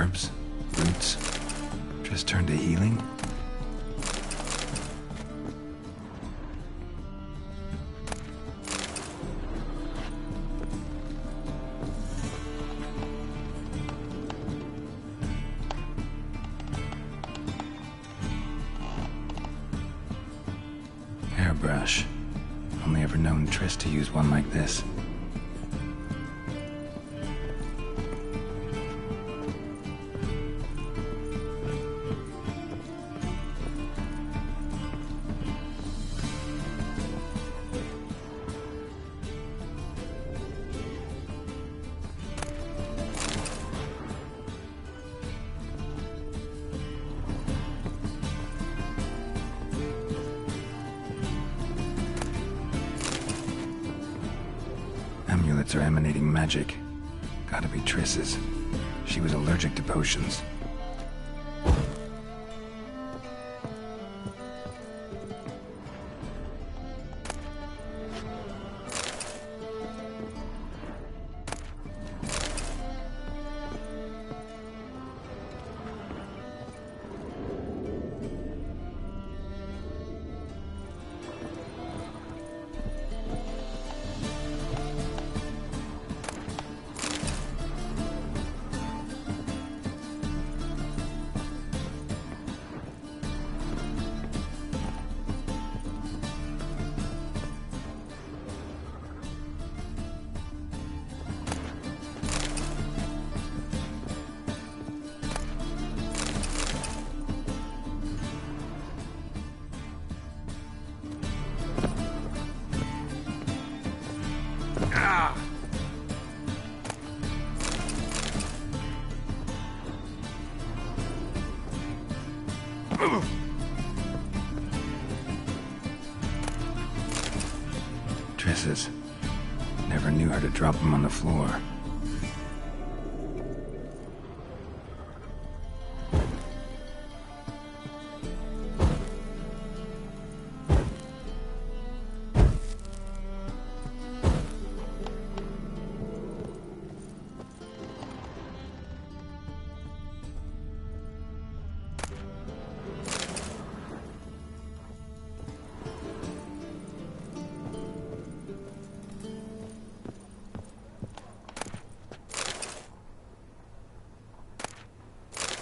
Herbs? Roots? Just turned to healing? Hairbrush. Only ever known Triss to use one like this. Amulets are emanating magic. Gotta be Triss's. She was allergic to potions. Triss's. Never knew how to drop them on the floor.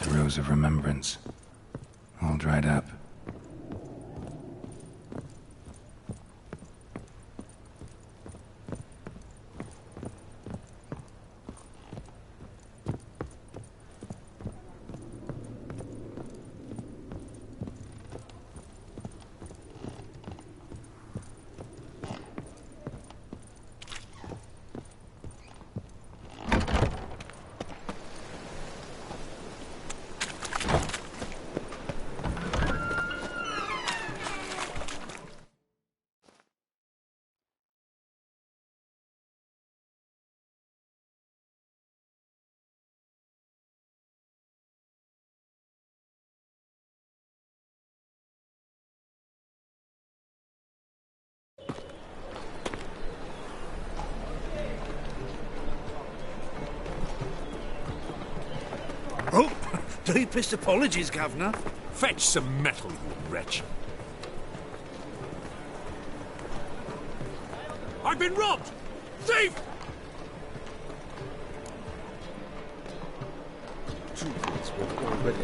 Rose of Remembrance, all dried up. Oh, deepest apologies, Governor. Fetch some metal, you wretch. I've been robbed! Thief! Troopers were already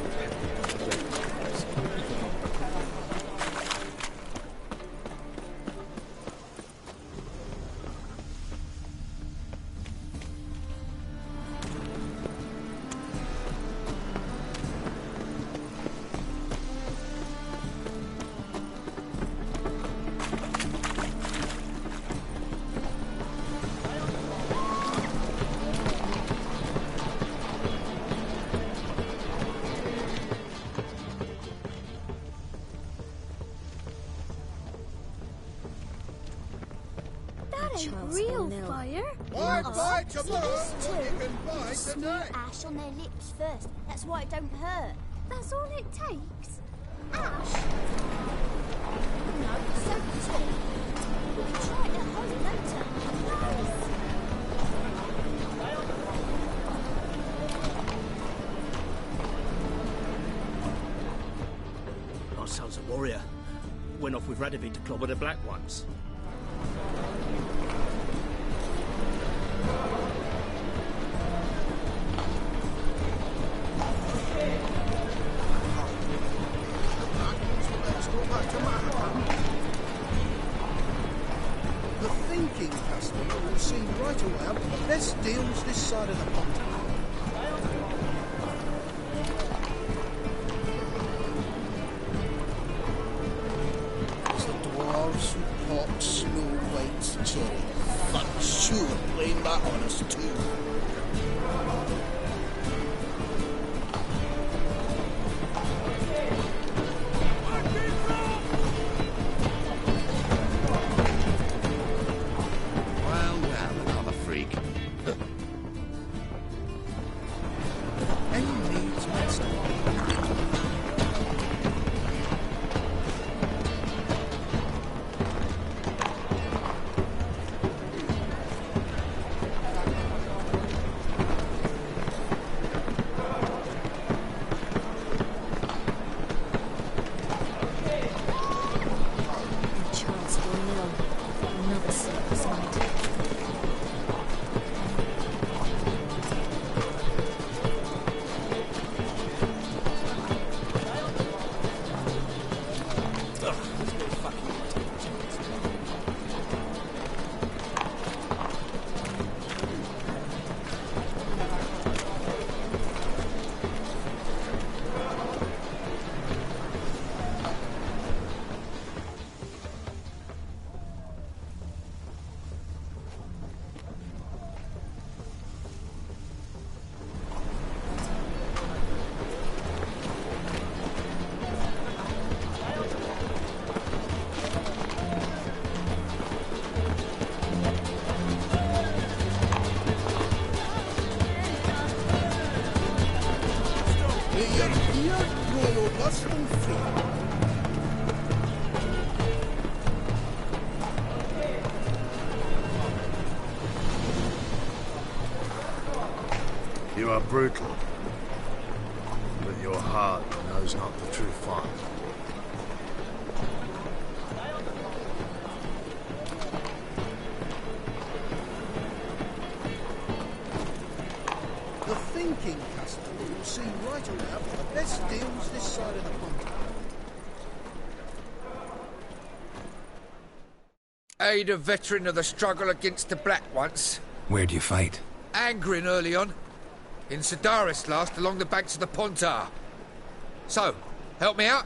Real fire? Buy tomorrow what you can buy Smear today. ash on their lips first. That's why it don't hurt. That's all it takes? Ash? No, so too. We can try it at home later. Nice. off with Radivy to clobber the black ones. The thinking customer will see right away up the best deals this side of the pond. There's the dwarves who pop slow whites cherry. Fuck sure blame that on us too. You are brutal, but your heart knows not the true fight. The thinking customer will see right away up the best deals this side of the pond. Aid a veteran of the struggle against the black once. Where'd you fight? Angrin early on. In Sedaris last, along the banks of the Pontar. So, help me out?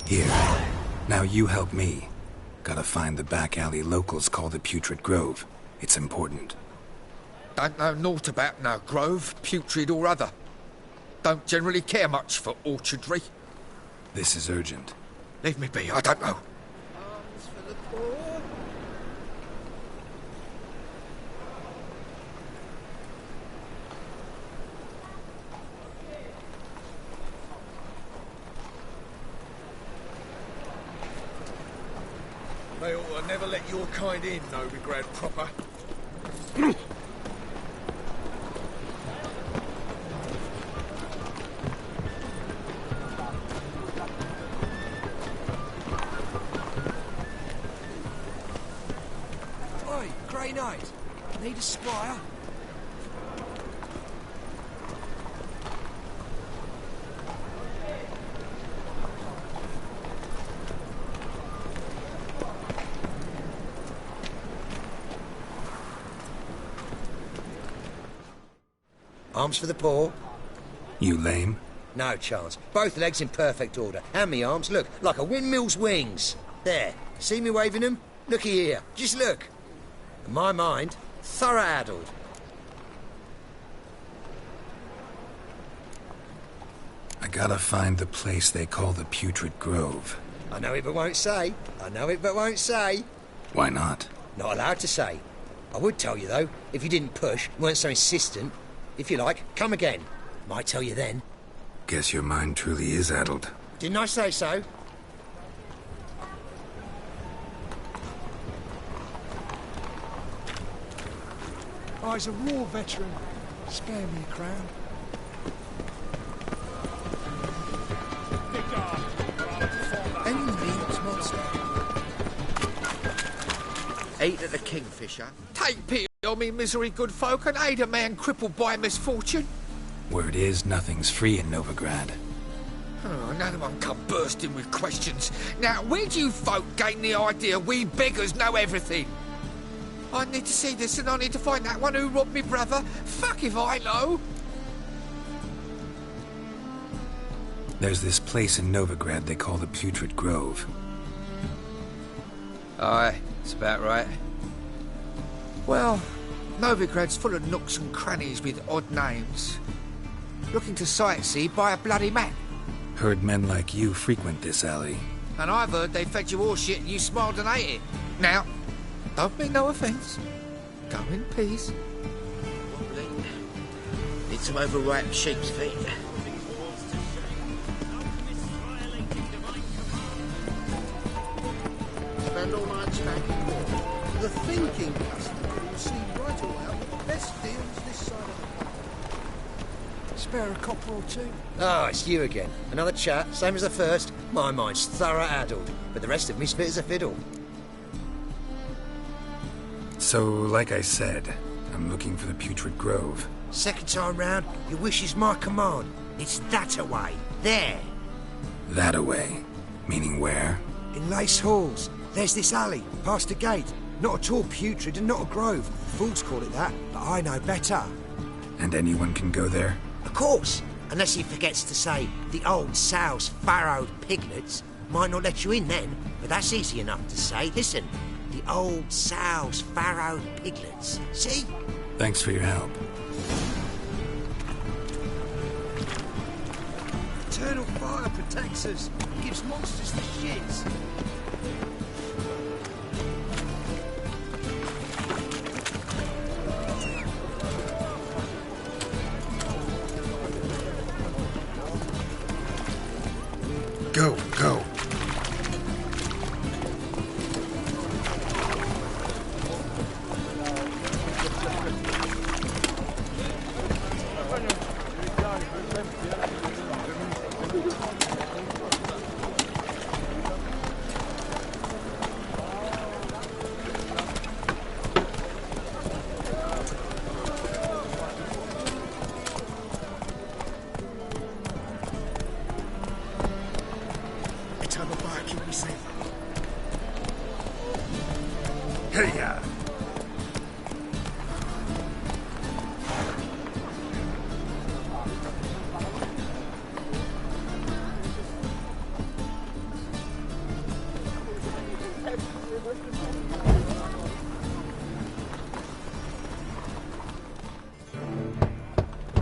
Here. Now you help me. Gotta find the back alley locals call the Putrid Grove. It's important. Don't know naught about no grove, putrid or other. Don't generally care much for orchardry. This is urgent. Leave me be, I don't know. Arms for the poor. They ought to never let your kind in, Novigrad proper. Oi, Grey Knight. Need a squire? Arms for the poor. You lame? No chance. Both legs in perfect order. And me arms, look, like a windmill's wings. There. See me waving them? Looky here. Just look. In my mind, thorough addled. I gotta find the place they call the Putrid Grove. I know it but won't say. I know it but won't say. Why not? Not allowed to say. I would tell you, though, if you didn't push, weren't so insistent. If you like, come again. Might tell you then. Guess your mind truly is addled. Didn't I say so? I's a war veteran. Spare me a crown. Any means, monster. Eat at the Kingfisher. Take pity on me, misery, good folk, and aid a man crippled by misfortune. Word is, nothing's free in Novigrad. Oh, another one come bursting with questions. Now, where do you folk gain the idea we beggars know everything? I need to see this, and I need to find that one who robbed me brother. Fuck if I know. There's this place in Novigrad they call the Putrid Grove. Aye, it's about right. Well, Novigrad's full of nooks and crannies with odd names. Looking to sightsee by a bloody map. Heard men like you frequent this alley. And I've heard they fed you all shit and you smiled and ate it. Now, don't mean no offence. Go in peace. Need some overripe sheep's feet. Spend all night stacking wood. The thinking customer will see right away out the best deals this side of the pond. Spare a copper or two. Oh, it's you again. Another chat, same as the first. My mind's thorough addled, but the rest of me's fit as a fiddle. So, like I said, I'm looking for the Putrid Grove. Second time round, your wish is my command. It's that away. There. That away? Meaning where? In Lace Halls. There's this alley, past the gate. Not at all putrid and not a grove. Fools call it that, but I know better. And anyone can go there? Of course, unless he forgets to say the old sow's farrowed piglets. Might not let you in then, but that's easy enough to say. Listen, the old sow's farrowed piglets. See? Thanks for your help. Eternal fire protects us. Gives monsters the shits. Go, go. Hey-ya!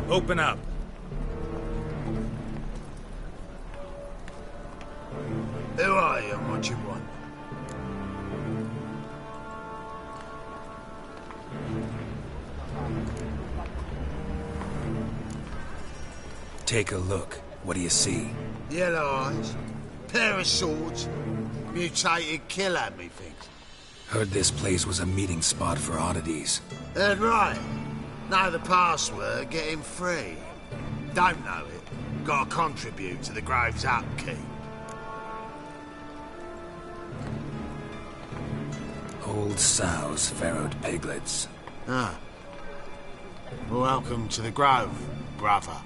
Open up. Who are you and what you want? Take a look. What do you see? Yellow eyes, pair of swords, mutated killer, methinks. Heard this place was a meeting spot for oddities. Heard right. Know the password, get him free. Don't know it, gotta contribute to the Grove's upkeep. Old sows, farrowed piglets. Ah. Welcome to the Grove, brother.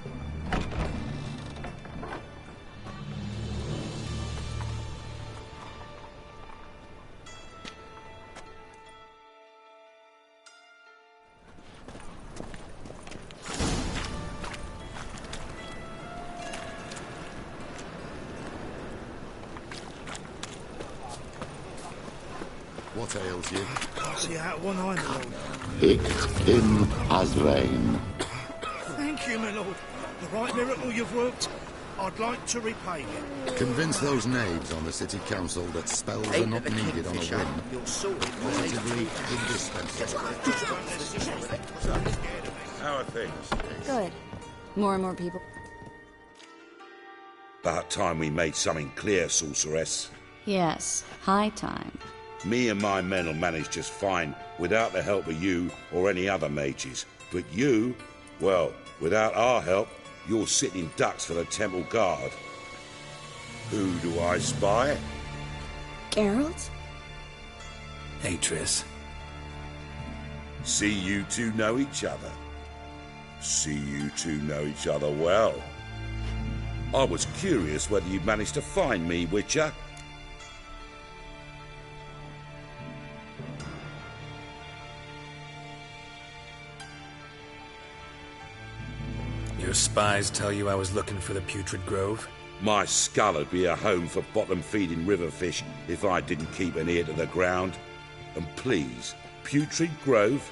what ails you. Can't see out of one eye, my lord. Ich bin Azrain. Thank you, my lord. The right miracle you've worked, I'd like to repay you. Convince those knaves on the city council that spells are not needed on a whim. Positively indispensable. How are things? Good. More and more people. About time we made something clear, sorceress. Yes, high time. Me and my men will manage just fine without the help of you or any other mages. But you, well, without our help, you're sitting ducks for the temple guard. Who do I spy? Geralt? Hey, Triss. See you two know each other. See you two know each other well. I was curious whether you'd managed to find me, Witcher. Your spies tell you I was looking for the Putrid Grove? My skull would be a home for bottom-feeding river fish if I didn't keep an ear to the ground. And please, Putrid Grove?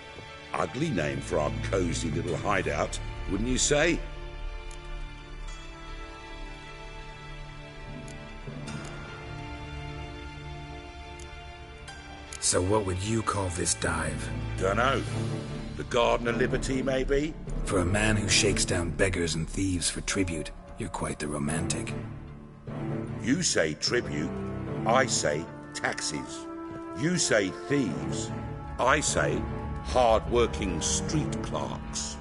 Ugly name for our cosy little hideout, wouldn't you say? So what would you call this dive? Dunno. The Garden of Liberty, maybe? For a man who shakes down beggars and thieves for tribute, you're quite the romantic. You say tribute, I say taxes. You say thieves, I say hard-working street clerks.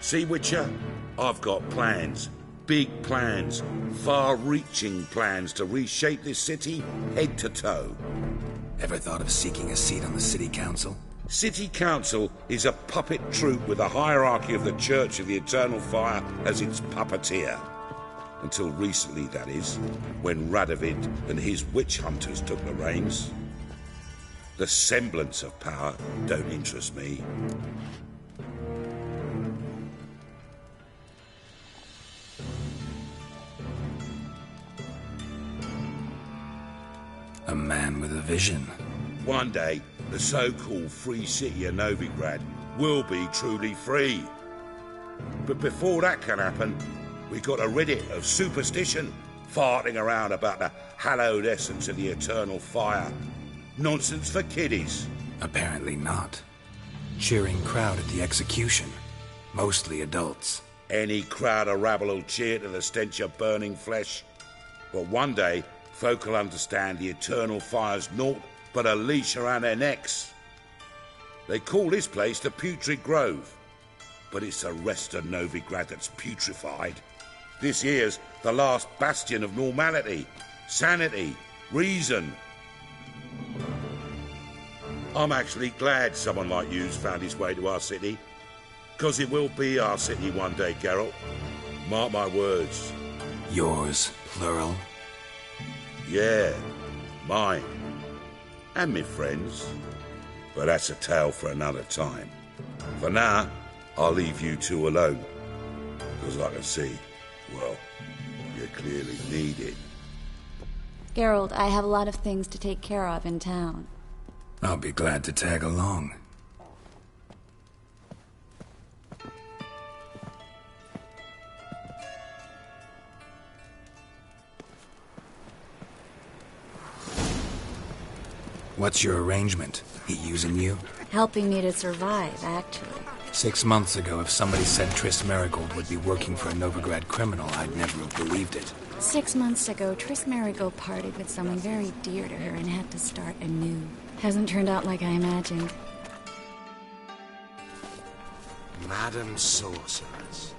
See, Witcher? I've got plans. Big plans. Far-reaching plans to reshape this city head to toe. Ever thought of seeking a seat on the city council? City council is a puppet troupe with a hierarchy of the Church of the Eternal Fire as its puppeteer. Until recently, that is, when Radovid and his witch hunters took the reins. The semblance of power don't interest me. A man with a vision. One day, the so-called free city of Novigrad will be truly free. But before that can happen, we got to rid it of superstition, farting around about the hallowed essence of the eternal fire. Nonsense for kiddies. Apparently not. Cheering crowd at the execution. Mostly adults. Any crowd of rabble will cheer to the stench of burning flesh. But one day, folk will understand the eternal fire's naught but a leash around their necks. They call this place the Putrid Grove, but it's the rest of Novigrad that's putrefied. This here's the last bastion of normality, sanity, reason. I'm actually glad someone like you's found his way to our city, because it will be our city one day, Geralt. Mark my words. Yours, plural? Yeah, mine. And me friends. But that's a tale for another time. For now, I'll leave you two alone. Because I can see, well, you clearly need it. Geralt, I have a lot of things to take care of in town. I'll be glad to tag along. What's your arrangement? He using you? Helping me to survive, actually. 6 months ago, if somebody said Triss Merigold would be working for a Novigrad criminal, I'd never have believed it. 6 months ago, Triss Merigold parted with someone very dear to her and had to start anew. Hasn't turned out like I imagined. Madam Sorceress.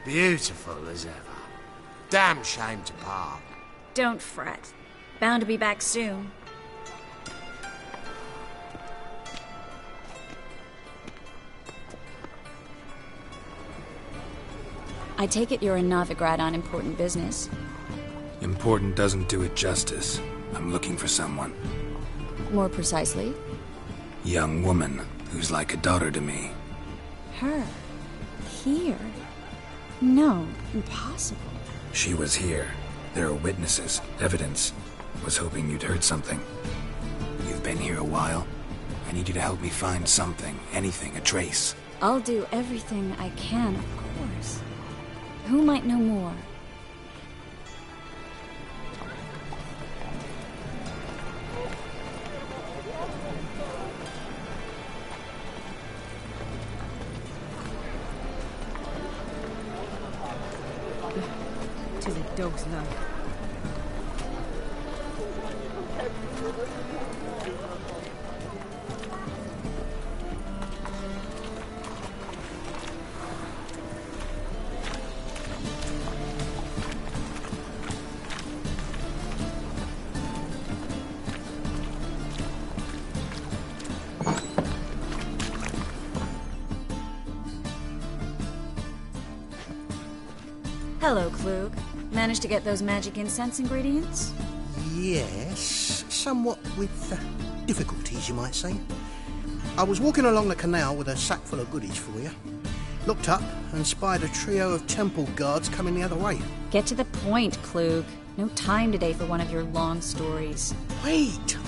Beautiful as ever. Damn shame to part. Don't fret. Bound to be back soon. I take it you're in Novigrad on important business. Important doesn't do it justice. I'm looking for someone. More precisely? Young woman who's like a daughter to me. Her? Here? No, impossible. She was here. There are witnesses, evidence. Was hoping you'd heard something. You've been here a while. I need you to help me find something, anything, a trace. I'll do everything I can, of course. Who might know more? To the dog's love. Hello, Klug. Managed to get those magic incense ingredients? Yes, somewhat with difficulties, you might say. I was walking along the canal with a sack full of goodies for you. Looked up and spied a trio of temple guards coming the other way. Get to the point, Klug. No time today for one of your long stories. Wait!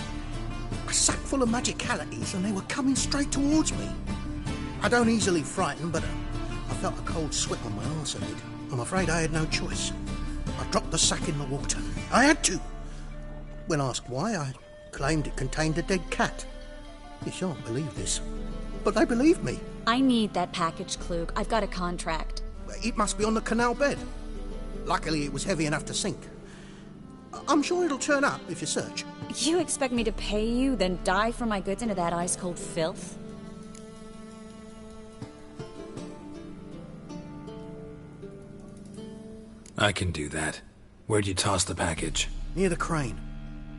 A sack full of magicalities and they were coming straight towards me. I don't easily frighten, but I felt a cold sweat on my arse a bit. I'm afraid I had no choice. I dropped the sack in the water. I had to. When asked why, I claimed it contained a dead cat. You shan't believe this, but they believed me. I need that package, Klug. I've got a contract. It must be on the canal bed. Luckily, it was heavy enough to sink. I'm sure it'll turn up if you search. You expect me to pay you, then dive for my goods into that ice-cold filth? I can do that. Where'd you toss the package? Near the crane.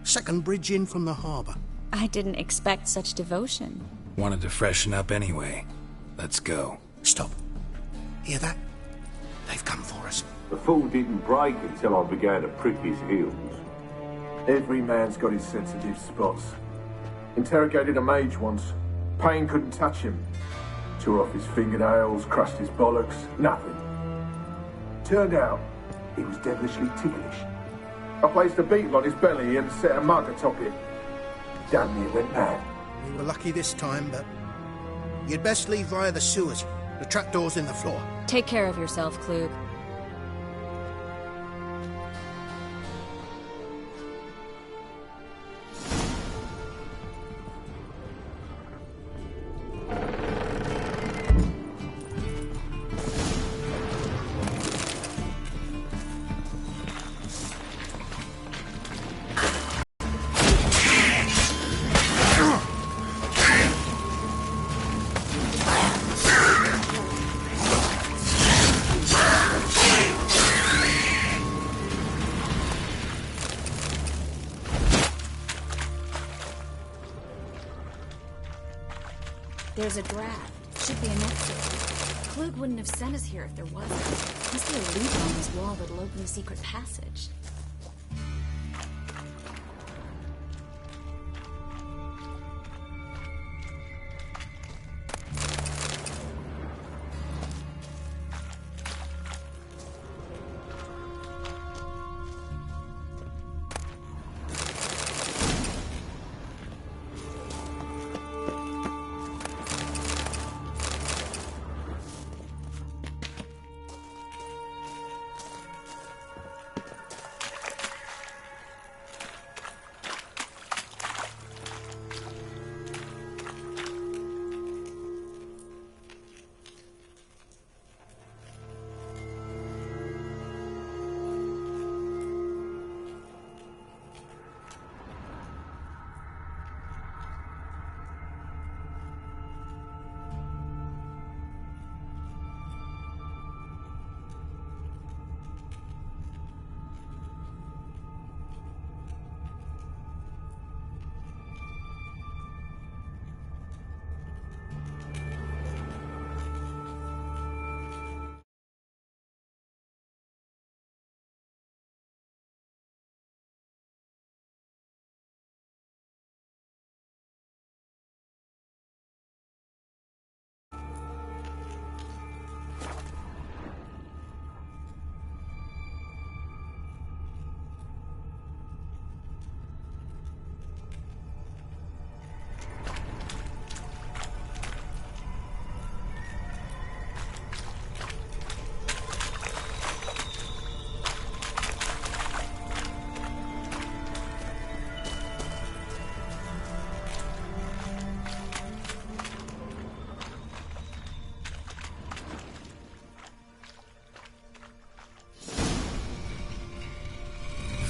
Second bridge in from the harbour. I didn't expect such devotion. Wanted to freshen up anyway. Let's go. Stop. Hear that? They've come for us. The fall didn't break until I began to prick his heels. Every man's got his sensitive spots. Interrogated a mage once. Pain couldn't touch him. Tore off his fingernails, crushed his bollocks, nothing. Turned out, he was devilishly ticklish. I placed a beetle on his belly and set a mug atop it. Damn near went mad. We were lucky this time, but you'd best leave via the sewers. The trapdoor's in the floor. Take care of yourself, Klug. There's a draft. Should be an exit. Klug wouldn't have sent us here if there wasn't. Must be a lever on this wall that'll open the secret passage.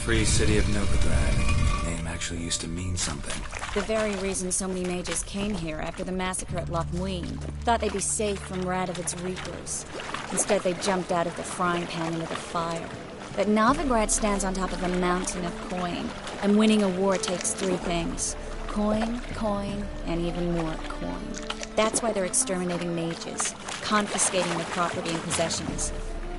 Free City of Novigrad. Name actually used to mean something. The very reason so many mages came here after the massacre at Loch Muin. Thought they'd be safe from Radovid's reapers. Instead, they jumped out of the frying pan into the fire. But Novigrad stands on top of a mountain of coin, and winning a war takes three things. Coin, coin, and even more coin. That's why they're exterminating mages, confiscating their property and possessions.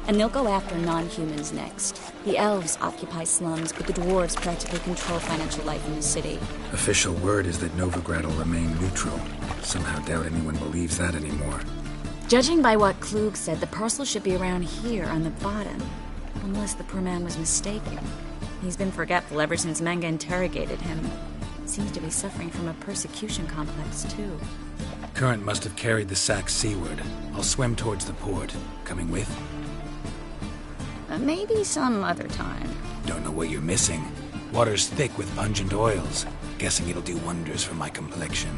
And they'll go after non-humans next. The elves occupy slums, but the dwarves practically control financial life in the city. Official word is that Novigrad will remain neutral. Somehow doubt anyone believes that anymore. Judging by what Klug said, the parcel should be around here on the bottom. Unless the poor man was mistaken. He's been forgetful ever since Manga interrogated him. Seems to be suffering from a persecution complex, too. Current must have carried the sack seaward. I'll swim towards the port. Coming with? Maybe some other time. Don't know what you're missing. Water's thick with pungent oils. Guessing it'll do wonders for my complexion.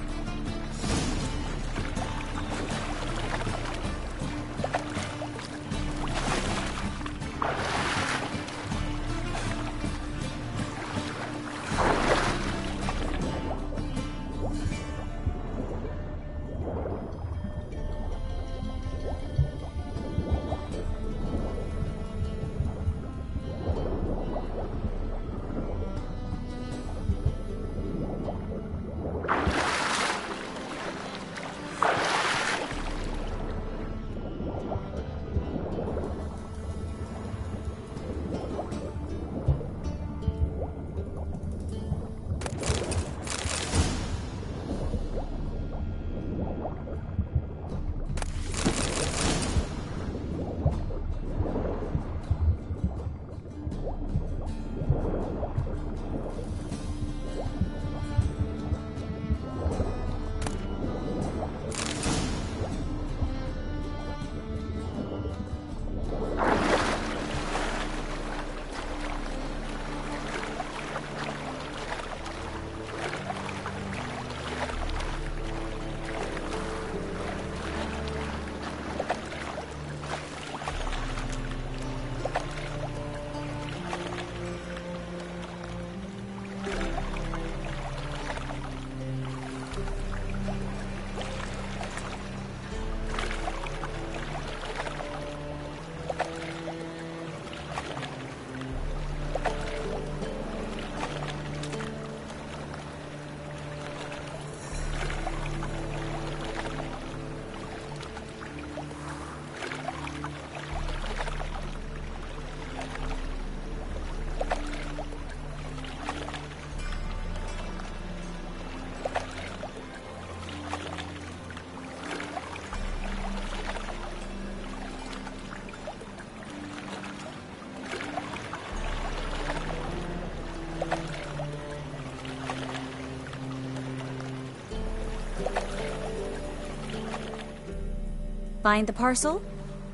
Find the parcel?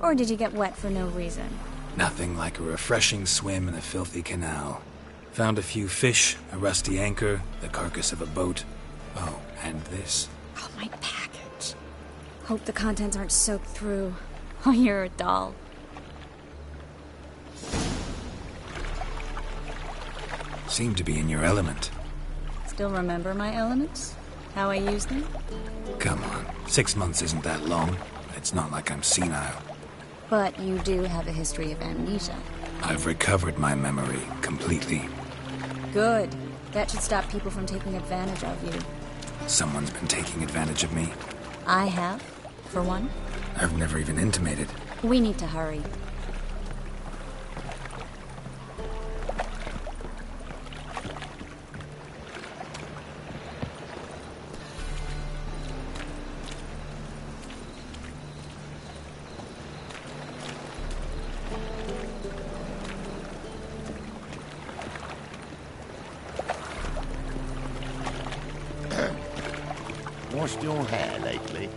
Or did you get wet for no reason? Nothing like a refreshing swim in a filthy canal. Found a few fish, a rusty anchor, the carcass of a boat. Oh, and this. Oh, my package. Hope the contents aren't soaked through. Oh, you're a doll. Seem to be in your element. Still remember my elements? How I use them? Come on, 6 months isn't that long. It's not like I'm senile. But you do have a history of amnesia. I've recovered my memory completely. Good. That should stop people from taking advantage of you. Someone's been taking advantage of me. I have, for one. I've never even intimated. We need to hurry. Washed your hair lately?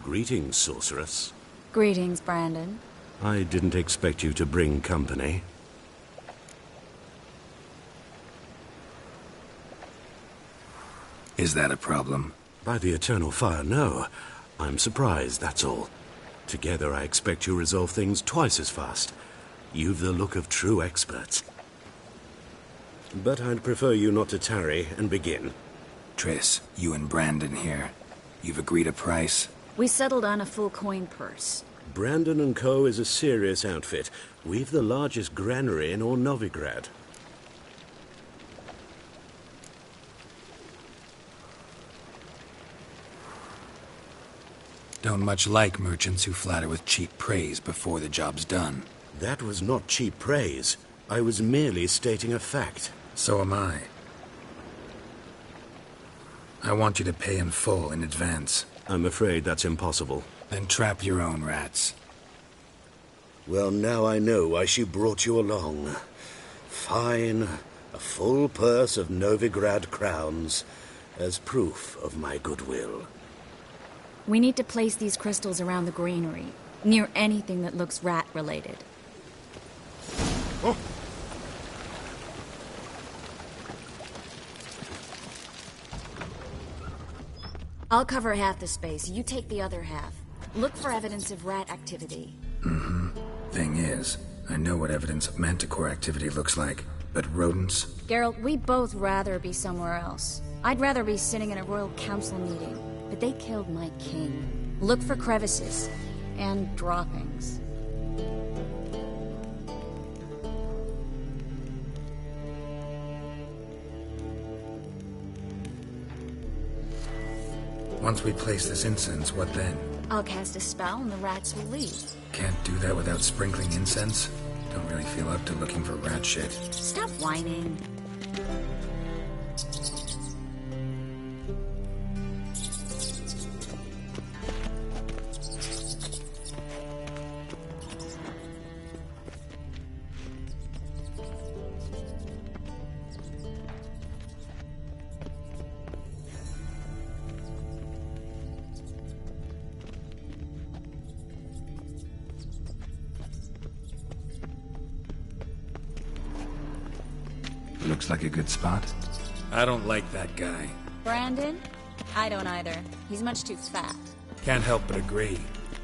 Greetings, sorceress. Greetings, Brandon. I didn't expect you to bring company. Is that a problem? By the eternal fire, no. I'm surprised, that's all. Together I expect you resolve things twice as fast. You've the look of true experts. But I'd prefer you not to tarry and begin. Triss, you and Brandon here. You've agreed a price? We settled on a full coin purse. Brandon & Co. is a serious outfit. We've the largest granary in all Novigrad. Don't much like merchants who flatter with cheap praise before the job's done. That was not cheap praise. I was merely stating a fact. So am I. I want you to pay in full in advance. I'm afraid that's impossible. Then trap your own rats. Well, now I know why she brought you along. Fine. A full purse of Novigrad crowns as proof of my goodwill. We need to place these crystals around the granary, near anything that looks rat-related. Oh. I'll cover half the space, you take the other half. Look for evidence of rat activity. Mm-hmm. Thing is, I know what evidence of manticore activity looks like, but rodents? Geralt, we'd both rather be somewhere else. I'd rather be sitting in a royal council meeting, but they killed my king. Look for crevices and droppings. Once we place this incense, what then? I'll cast a spell and the rats will leave. Can't do that without sprinkling incense? Don't really feel up to looking for rat shit. Stop whining. Looks like a good spot. I don't like that guy. Brandon? I don't either. He's much too fat. Can't help but agree.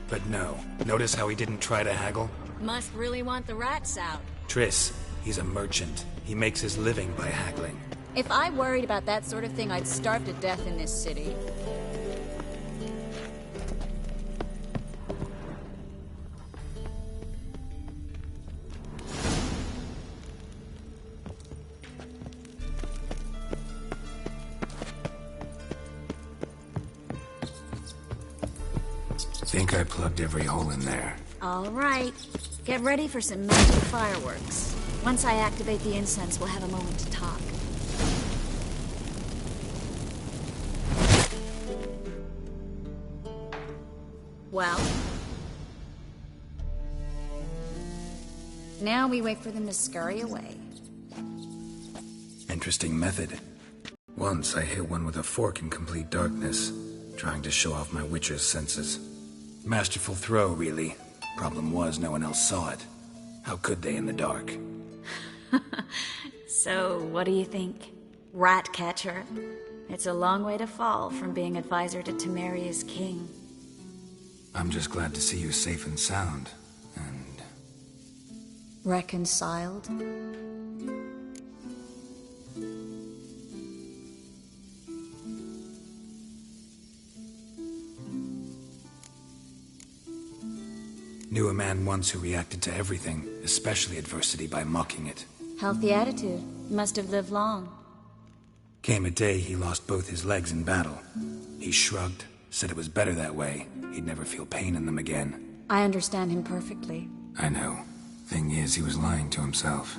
But no. Notice how he didn't try to haggle? Must really want the rats out. Triss, he's a merchant. He makes his living by haggling. If I worried about that sort of thing, I'd starve to death in this city. Think I plugged every hole in there. All right. Get ready for some magic fireworks. Once I activate the incense, we'll have a moment to talk. Well? Now we wait for them to scurry away. Interesting method. Once I hit one with a fork in complete darkness, trying to show off my witcher's senses. Masterful throw, really. Problem was, no one else saw it. How could they in the dark? So, what do you think? Rat catcher? It's a long way to fall from being advisor to Temeria's king. I'm just glad to see you safe and sound, and... reconciled? Knew a man once who reacted to everything, especially adversity, by mocking it. Healthy attitude. Must have lived long. Came a day he lost both his legs in battle. He shrugged, said it was better that way. He'd never feel pain in them again. I understand him perfectly. I know. Thing is, he was lying to himself.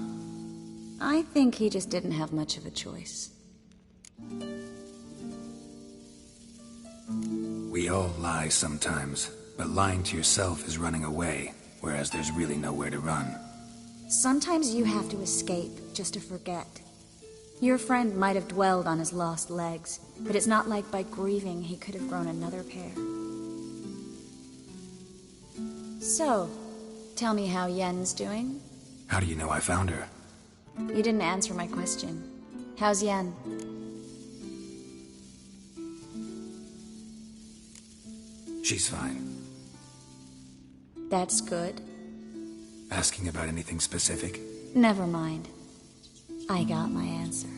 I think he just didn't have much of a choice. We all lie sometimes, but lying to yourself is running away, whereas there's really nowhere to run. Sometimes you have to escape, just to forget. Your friend might have dwelled on his lost legs, but it's not like by grieving he could have grown another pair. So, tell me how Yen's doing? How do you know I found her? You didn't answer my question. How's Yen? She's fine. That's good. Asking about anything specific? Never mind. I got my answer.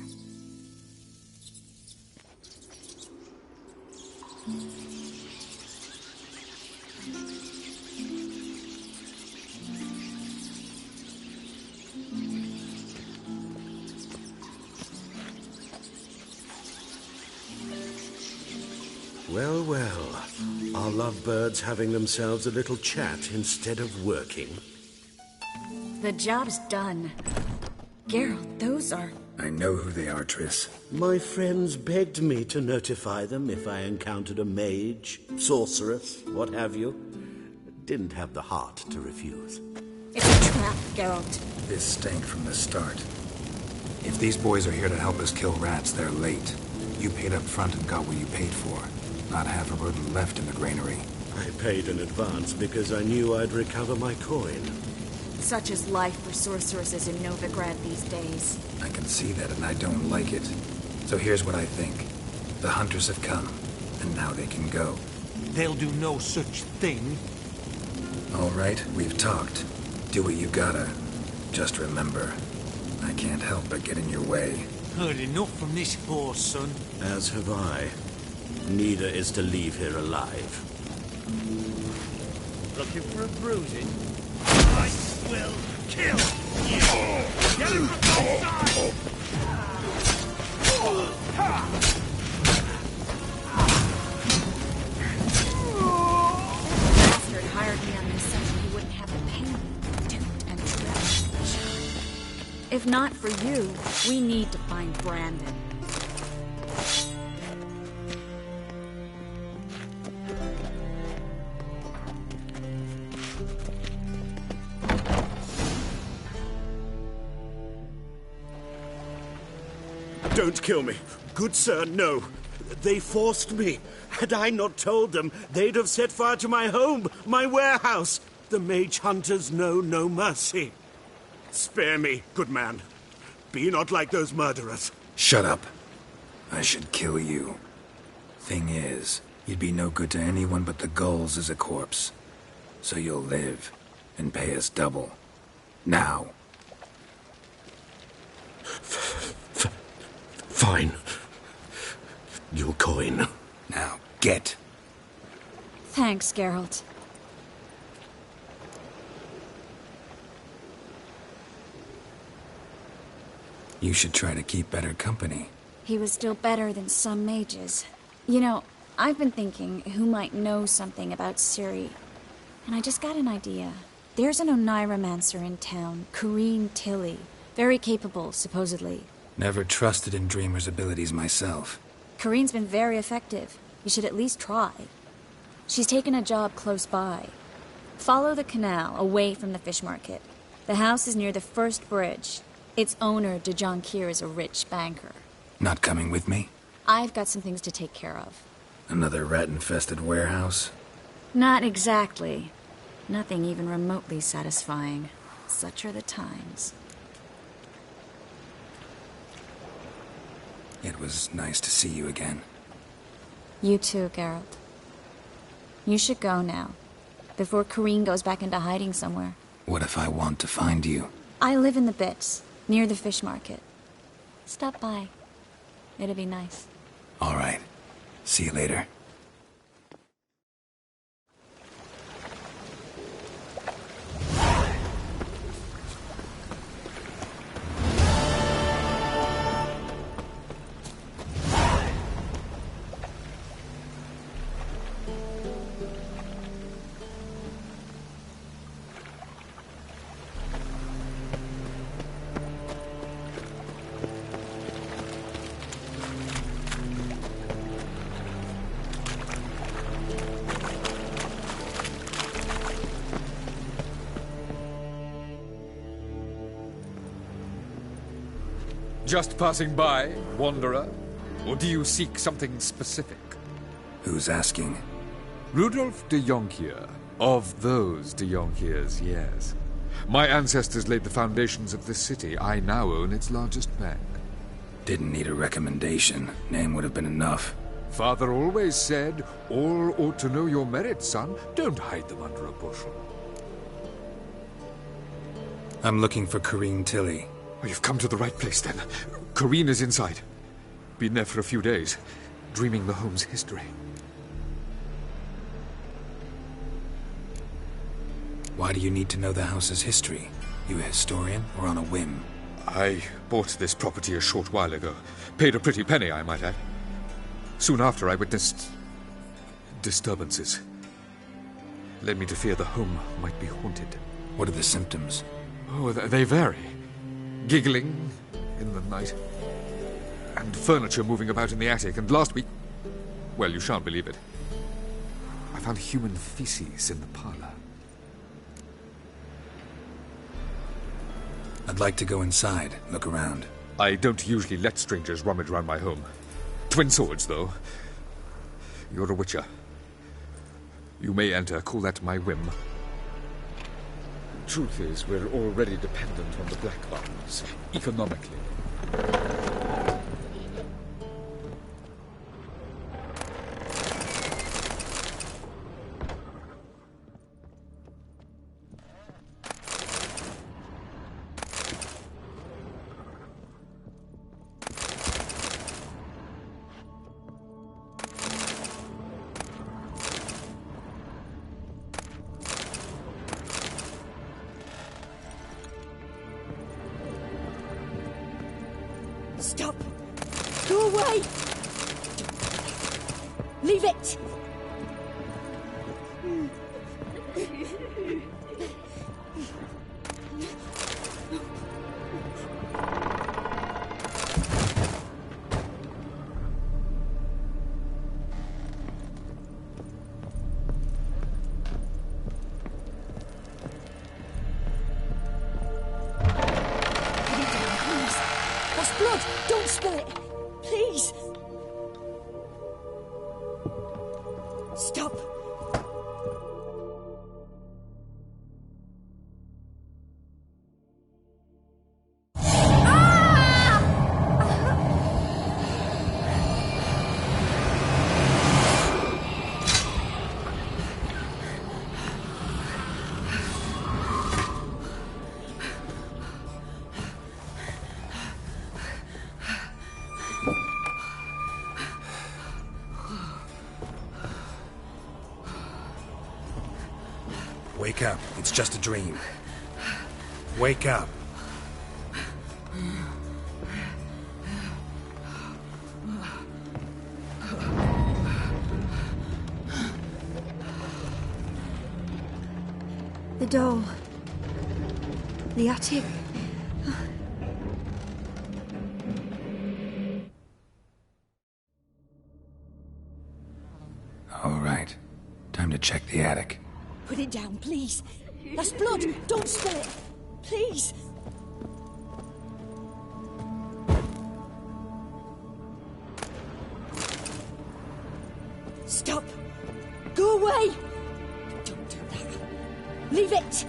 Well, well. Are lovebirds having themselves a little chat instead of working? The job's done. Geralt, those are... I know who they are, Triss. My friends begged me to notify them if I encountered a mage, sorceress, what have you. Didn't have the heart to refuse. It's a trap, Geralt. This stank from the start. If these boys are here to help us kill rats, they're late. You paid up front and got what you paid for. Not half a rodent left in the granary. I paid in advance because I knew I'd recover my coin. Such is life for sorceresses in Novigrad these days. I can see that, and I don't like it. So here's what I think. The hunters have come, and now they can go. They'll do no such thing. All right, we've talked. Do what you gotta. Just remember, I can't help but get in your way. Heard enough from this horse, son. As have I. Neither is to leave here alive. Looking for a bruising? I will kill you! Get him from both sides! Bastard hired me on the assumption he wouldn't have to pay me. Duped and trapped. If not for you, we need to find Brandon. Don't kill me. Good sir, no. They forced me. Had I not told them, they'd have set fire to my home, my warehouse. The mage hunters know no mercy. Spare me, good man. Be not like those murderers. Shut up. I should kill you. Thing is, you'd be no good to anyone but the gulls as a corpse. So you'll live, and pay us double. Now. Fine. Your coin. Now, get. Thanks, Geralt. You should try to keep better company. He was still better than some mages. You know, I've been thinking who might know something about Ciri. And I just got an idea. There's an Oneiromancer in town, Corrine Tilly. Very capable, supposedly. Never trusted in Dreamer's abilities myself. Corrine's been very effective. You should at least try. She's taken a job close by. Follow the canal, away from the fish market. The house is near the first bridge. Its owner, DjStevieC09's, is a rich banker. Not coming with me? I've got some things to take care of. Another rat-infested warehouse? Not exactly. Nothing even remotely satisfying. Such are the times. It was nice to see you again. You too, Geralt. You should go now, before Corrine goes back into hiding somewhere. What if I want to find you? I live in the Bits, near the fish market. Stop by. It'll be nice. All right. See you later. Just passing by, wanderer? Or do you seek something specific? Who's asking? Rudolf de Jonkier. Of those de Jonkiers, yes. My ancestors laid the foundations of this city. I now own its largest bank. Didn't need a recommendation. Name would have been enough. Father always said, all ought to know your merits, son. Don't hide them under a bushel. I'm looking for Corrine Tilly. Oh, you've come to the right place, then. Corrine is inside. Been there for a few days, dreaming the home's history. Why do you need to know the house's history? You a historian, or on a whim? I bought this property a short while ago. Paid a pretty penny, I might add. Soon after, I witnessed disturbances. Led me to fear the home might be haunted. What are the symptoms? Oh, they vary. Giggling in the night. And furniture moving about in the attic. And last week... well, you shan't believe it. I found human feces in the parlor. I'd like to go inside, look around. I don't usually let strangers rummage around my home. Twin swords, though. You're a witcher. You may enter, call that my whim. Truth is, we're already dependent on the black ones, economically. Stop! Go away! Leave it! That's blood! Don't spill it! Please! Stop! Wake up. It's just a dream. Wake up. The doll. The attic. All right. Time to check the attic. Put it down, please. That's blood. Don't spill it. Please. Stop. Go away. Don't do that. Leave it.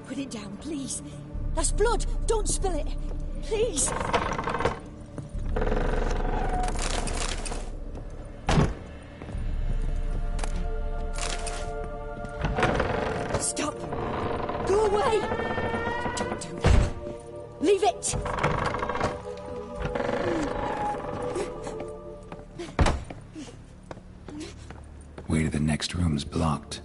Put it down, please. That's blood. Don't spill it. Please. Stop. Go away. Don't do that. Leave it. Way to the next room's blocked.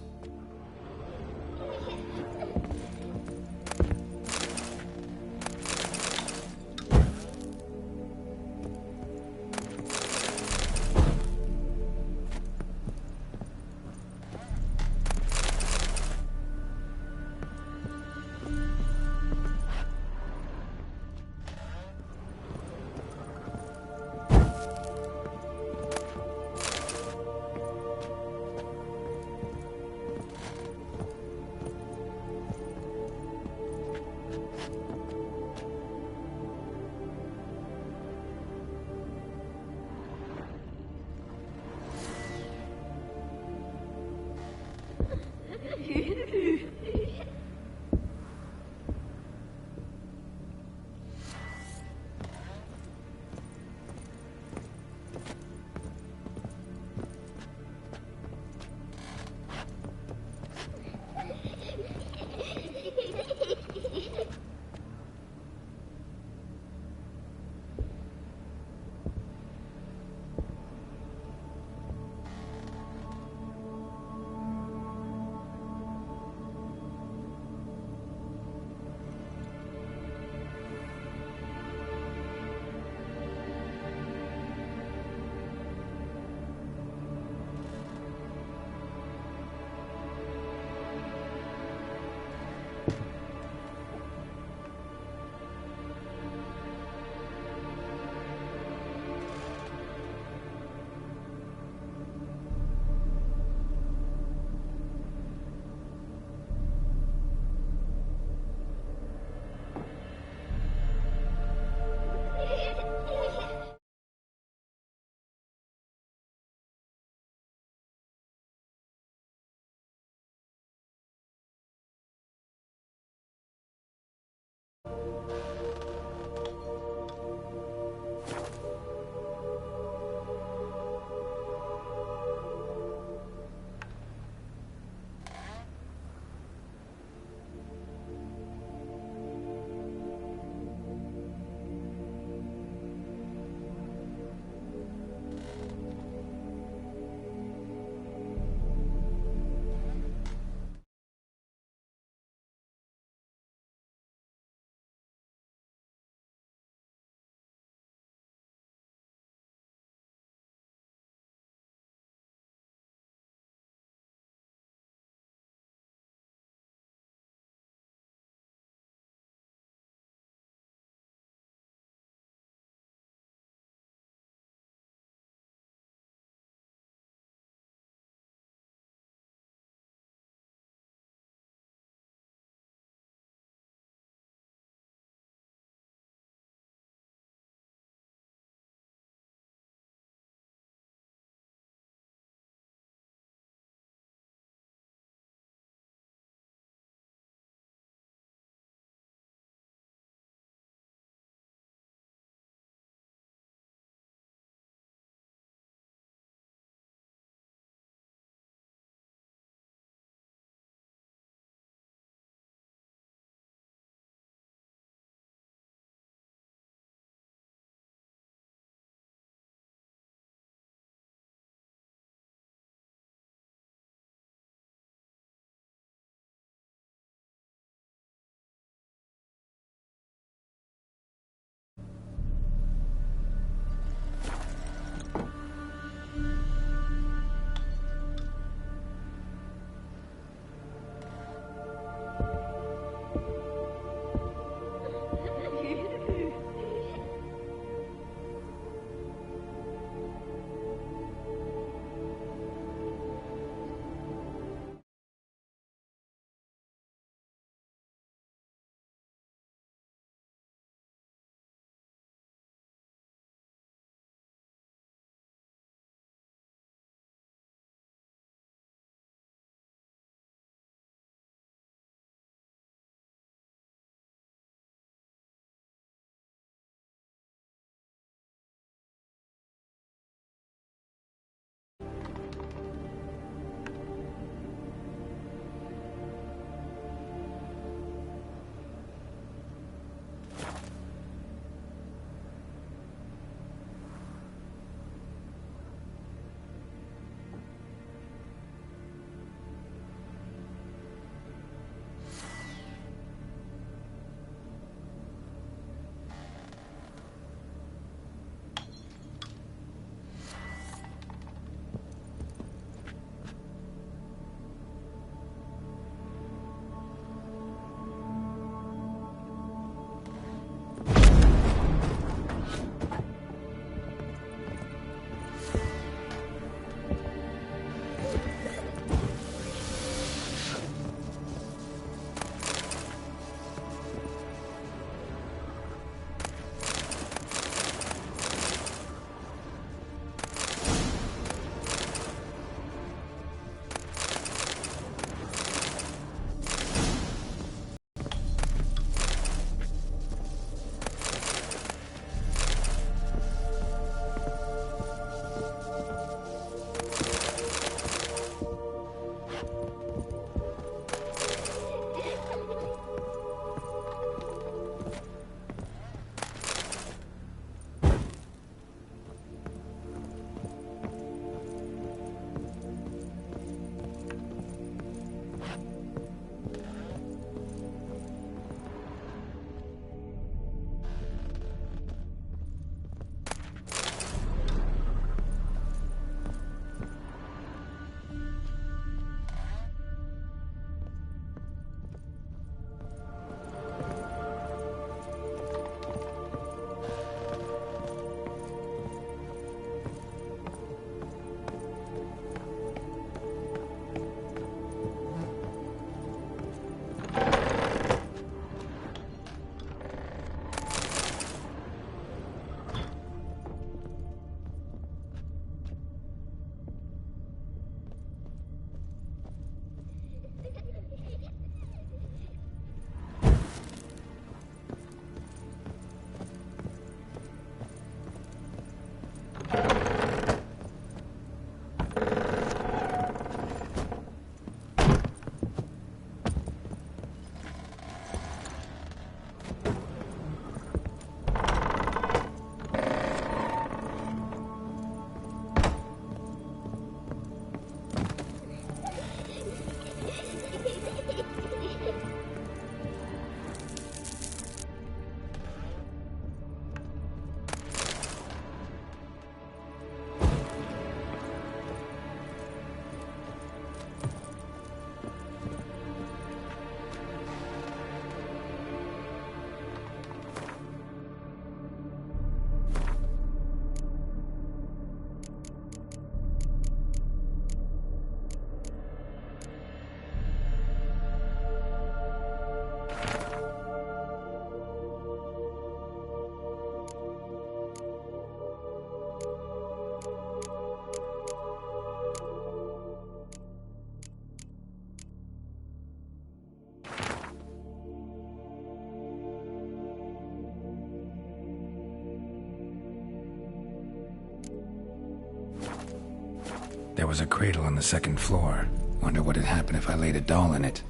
There was a cradle on the second floor. Wonder what had happened if I laid a doll in it.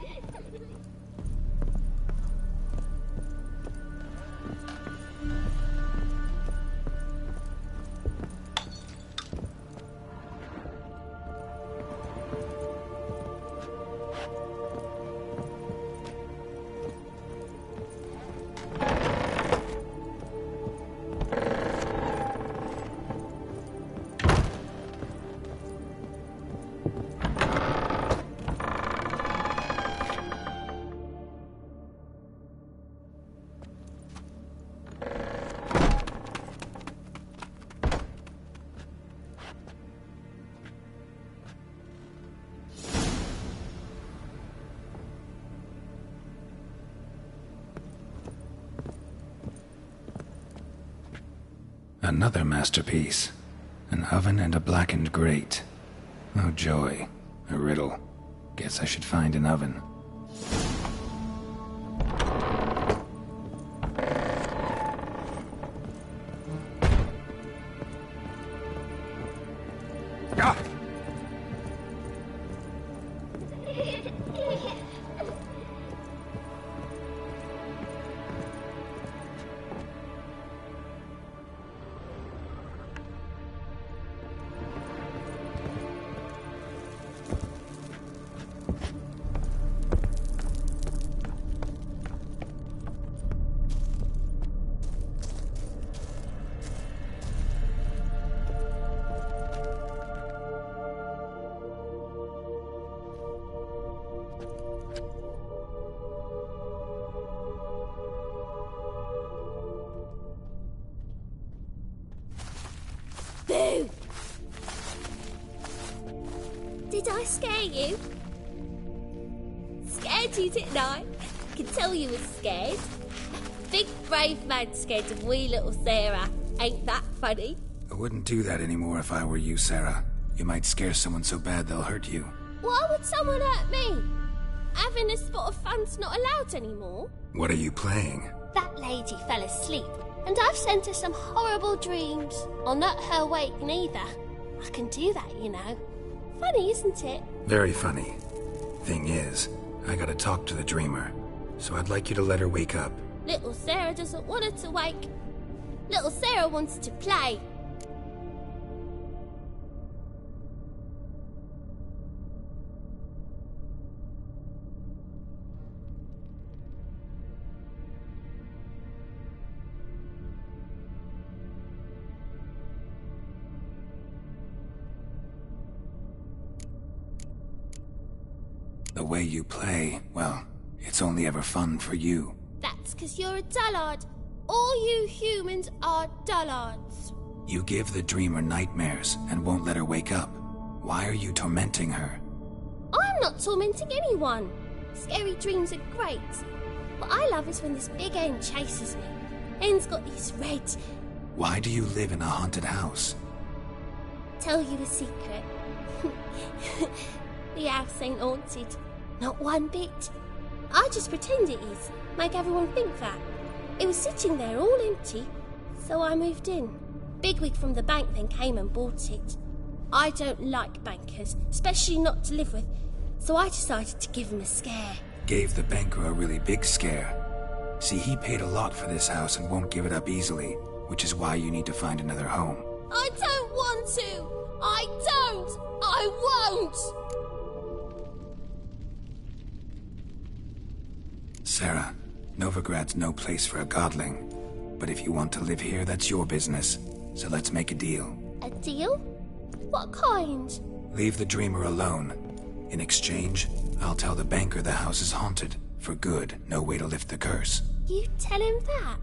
Another masterpiece. An oven and a blackened grate. Oh joy. A riddle. Guess I should find an oven. Boo! Did I scare you? Scared you, didn't I? I can tell you was scared. Big brave man scared of wee little Sarah. Ain't that funny? I wouldn't do that anymore if I were you, Sarah. You might scare someone so bad they'll hurt you. Why would someone hurt me? Having a spot of fun's not allowed anymore. What are you playing? That lady fell asleep, and I've sent her some horrible dreams. I'll not her awake neither. I can do that, you know. Funny, isn't it? Very funny. Thing is, I gotta talk to the dreamer, so I'd like you to let her wake up. Little Sarah doesn't want her to wake. Little Sarah wants to play. The way you play, well, it's only ever fun for you. That's 'cause you're a dullard. All you humans are dullards. You give the dreamer nightmares and won't let her wake up. Why are you tormenting her? I'm not tormenting anyone. Scary dreams are great. What I love is when this big end chases me. End's got these red... Why do you live in a haunted house? Tell you a secret. The house ain't haunted. Not one bit. I just pretend it is. Make everyone think that. It was sitting there all empty, so I moved in. Bigwig from the bank then came and bought it. I don't like bankers, especially not to live with, so I decided to give him a scare. Gave the banker a really big scare. See, he paid a lot for this house and won't give it up easily, which is why you need to find another home. I don't want to! I don't! I won't! Sarah, Novigrad's no place for a godling. But if you want to live here, that's your business. So let's make a deal. A deal? What kind? Leave the dreamer alone. In exchange, I'll tell the banker the house is haunted. For good, no way to lift the curse. You tell him that?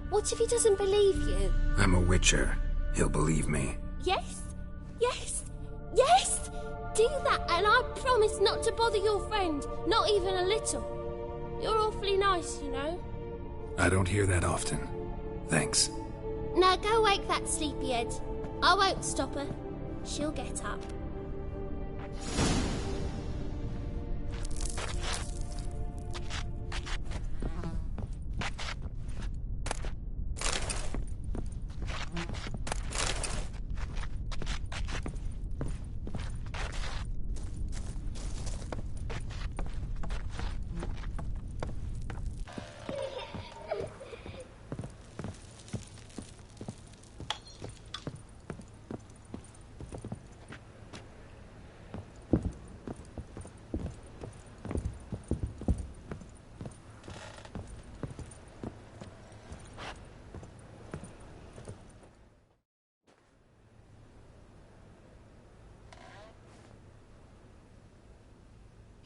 What if he doesn't believe you? I'm a witcher. He'll believe me. Yes? Yes? Yes! Do that and I promise not to bother your friend. Not even a little. You're awfully nice, you know. I don't hear that often. Thanks. Now go wake that sleepyhead. I won't stop her. She'll get up.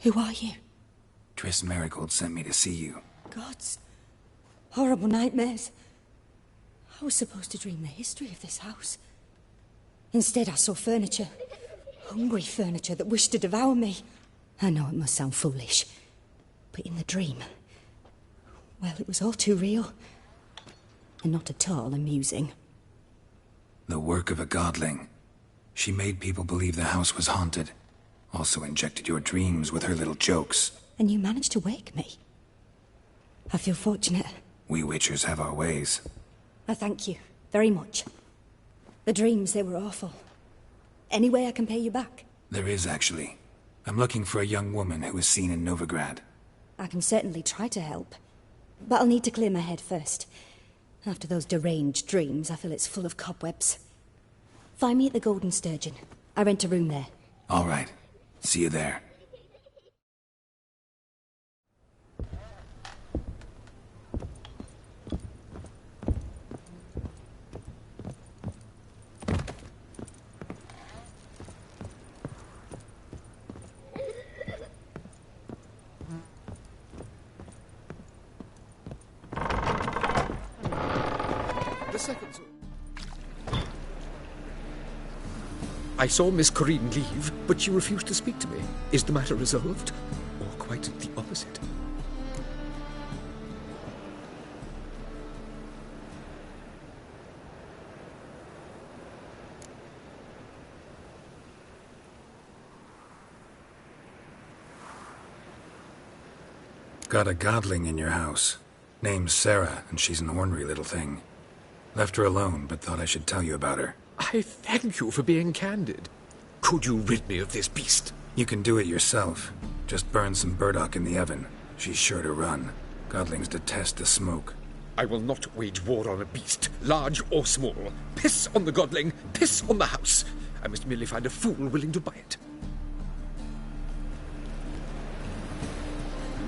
Who are you? Triss Marigold sent me to see you. Gods. Horrible nightmares. I was supposed to dream the history of this house. Instead, I saw furniture. Hungry furniture that wished to devour me. I know it must sound foolish, but in the dream, well, it was all too real. And not at all amusing. The work of a godling. She made people believe the house was haunted. Also injected your dreams with her little jokes. And you managed to wake me. I feel fortunate. We Witchers have our ways. I thank you very much. The dreams, they were awful. Any way I can pay you back? There is, actually. I'm looking for a young woman who was seen in Novigrad. I can certainly try to help. But I'll need to clear my head first. After those deranged dreams, I feel it's full of cobwebs. Find me at the Golden Sturgeon. I rent a room there. All right. See you there. I saw Miss Corinne leave, but she refused to speak to me. Is the matter resolved? Or quite the opposite? Got a godling in your house. Name's Sarah, and she's an ornery little thing. Left her alone, but thought I should tell you about her. I thank you for being candid. Could you rid me of this beast? You can do it yourself. Just burn some burdock in the oven. She's sure to run. Godlings detest the smoke. I will not wage war on a beast, large or small. Piss on the godling, piss on the house. I must merely find a fool willing to buy it.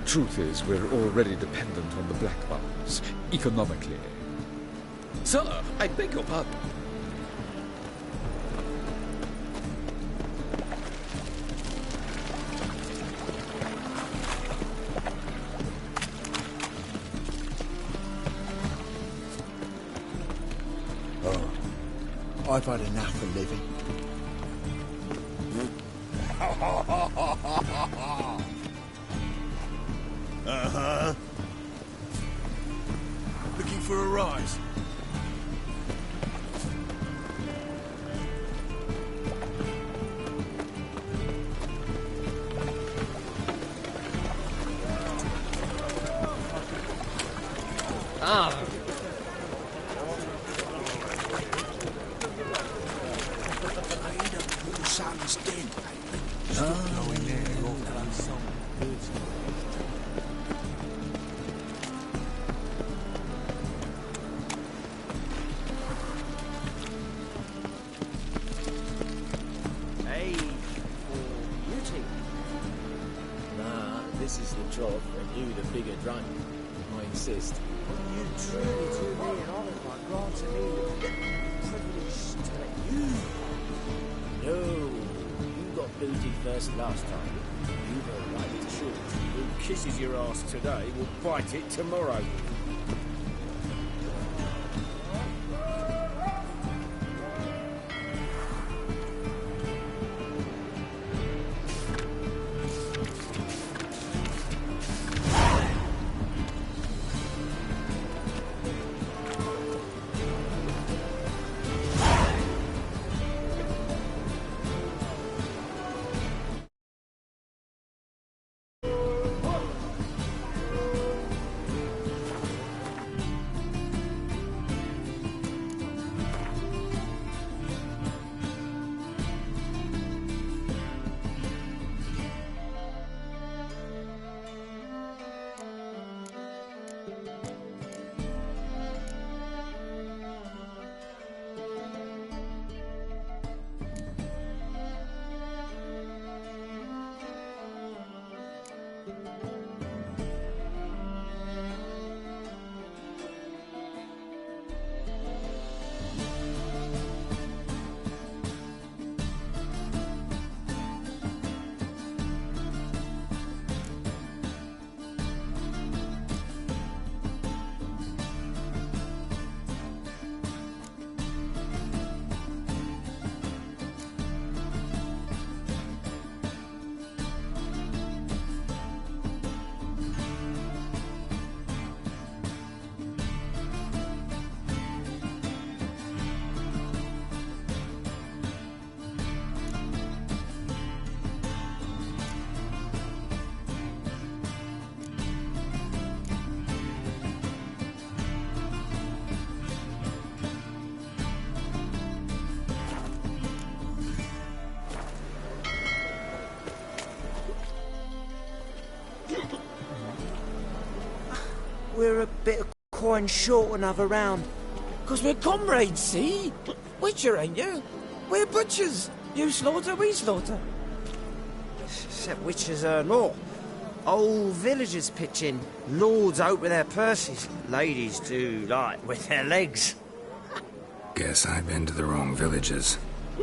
Truth is, we're already dependent on the black ones, economically. Sir, I beg your pardon. I've had enough of living. Uh-huh. Looking for a rise? Ah. This is the job, and you the bigger drunk. I insist. You truly do me an honour by granting me the privilege to let you. No, you got booted first last time. You've a right to shoot. Who kisses your ass today will bite it tomorrow. we're a bit of coin short another round. 'Cause we're comrades, see? Witcher, ain't you? We're butchers. You slaughter, we slaughter. Except witchers earn more. Old villagers pitch in. Lords out with their purses. Ladies do, like, with their legs. Guess I've been to the wrong villages.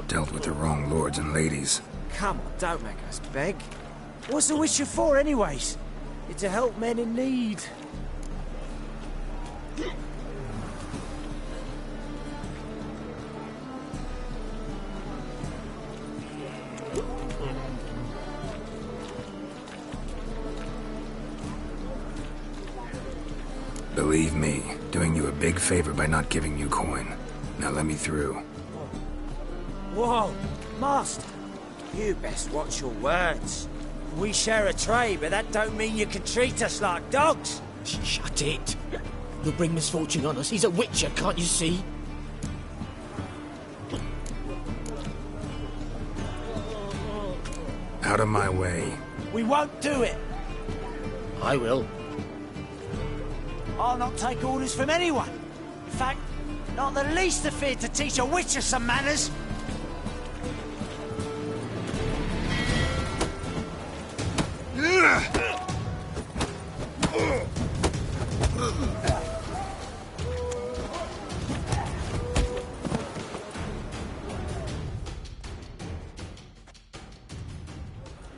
Dealt with the wrong lords and ladies. Come on, don't make us beg. What's a witcher for, anyways? It's to help men in need. Believe me, doing you a big favor by not giving you coin. Now let me through. Whoa, Master. You best watch your words. We share a trade, but that don't mean you can treat us like dogs. Shut it. You'll bring misfortune on us. He's a witcher, can't you see? Out of my way. We won't do it. I will. I'll not take orders from anyone. In fact, not the least afeard to teach a witcher some manners.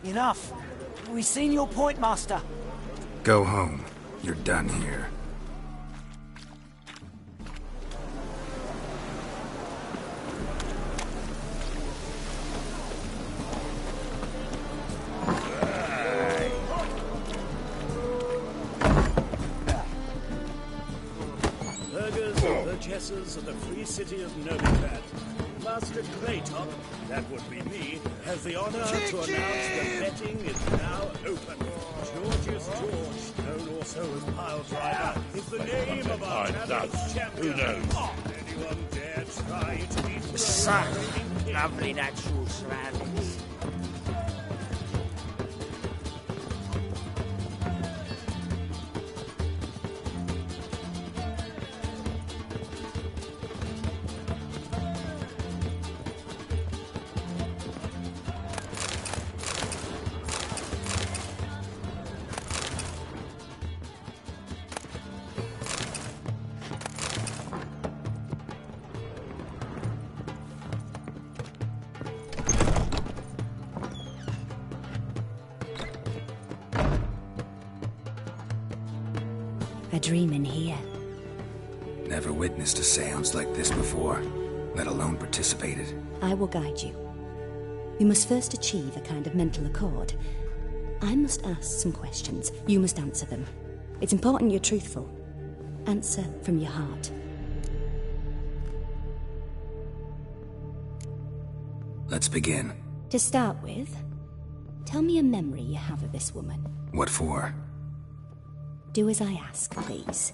Enough. We've seen your point, Master. Go home. You're done here. Burghers and burgesses of the free city of Novigrad. Master Claytop, that would be me, has the honor to announce the betting is now open. George's George, known also as Pile Driver, is the name of our Travis champion. Who knows? Anyone dare try to beat Such lovely natural surroundings. A dream in here. Never witnessed a seance like this before, let alone participated. I will guide you. You must first achieve a kind of mental accord. I must ask some questions. You must answer them. It's important you're truthful. Answer from your heart. Let's begin. To start with, tell me a memory you have of this woman. What for? Do as I ask, please.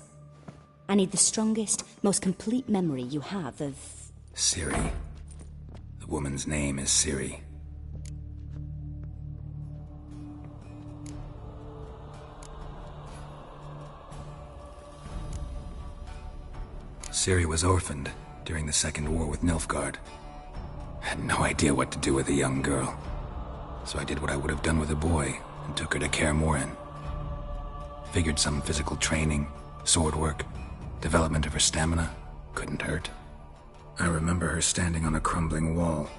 I need the strongest, most complete memory you have of... Ciri. The woman's name is Ciri. Ciri was orphaned during the Second War with Nilfgaard. Had no idea what to do with a young girl. So I did what I would have done with a boy and took her to Kaer Morhen. Figured some physical training, sword work, development of her stamina couldn't hurt. I remember her standing on a crumbling wall.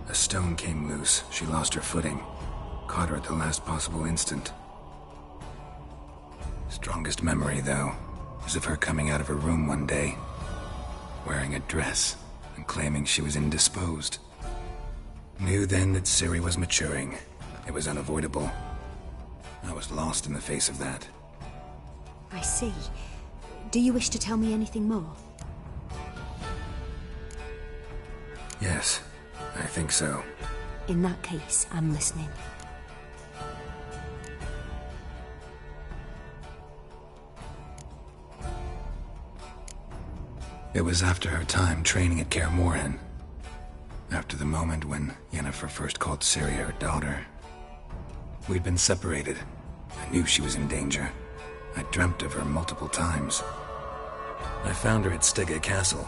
A stone came loose, she lost her footing. Caught her at the last possible instant. Strongest memory, though, is of her coming out of her room one day, wearing a dress and claiming she was indisposed. Knew then that Ciri was maturing. It was unavoidable. I was lost in the face of that. I see. Do you wish to tell me anything more? Yes, I think so. In that case, I'm listening. It was after her time training at Kaer Morhen. After the moment when Yennefer first called Ciri her daughter. We'd been separated. I knew she was in danger. I dreamt of her multiple times. I found her at Stega Castle.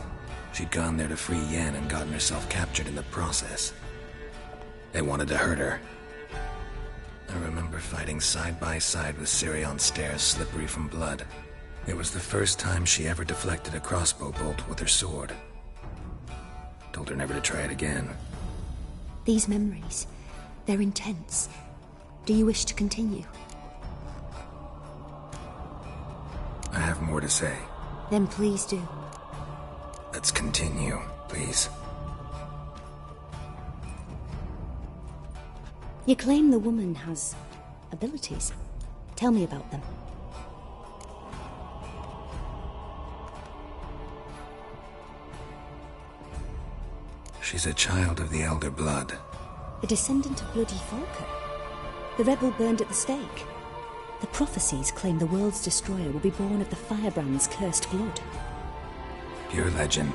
She'd gone there to free Yen and gotten herself captured in the process. They wanted to hurt her. I remember fighting side by side with Ciri on stairs slippery from blood. It was the first time she ever deflected a crossbow bolt with her sword. Told her never to try it again. These memories, they're intense. Do you wish to continue? I have more to say. Then please do. Let's continue, please. You claim the woman has abilities. Tell me about them. She's a child of the Elder Blood. A descendant of Bloody Falker. The rebel burned at the stake. The prophecies claim the world's destroyer will be born of the Firebrand's cursed blood. Pure legend.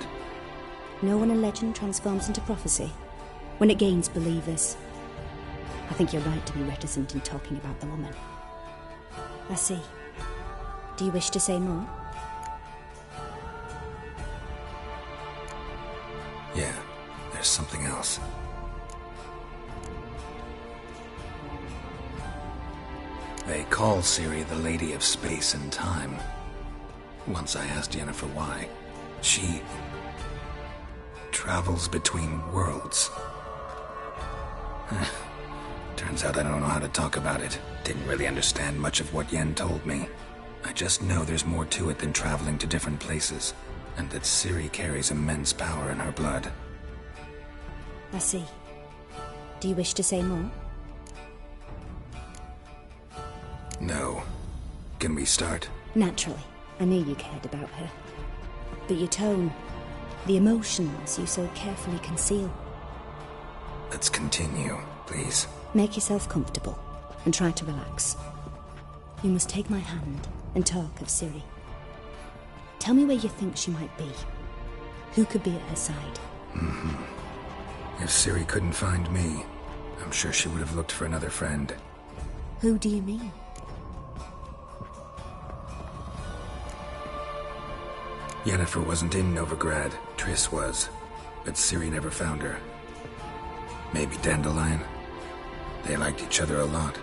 Know when a legend transforms into prophecy? When it gains believers. I think you're right to be reticent in talking about the woman. I see. Do you wish to say more? Yeah, there's something else. They call Ciri the Lady of Space and Time. Once I asked Yennefer why. She travels between worlds. Turns out I don't know how to talk about it. Didn't really understand much of what Yen told me. I just know there's more to it than traveling to different places, and that Ciri carries immense power in her blood. I see. Do you wish to say more? No. Can we start? Naturally. I knew you cared about her. But your tone, the emotions you so carefully conceal. Let's continue, please. Make yourself comfortable and try to relax. You must take my hand and talk of Ciri. Tell me where you think she might be. Who could be at her side? If Ciri couldn't find me, I'm sure she would have looked for another friend. Who do you mean? Yennefer wasn't in Novigrad. Triss was. But Ciri never found her. Maybe Dandelion? They liked each other a lot.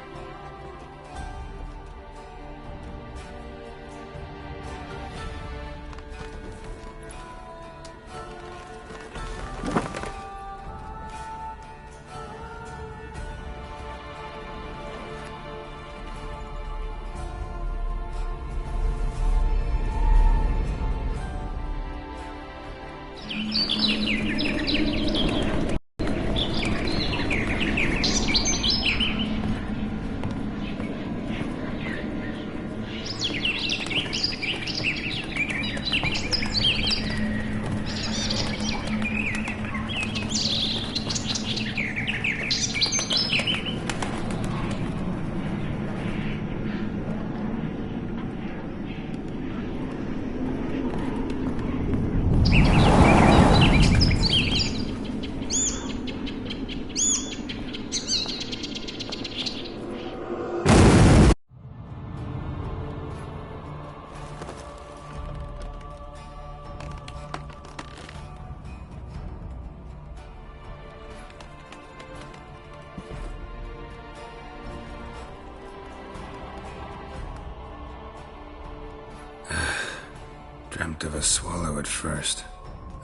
Dreamt of a swallow at first.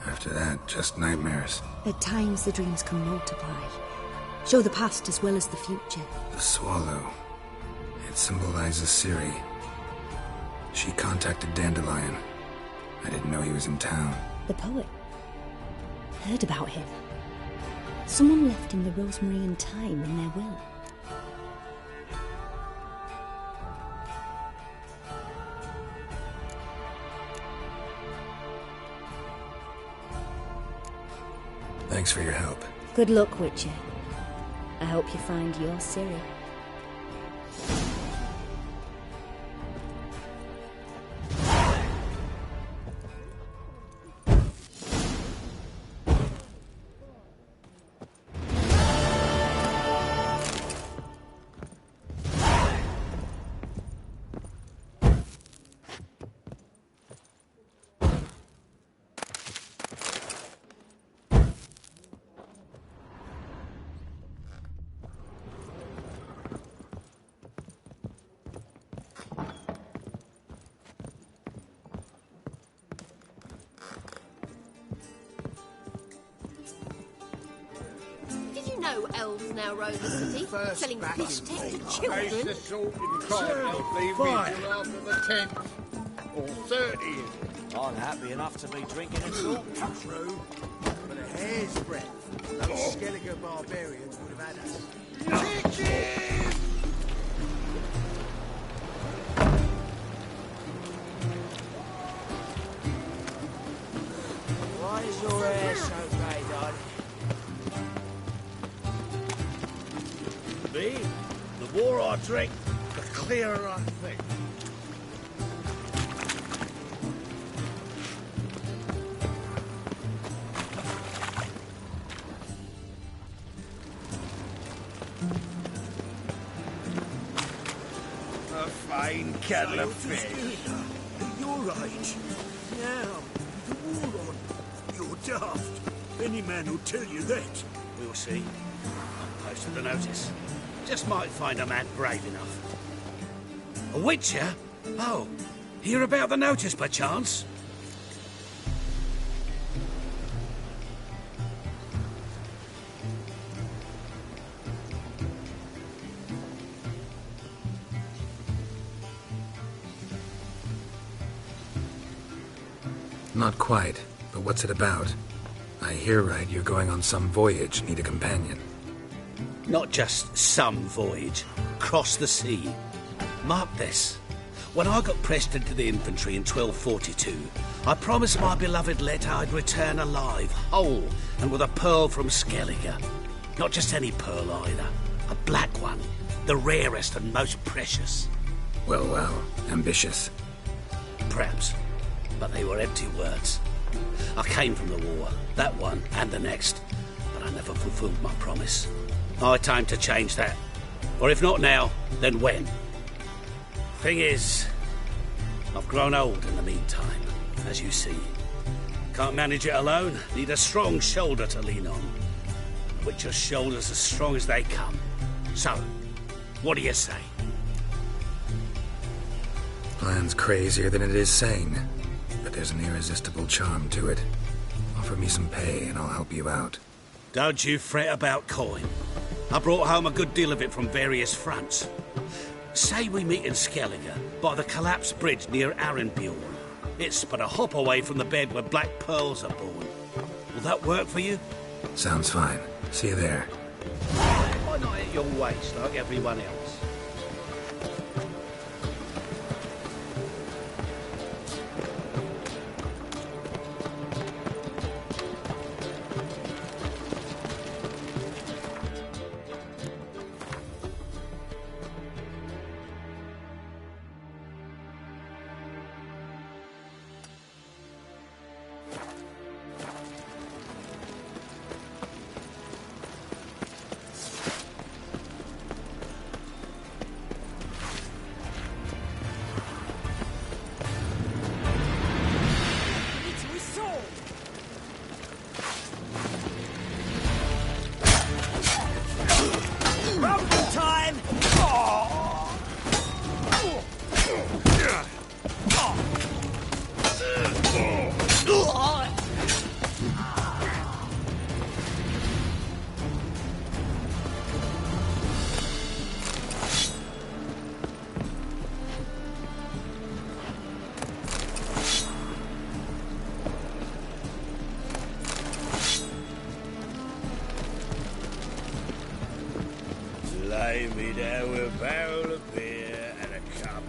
After that, just nightmares. At times the dreams can multiply. Show the past as well as the future. The swallow. It symbolizes Ciri. She contacted Dandelion. I didn't know he was in town. The poet. Heard about him. Someone left him the rosemary and thyme in their will. Thanks for your help. Good luck, Witcher. I hope you find your Ciri. know elves now roam the city, selling fish tech to children. It's the sort you can't leave me till after the 10th. Or 30th. I'm happy enough to be drinking a salt. True. But a hair's breadth, those Skellige barbarians would have had us. Chicken! Why is your hair so grey, darling? Me? The more I drink, the clearer I think. A fine kettle of fish. You're right. Now, with the war on, you're daft. Any man will tell you that. We'll see. I've posted the notice. Just might find a man brave enough. A witcher? Oh, hear about the notice, perchance? Not quite, but what's it about? I hear right, you're going on some voyage, need a companion. Not just some voyage. Cross the sea. Mark this. When I got pressed into the infantry in 1242, I promised my beloved Letta I'd return alive, whole, and with a pearl from Skellige. Not just any pearl either. A black one. The rarest and most precious. Well, ambitious. Perhaps. But they were empty words. I came from the war, that one and the next, but I never fulfilled my promise. High time to change that. Or if not now, then when? Thing is, I've grown old in the meantime, as you see. Can't manage it alone, need a strong shoulder to lean on. Witcher's shoulders as strong as they come. So, what do you say? Plan's crazier than it is sane. But there's an irresistible charm to it. Offer me some pay and I'll help you out. Don't you fret about coin. I brought home a good deal of it from various fronts. Say we meet in Skellige, by the collapsed bridge near Arenbjorn. It's but a hop away from the bed where black pearls are born. Will that work for you? Sounds fine. See you there. Why not at your waist like everyone else? Lay me down with a barrel of beer and a cup.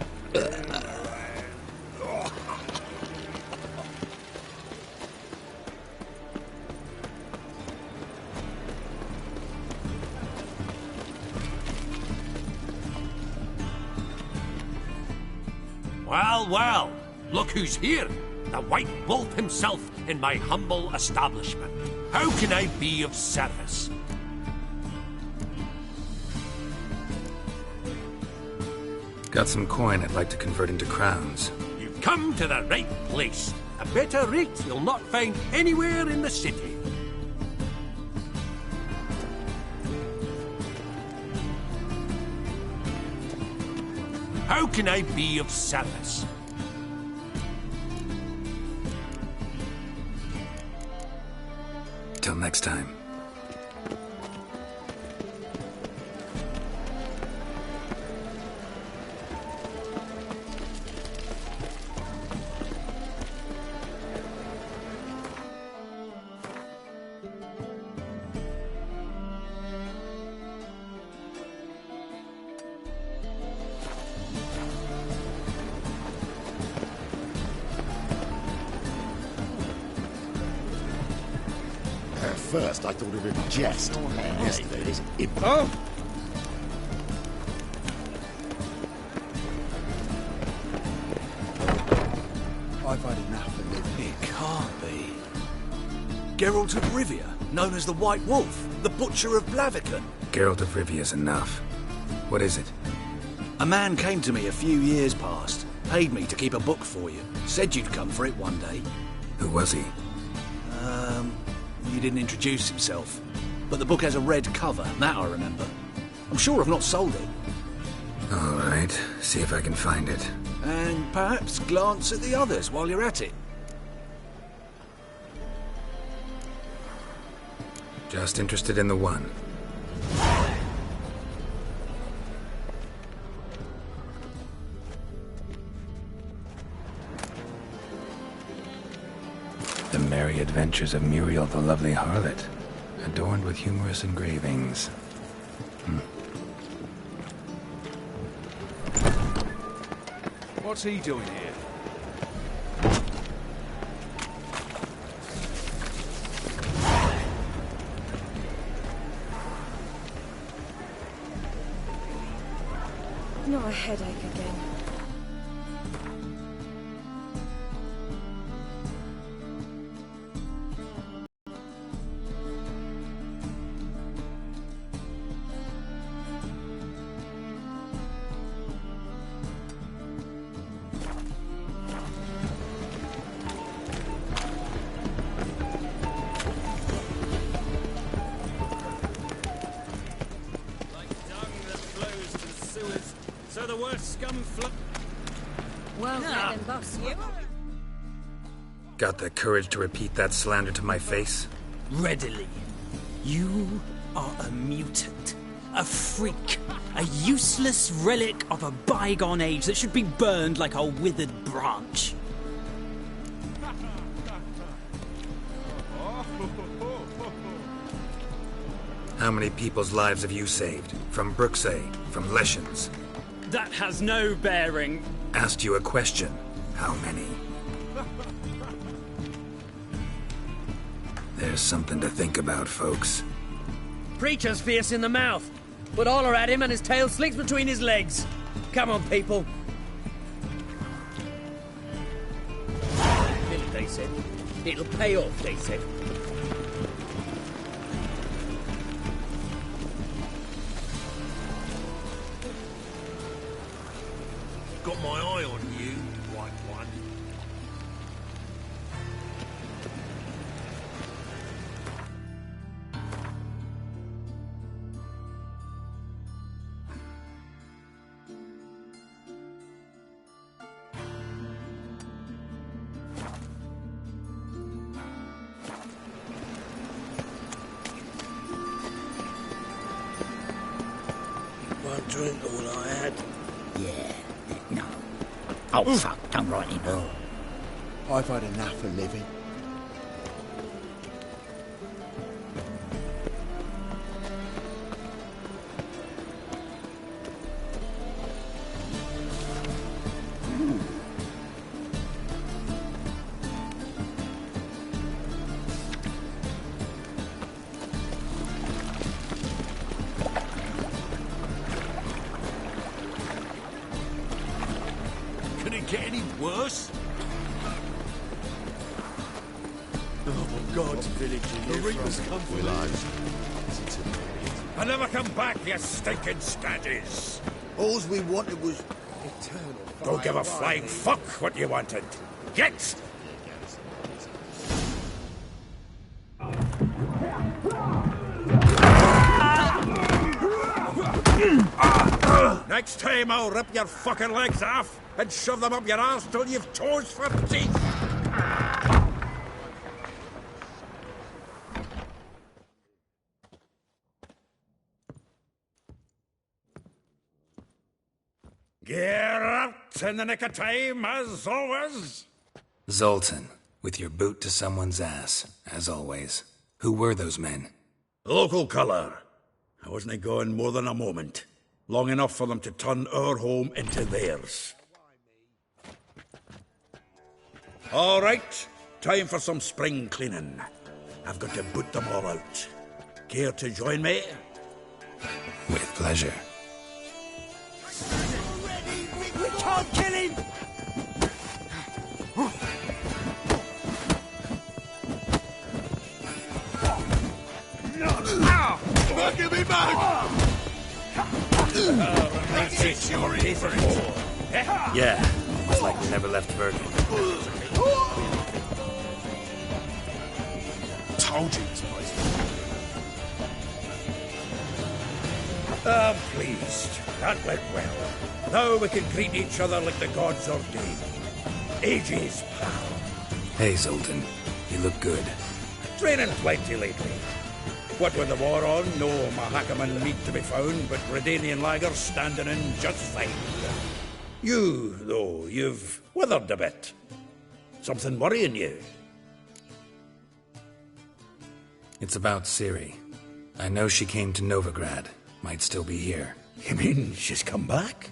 Well, well, look who's here. The White Wolf himself in my humble establishment. How can I be of service? Got some coin I'd like to convert into crowns. You've come to the right place. A better rate you'll not find anywhere in the city. How can I be of service? Till next time. first, I thought it would be jest. Yesterday. Oh! I've had enough of living. It can't be. Geralt of Rivia, known as the White Wolf, the Butcher of Blaviken. Geralt of Rivia's enough. What is it? A man came to me a few years past, paid me to keep a book for you, said you'd come for it one day. Who was he? He didn't introduce himself. But the book has a red cover, that I remember. I'm sure I've not sold it. All right, see if I can find it. And perhaps glance at the others while you're at it. Just interested in the one. The Merry Adventures of Muriel the Lovely Harlot, adorned with humorous engravings. What's he doing here? Not a headache again. So the word scum Well then, boss, you... Got the courage to repeat that slander to my face? Readily. You are a mutant. A freak. A useless relic of a bygone age that should be burned like a withered branch. How many people's lives have you saved? From Bruxay? From Leshens? That has no bearing. Asked you a question. How many? There's something to think about, folks. Preacher's fierce in the mouth, but holler at him and his tail slinks between his legs. Come on, people. They said. It'll pay off, they said. Got my eye on you, white one. One drink all I had. Yeah, no. Oh, fuck, don't write him. Oh, I've had enough of living. Could it get any worse? Oh my God, village The Reapers come for lives. I never come back, you stinking staddies. All we wanted was eternal. Don't give a flying fuck what you wanted. Get! Next time I'll rip your fucking legs off and shove them up your ass till you've toes for teeth. Get out in the nick of time, as always. Zoltan, with your boot to someone's ass, as always. Who were those men? Local colour. I wasn't going more than a moment. Long enough for them to turn our home into theirs. All right, time for some spring cleaning. I've got to put them all out. Care to join me? With pleasure. We can't kill him! Give me back! That's it, you're in for it. Yeah, it's like we never left Bergen. Told you this place. I'm pleased. That went well. Now we can greet each other like the gods ordained. Ages, pal. Hey, Zoltan. You look good. Training plenty lately. What with the war on, no Mahakaman meat to be found, but Redanian lagers standing in just fine. You, though, you've withered a bit. Something worrying you? It's about Ciri. I know she came to Novigrad. Might still be here. You mean she's come back?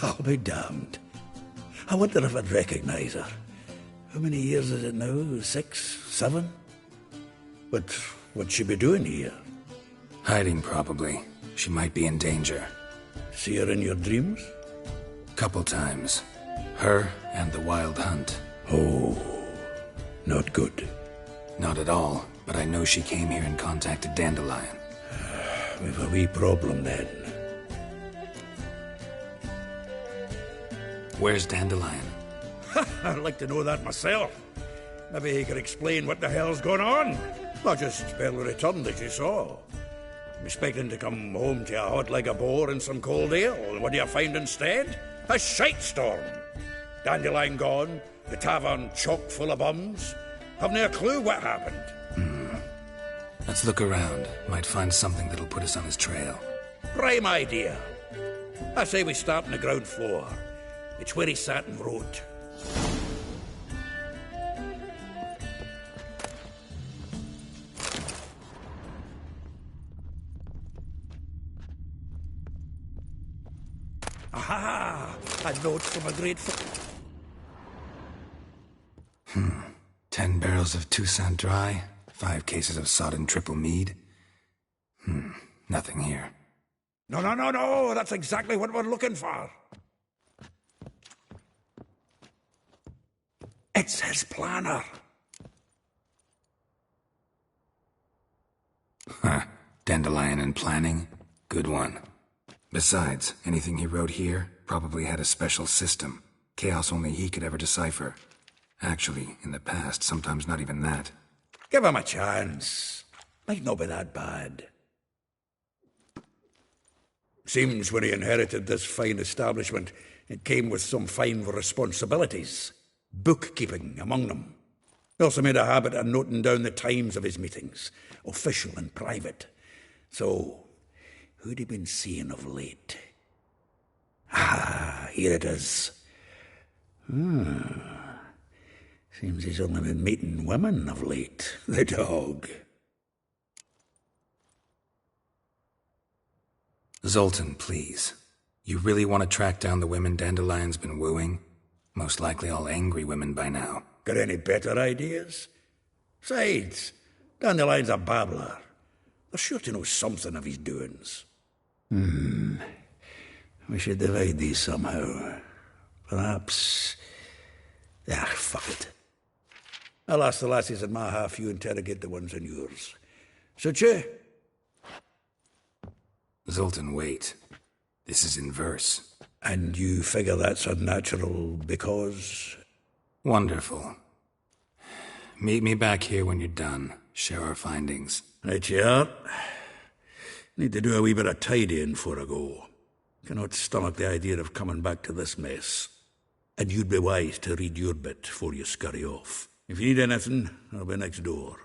I'll be damned. I wonder if I'd recognize her. How many years is it now? 6, 7? But what'd she be doing here? Hiding, probably. She might be in danger. See her in your dreams? Couple times. Her and the Wild Hunt. Oh, not good. Not at all, but I know she came here and contacted Dandelion. We've a wee problem then. Where's Dandelion? I'd like to know that myself. Maybe he could explain what the hell's going on. Not just barely returned, as you saw. I'm expecting to come home to a hot leg of boar and some cold ale, and what do you find instead? A shite storm. Dandelion gone, the tavern chock full of bums. Haven't a clue what happened. Let's look around. Might find something that'll put us on his trail. Prime idea. I say we start on the ground floor. It's where he sat and wrote. Aha! A note from a great... 10 barrels of Toussaint Dry, 5 cases of sodden triple mead. Nothing here. No, that's exactly what we're looking for. It's his planner. Dandelion and planning? Good one. Besides, anything he wrote here probably had a special system. Chaos only he could ever decipher. Actually, in the past, sometimes not even that. Give him a chance. Might not be that bad. Seems when he inherited this fine establishment, it came with some fine responsibilities. Bookkeeping among them. He also made a habit of noting down the times of his meetings, official and private. So, who'd he been seeing of late? Ah, here it is. Seems he's only been meeting women of late. The dog. Zoltan, please. You really want to track down the women Dandelion's been wooing? Most likely all angry women by now. Got any better ideas? Besides, Dandelion's a babbler. They're sure to know something of his doings. We should divide these somehow. Perhaps... fuck it. I'll ask the lassies in my half, you interrogate the ones in yours. Suit you? Zoltan, wait. This is in verse. And you figure that's unnatural because... Wonderful. Meet me back here when you're done. Share our findings. Right you are. Need to do a wee bit of tidying before I go. Cannot stomach the idea of coming back to this mess. And you'd be wise to read your bit before you scurry off. If you need anything, I'll be next door.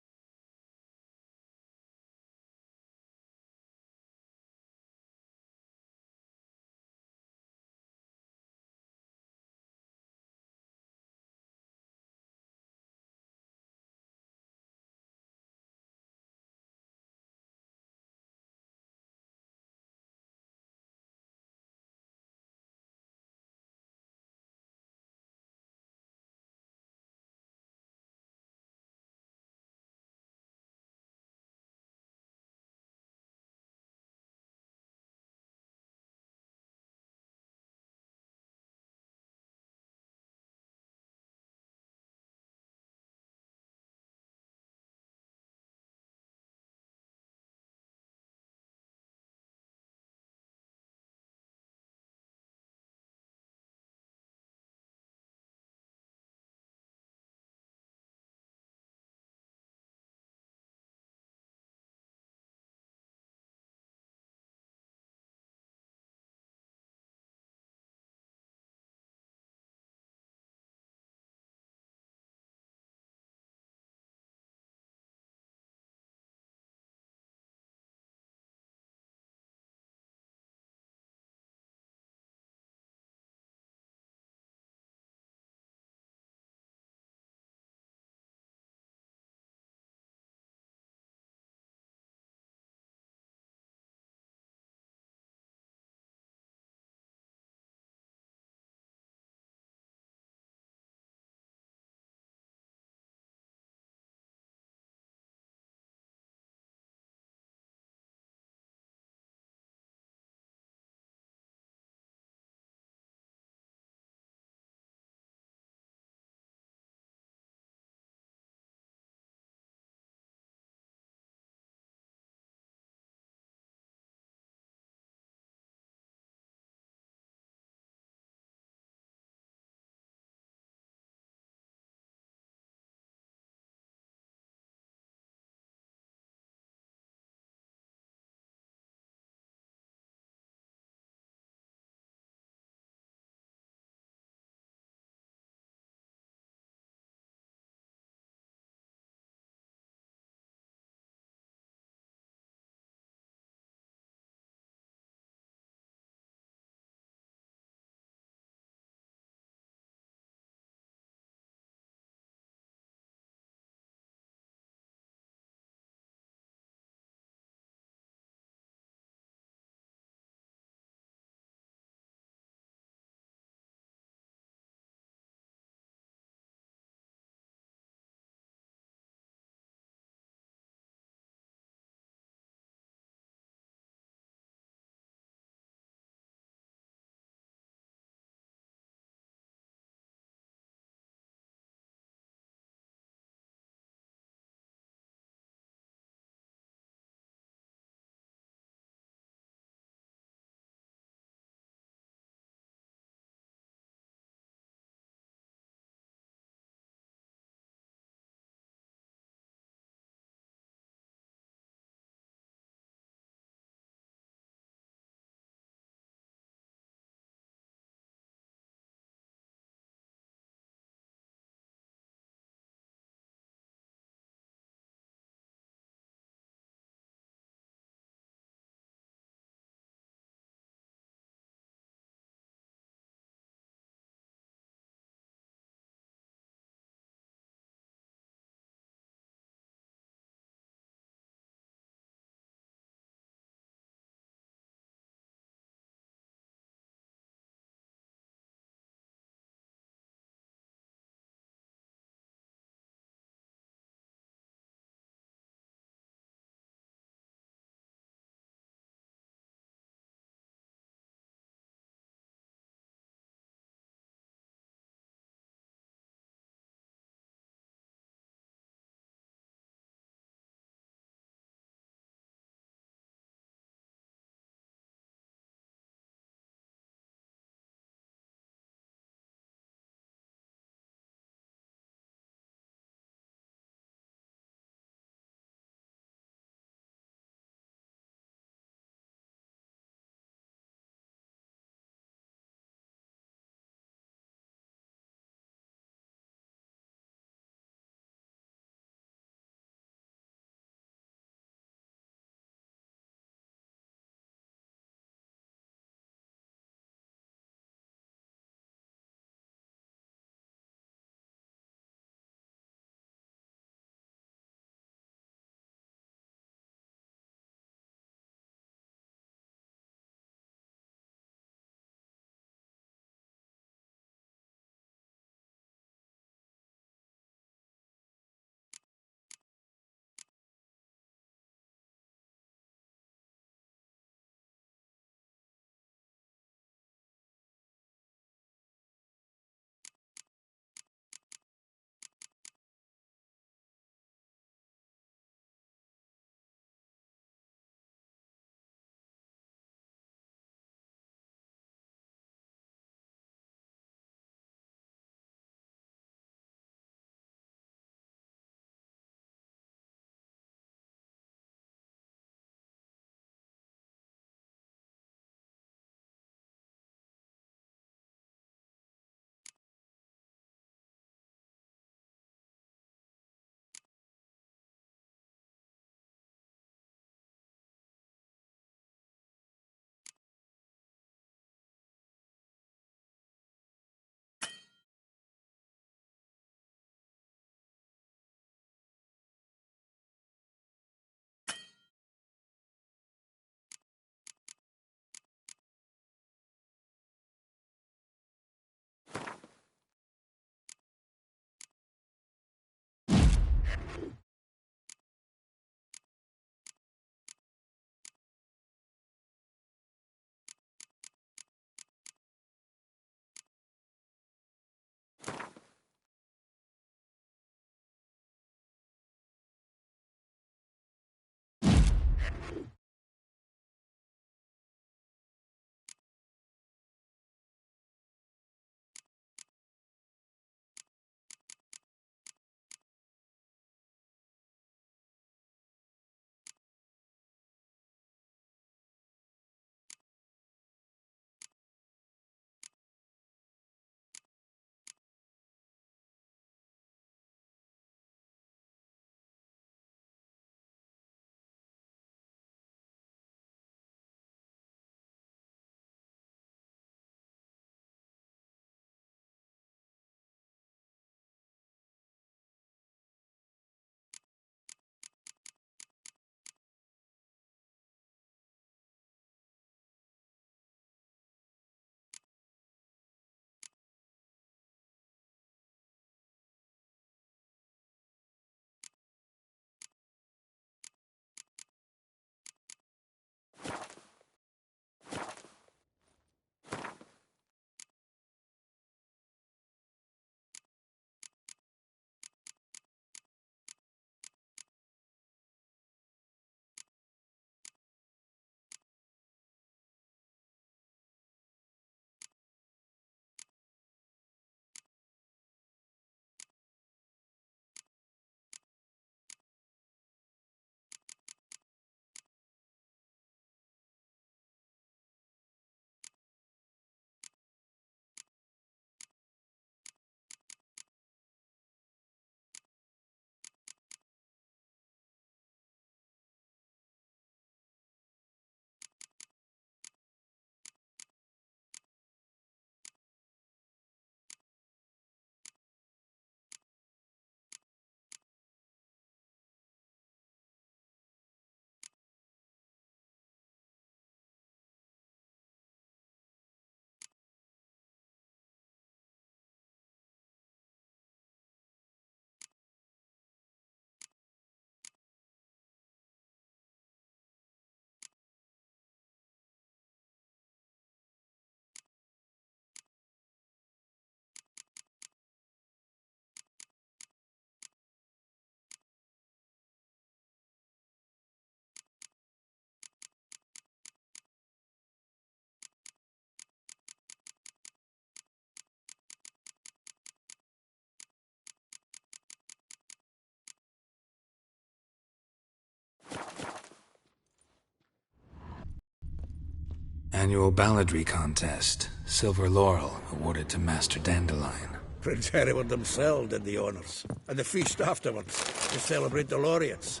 Annual balladry contest. Silver laurel awarded to Master Dandelion. Prince Hereward himself did the honours, and the feast afterwards, to celebrate the laureates.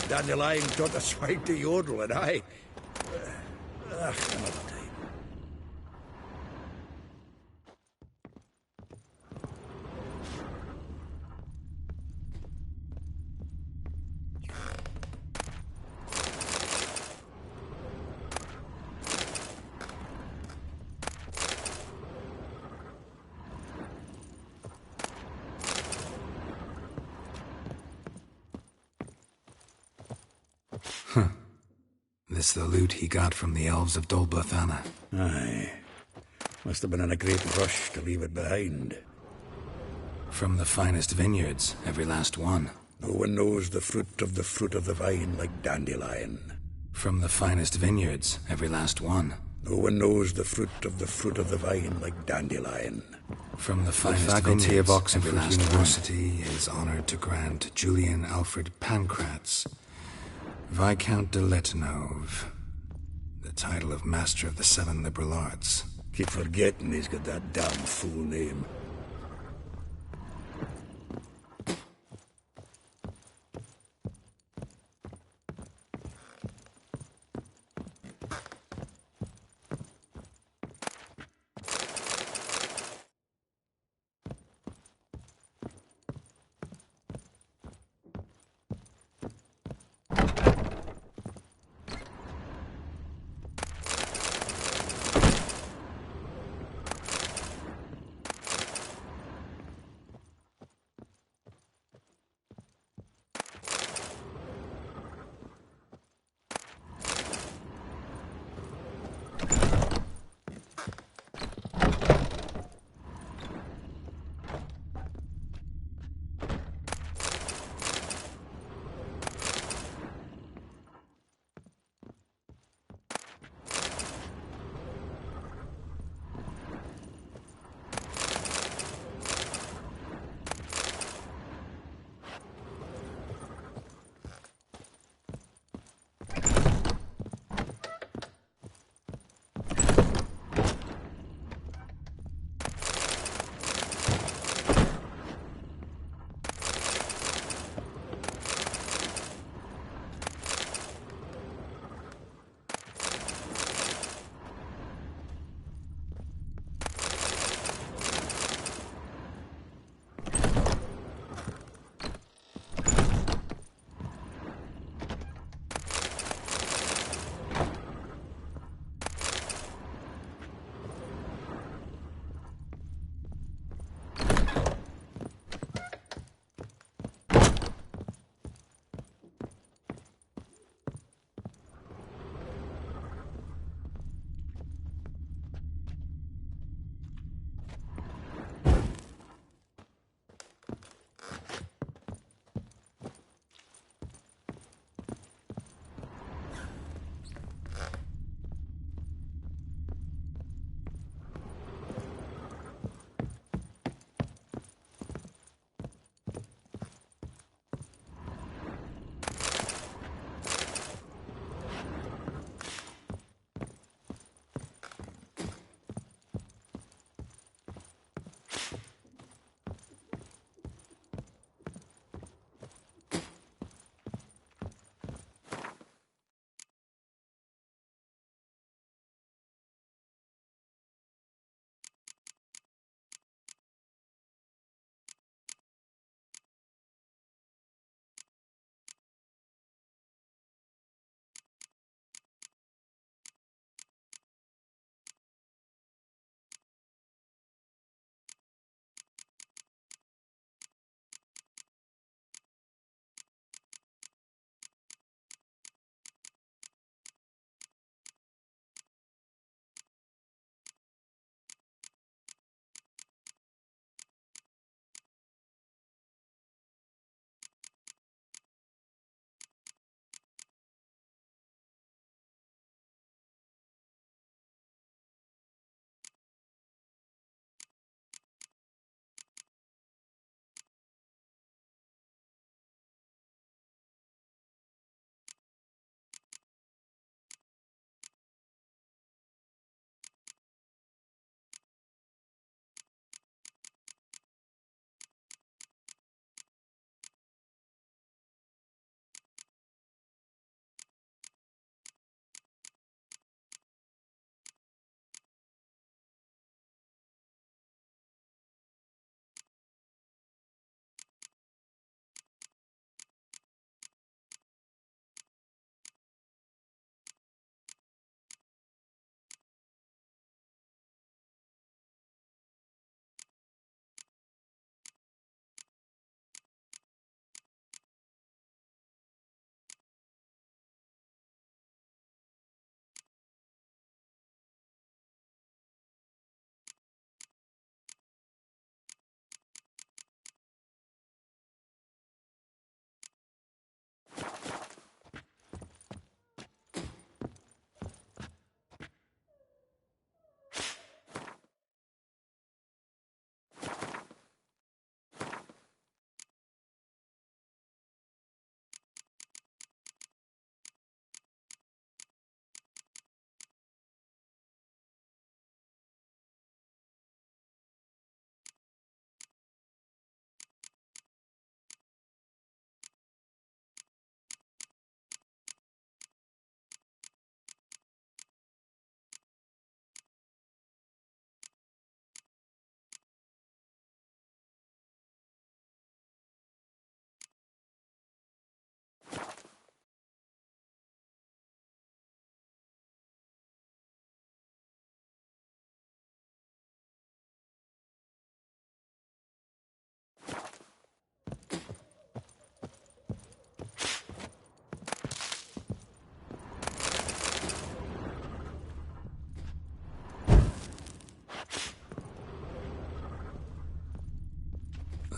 Dandelion taught the swine to yodel, and I... another time. This the loot he got from the elves of Dolbothana. Aye. Must have been in a great rush to leave it behind. From the finest vineyards, every last one. No one knows the fruit of the vine like Dandelion. From the finest vineyards, every last one. No one knows the fruit of the vine like Dandelion. From the finest faculty of Oxford University is honored to grant Julian Alfred Pancratz, Viscount de Letonove, the title of Master of the Seven Liberal Arts. Keep forgetting he's got that damn fool name.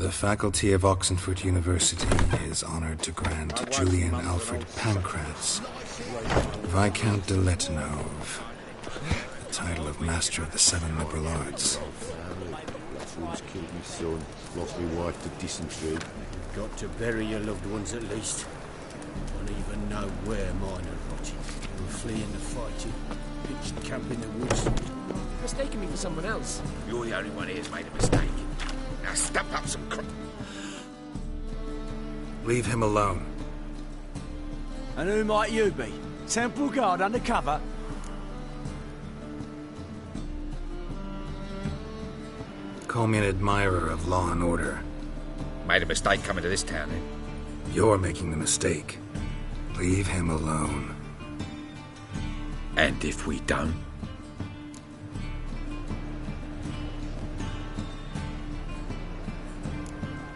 The faculty of Oxenford University is honored to grant Julian Alfred Pancratz, Viscount de Letonov, the title of Master of the Seven Liberal Arts. One's killed my son, lost my wife to dysentery. You've got to bury your loved ones at least. I don't even know where mine are rotting. We're fleeing the fighting, pitched camp in the woods. You've mistaken me for someone else. You're the only one here who's made a mistake. Now stamp up some Leave him alone. And who might you be? Temple Guard undercover? Call me an admirer of law and order. Made a mistake coming to this town, eh? You're making the mistake. Leave him alone. And if we don't?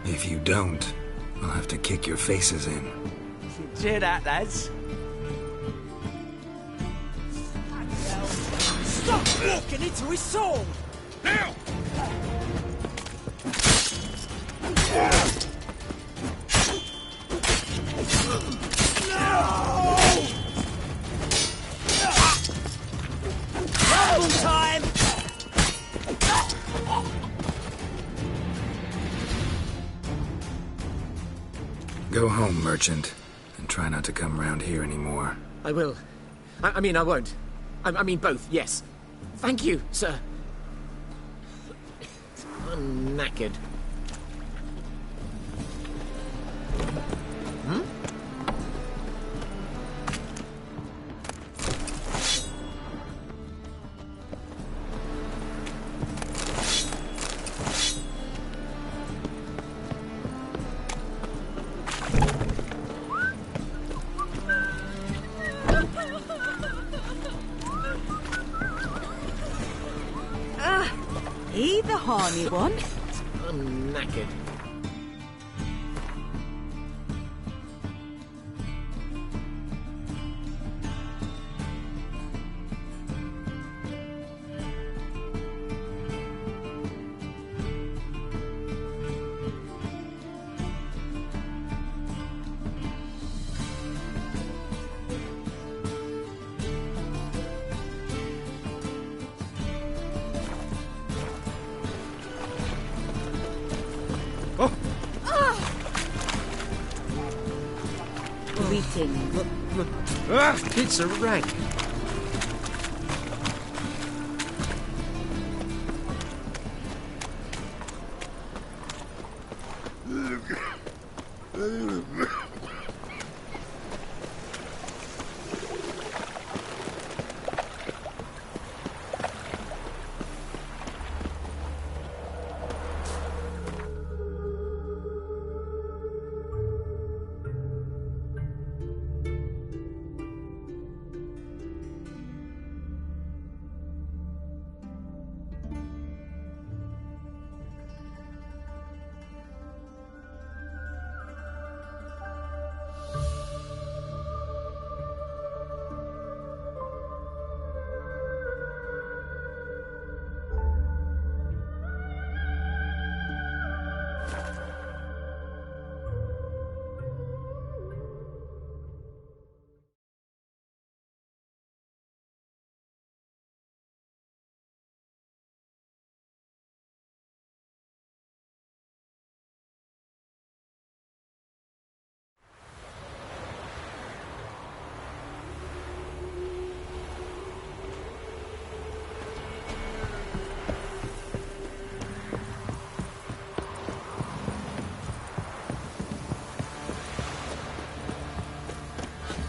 If you don't, I'll have to kick your faces in. Cheer that, lads. Stop walking into his sword! Now! Double time! Go home, merchant, and try not to come round here anymore. I will. I mean, I won't. I mean, both, yes. Thank you, sir. I'm knackered. Hmm? He the horny one? I'm knackered. It's a rag.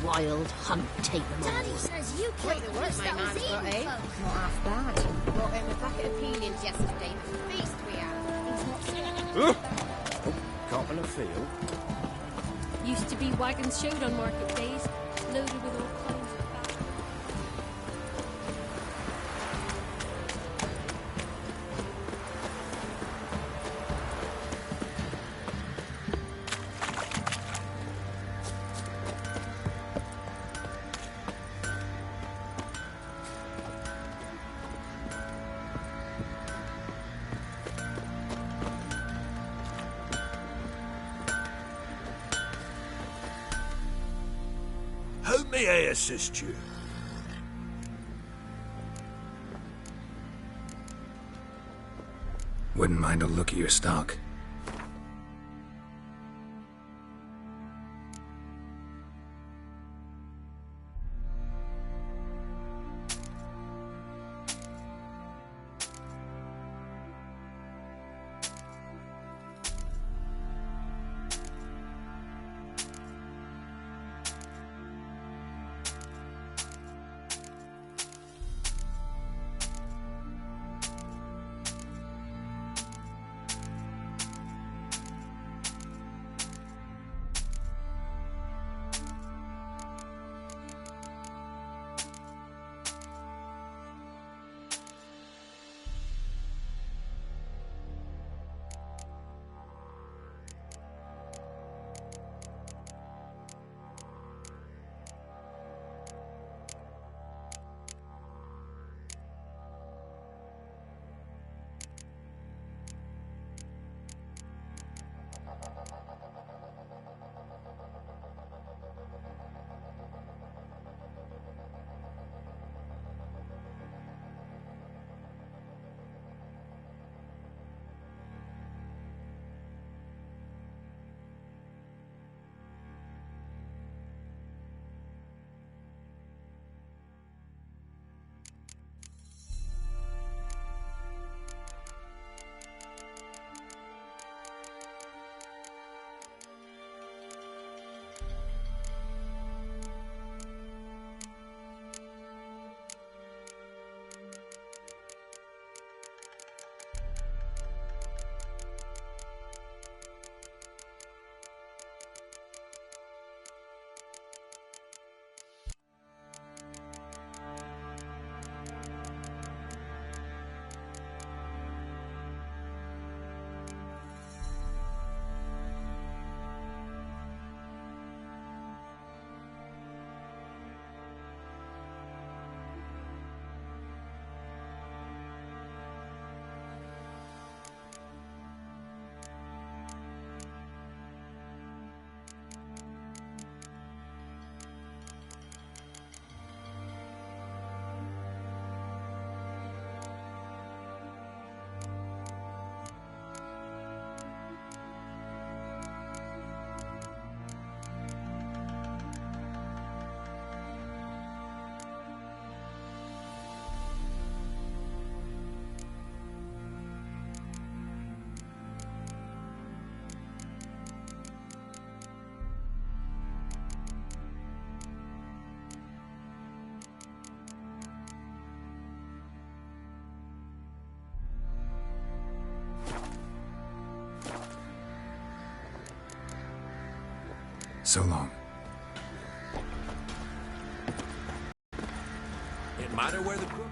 Wild hunt take them all. Daddy says you killed the worst that was eating folk. Not half bad. Brought him a packet of peonies yesterday. Feast we had. Couple of field. Used to be wagons showed on market days, loaded with all kinds of bags. May I assist you? Wouldn't mind a look at your stock. So long. It matter where the crook...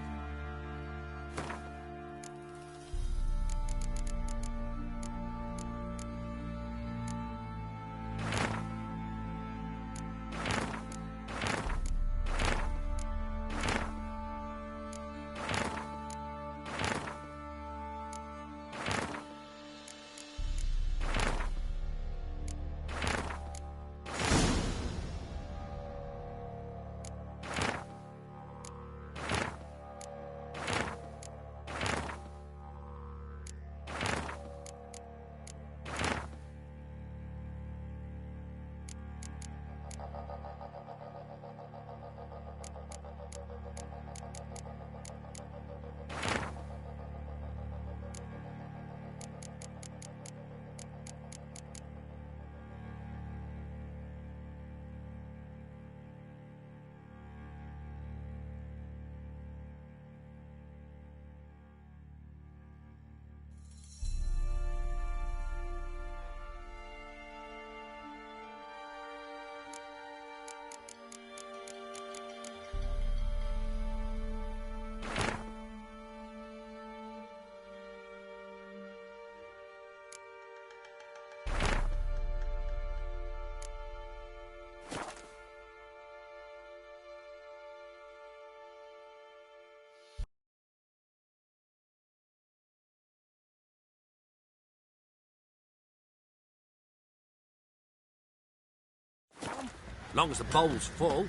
Long as the bowl's full.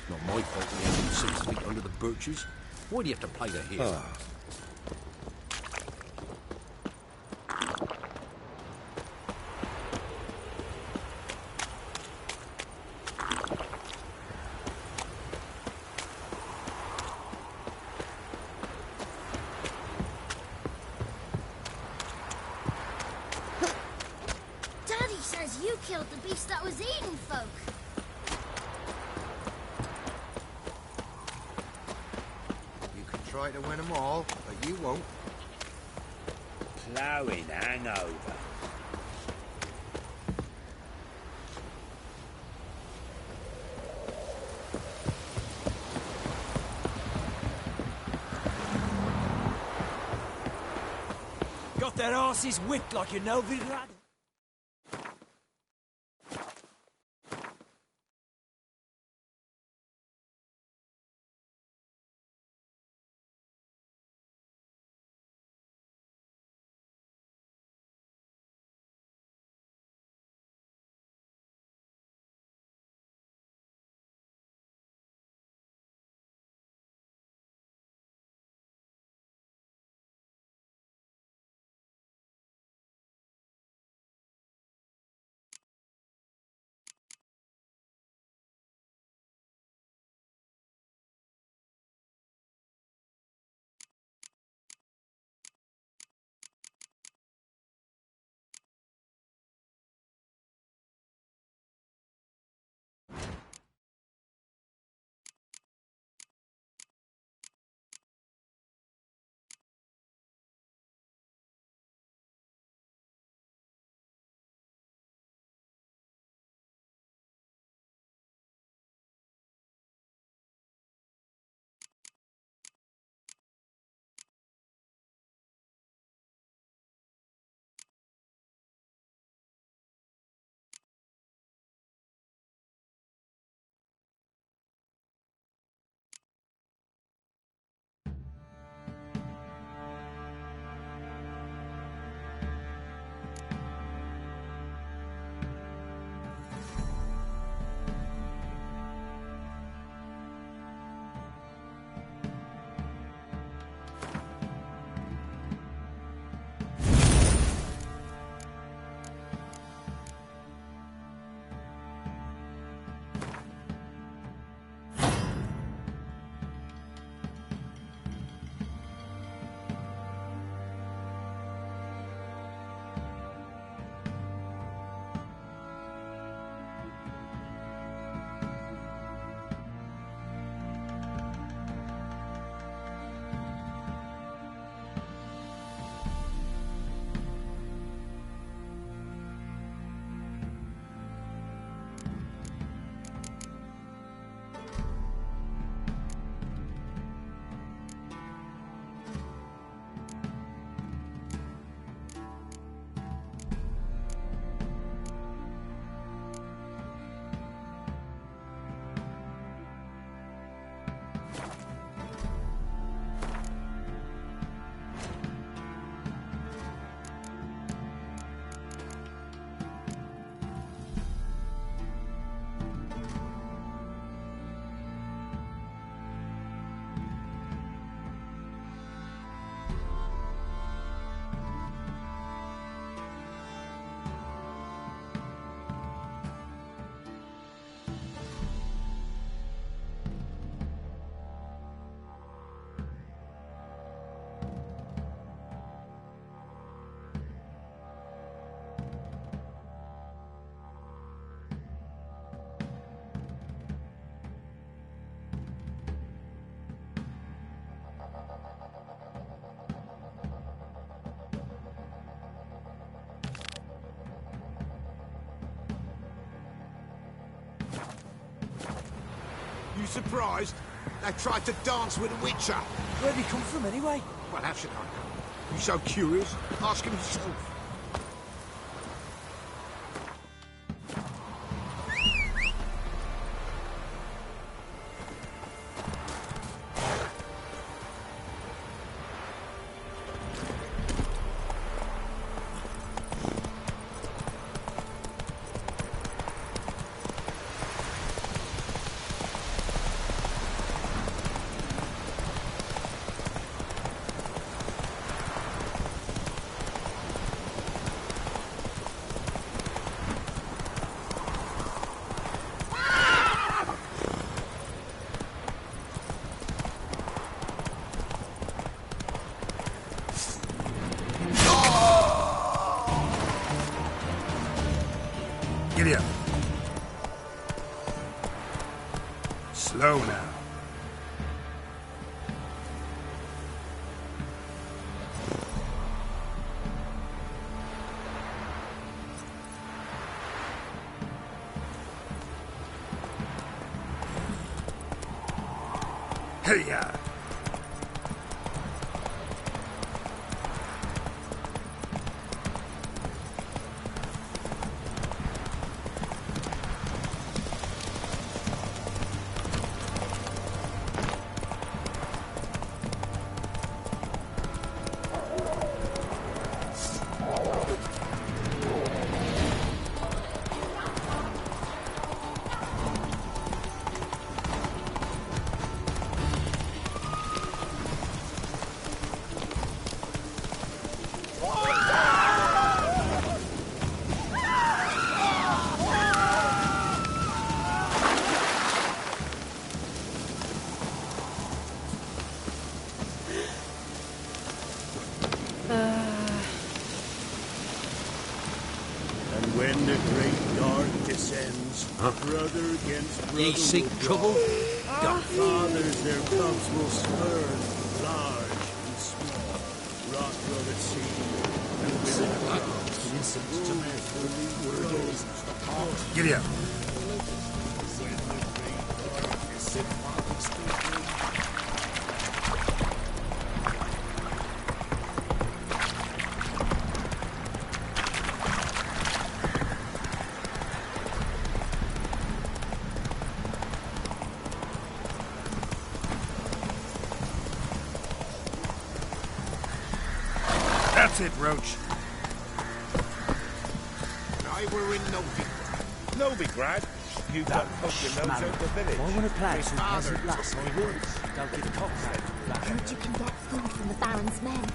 Not my fault we ain't been 6 feet under the birches. Why do you have to play the hero? Daddy says you killed the beast that was eating folk. You can try to win them all, but you won't. Ploughing hangover. Got their asses whipped like you know, lad. You surprised? They tried to dance with a witcher. Where'd he come from, anyway? Well, how should I know? You so curious? Ask him yourself. Giddy up. Slow now. Hey-ya! When the great dark descends, brother against brother. Ye seek trouble? God fathers their cubs will spurn, large and small. Rock will at sea, and within clouds, innocent to men, world. Giddy up. When the great dark descends. That's it, Roach. I were in Novigrad. You got poked your nose out the village. Why want to play His some father peasant lass took in my the woods. woods? Don't give cocks out. Heard you can get food from the Baron's men.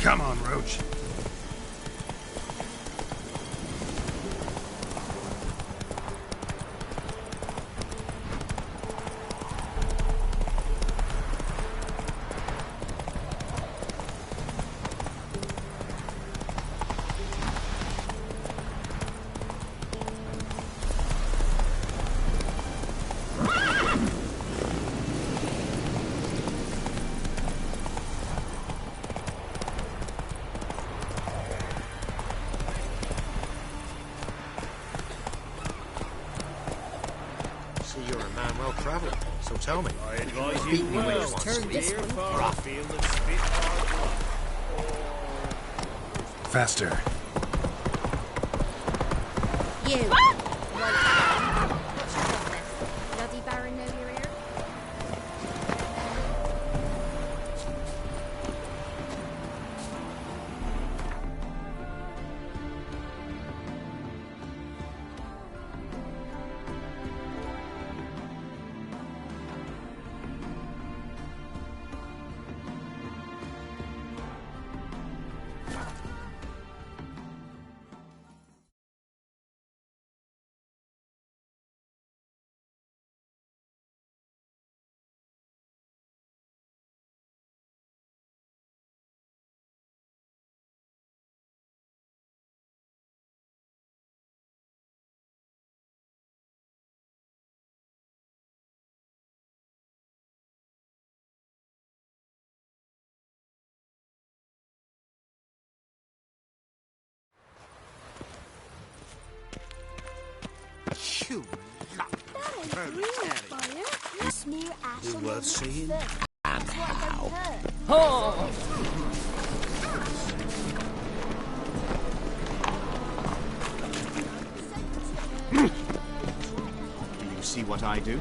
Come on, Roach. see you're a man well travelled, so tell me. I advise Beat you me when well, it wants to. steer far Hurrah. afield and spit hard luck. Faster. You. Right. What's your business? Bloody Baron know you're here? You luck. Smear ash You on worth seeing? That's what I don't hurt. Oh! Do you see what I do?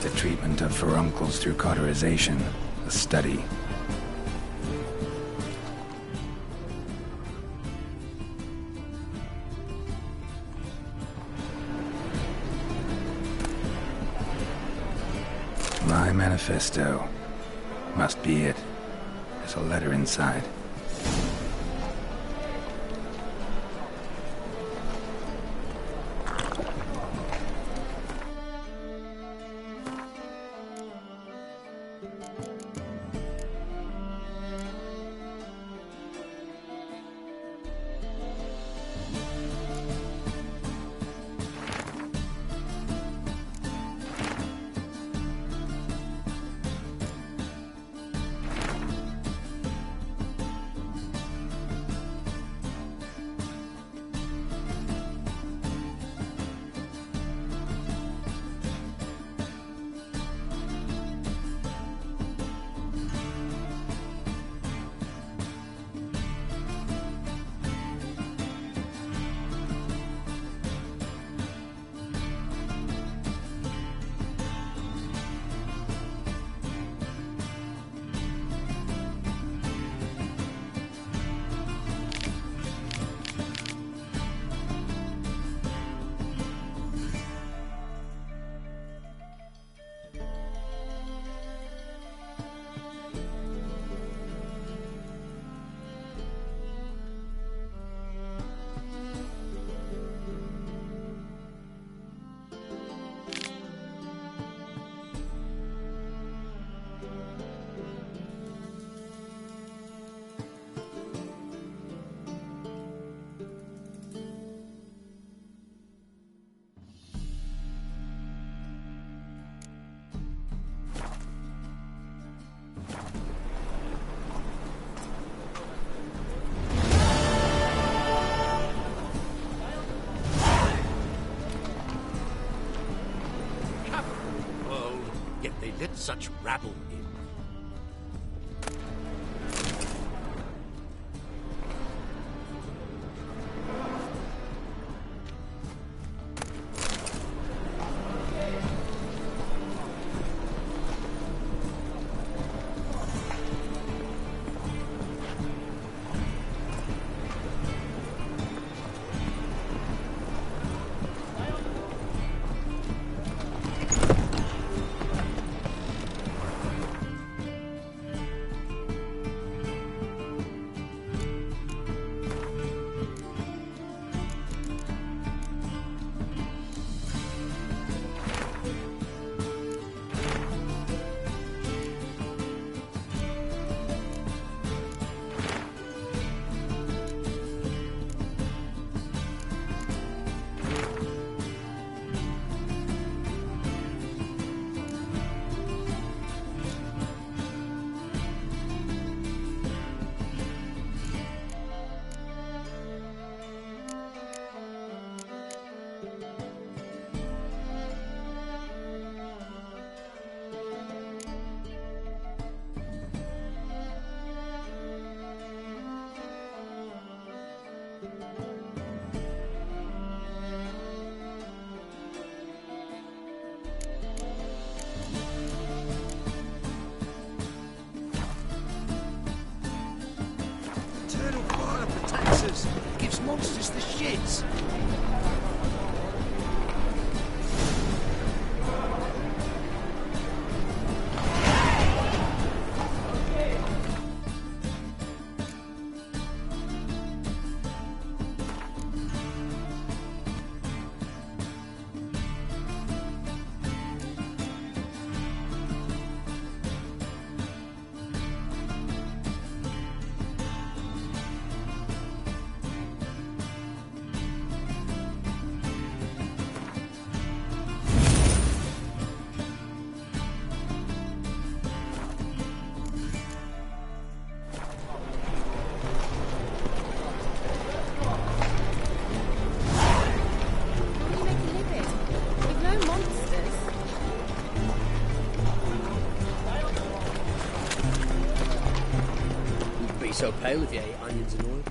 The treatment of furuncles through cauterization, a study. My manifesto. Must be it. There's a letter inside. Let such rabble in. kids. So pale if you ate onions and oil.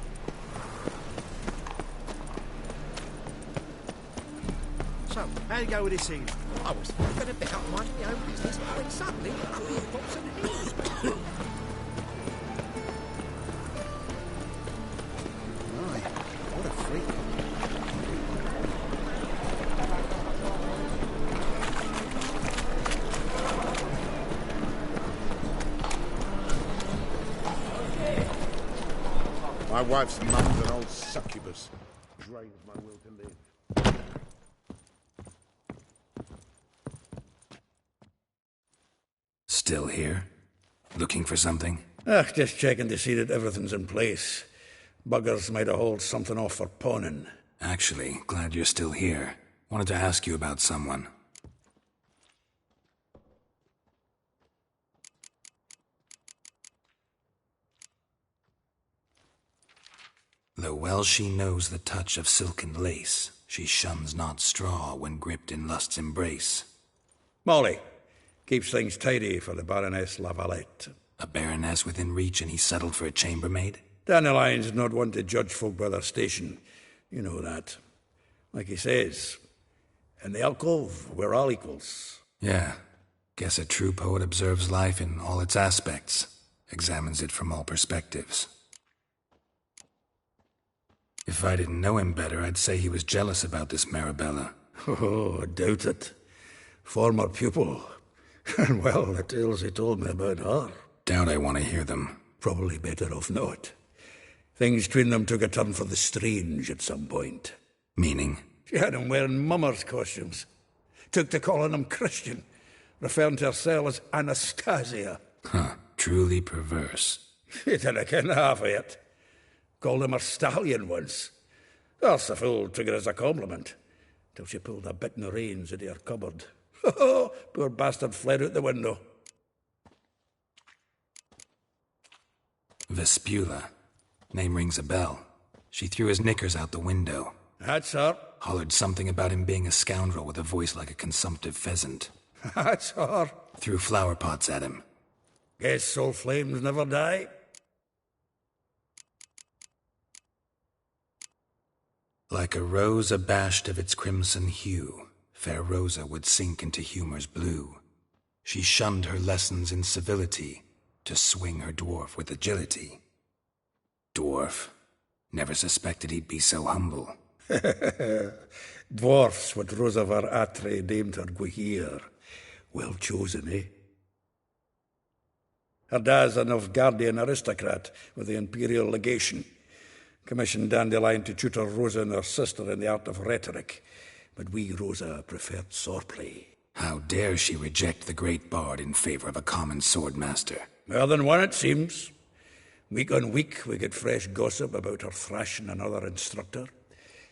So, how you go with this evening? I was going to bet up minding my own business when suddenly I hear box and heels. Right, what a freak. My wife's mum's an old succubus. Drains my will to live. Still here? Looking for something? Just checking to see that everything's in place. Buggers might have hauled something off for pawning. Actually, glad you're still here. Wanted to ask you about someone. Though well she knows the touch of silken lace, she shuns not straw when gripped in lust's embrace. Molly keeps things tidy for the Baroness Lavalette. A baroness within reach and he settled for a chambermaid? Dandelion's not one to judge folk by their station. You know that. Like he says, in the alcove, we're all equals. Yeah. Guess a true poet observes life in all its aspects, examines it from all perspectives. If I didn't know him better, I'd say he was jealous about this Marabella. Oh, I doubt it. Former pupil. And well, the tales he told me about her. Doubt I want to hear them. Probably better off not. Things between them took a turn for the strange at some point. Meaning? She had him wearing mummers' costumes. Took to calling him Christian, referring to herself as Anastasia. Huh, truly perverse. He didn't ken half of it. Called him her stallion once. That's the fool took it as a compliment, till she pulled a bit in the reins into her cupboard. Poor bastard fled out the window. Vespula. Name rings a bell. She threw his knickers out the window. That's her. Hollered something about him being a scoundrel with a voice like a consumptive pheasant. That's her. Threw flower pots at him. Guess soul flames never die. Like a rose abashed of its crimson hue, fair Rosa would sink into humor's blue. She shunned her lessons in civility, to swing her dwarf with agility. Dwarf. Never suspected he'd be so humble. Dwarfs what Rosa var Atre deemed her Guihir. Well chosen, eh? Her dad's a Novgardian aristocrat with the imperial legation. Commissioned Dandelion to tutor Rosa and her sister in the art of rhetoric, but we, Rosa, preferred swordplay. How dare she reject the great bard in favor of a common swordmaster? More than one, it seems. Week on week, we get fresh gossip about her thrashing another instructor.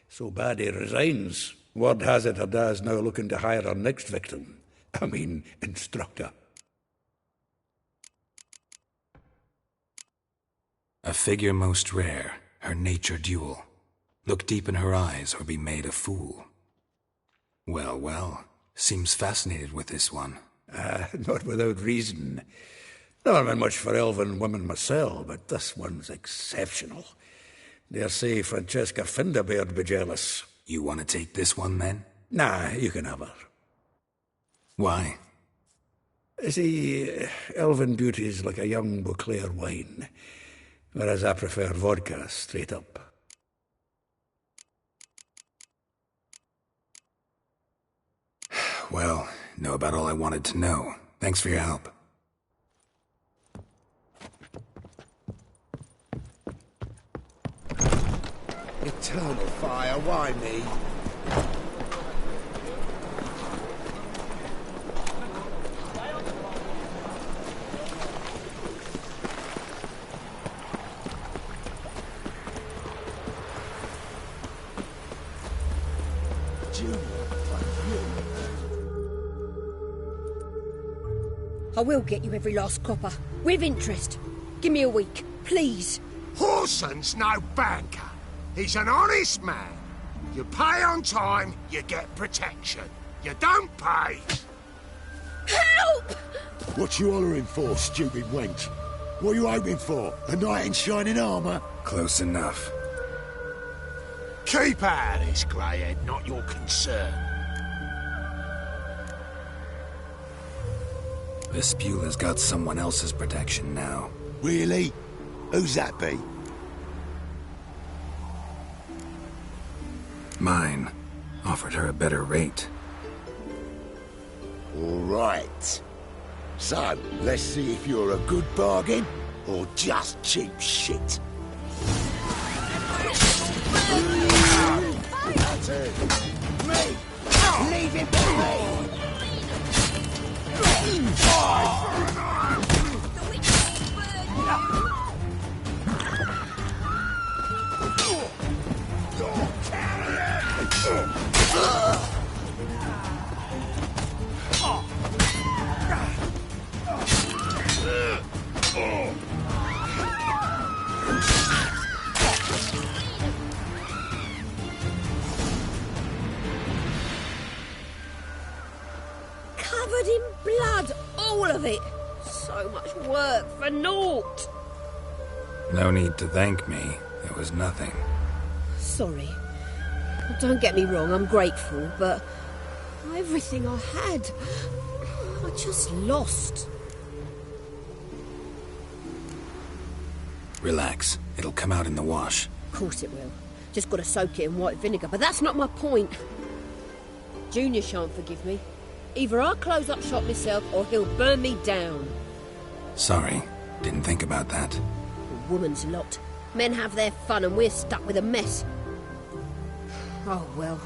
So bad he resigns. Word has it her dad's now looking to hire her next victim. Instructor. A figure most rare. Her nature dual. Look deep in her eyes or be made a fool. Well, well, seems fascinated with this one. Not without reason. Never been much for elven women myself, but this one's exceptional. Dare say Francesca Finderbeard be jealous. You want to take this one, then? Nah, you can have her. Why? See, elven beauty's like a young Beauclair wine, whereas I prefer vodka straight up. Well, know about all I wanted to know. Thanks for your help. Eternal fire, why me? I will get you every last copper. With interest. Give me a week, please. Horson's no banker. He's an honest man. You pay on time, you get protection. You don't pay... Help! What you hollering for, stupid wench? What are you hoping for? A knight in shining armour? Close enough. Keep out of this, greyhead, not your concern. The Spewler's got someone else's protection now. Really? Who's that be? Mine. Offered her a better rate. All right. So, let's see if you're a good bargain or just cheap shit. That's it. Me! Leave him to me! Covered in blood, all of it. So much work for naught. No need to thank me. It was nothing. Sorry. Don't get me wrong, I'm grateful, but everything I had, I just lost. Relax. It'll come out in the wash. Of course it will. Just got to soak it in white vinegar, but that's not my point. Junior shan't forgive me. Either I'll close up shop myself or he'll burn me down. Sorry. Didn't think about that. A woman's lot. Men have their fun and we're stuck with a mess. Oh, well,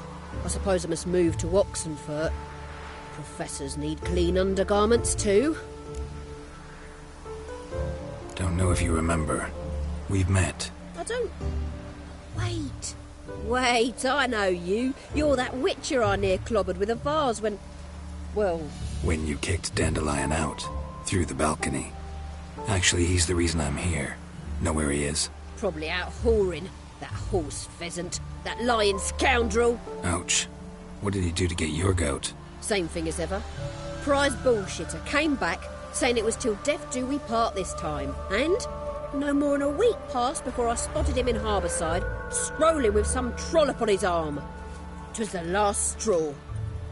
I suppose I must move to Oxenfurt. Professors need clean undergarments too. Don't know if you remember. We've met. I don't... Wait, I know you. You're that witcher I near clobbered with a vase when... Well... When you kicked Dandelion out. Through the balcony. Actually, he's the reason I'm here. Know where he is? Probably out whoring. That horse pheasant. That lying scoundrel. Ouch. What did he do to get your goat? Same thing as ever. Prize bullshitter came back, saying it was till death do we part this time. And no more than a week passed before I spotted him in Harbourside, strolling with some trollop on his arm. 'Twas the last straw.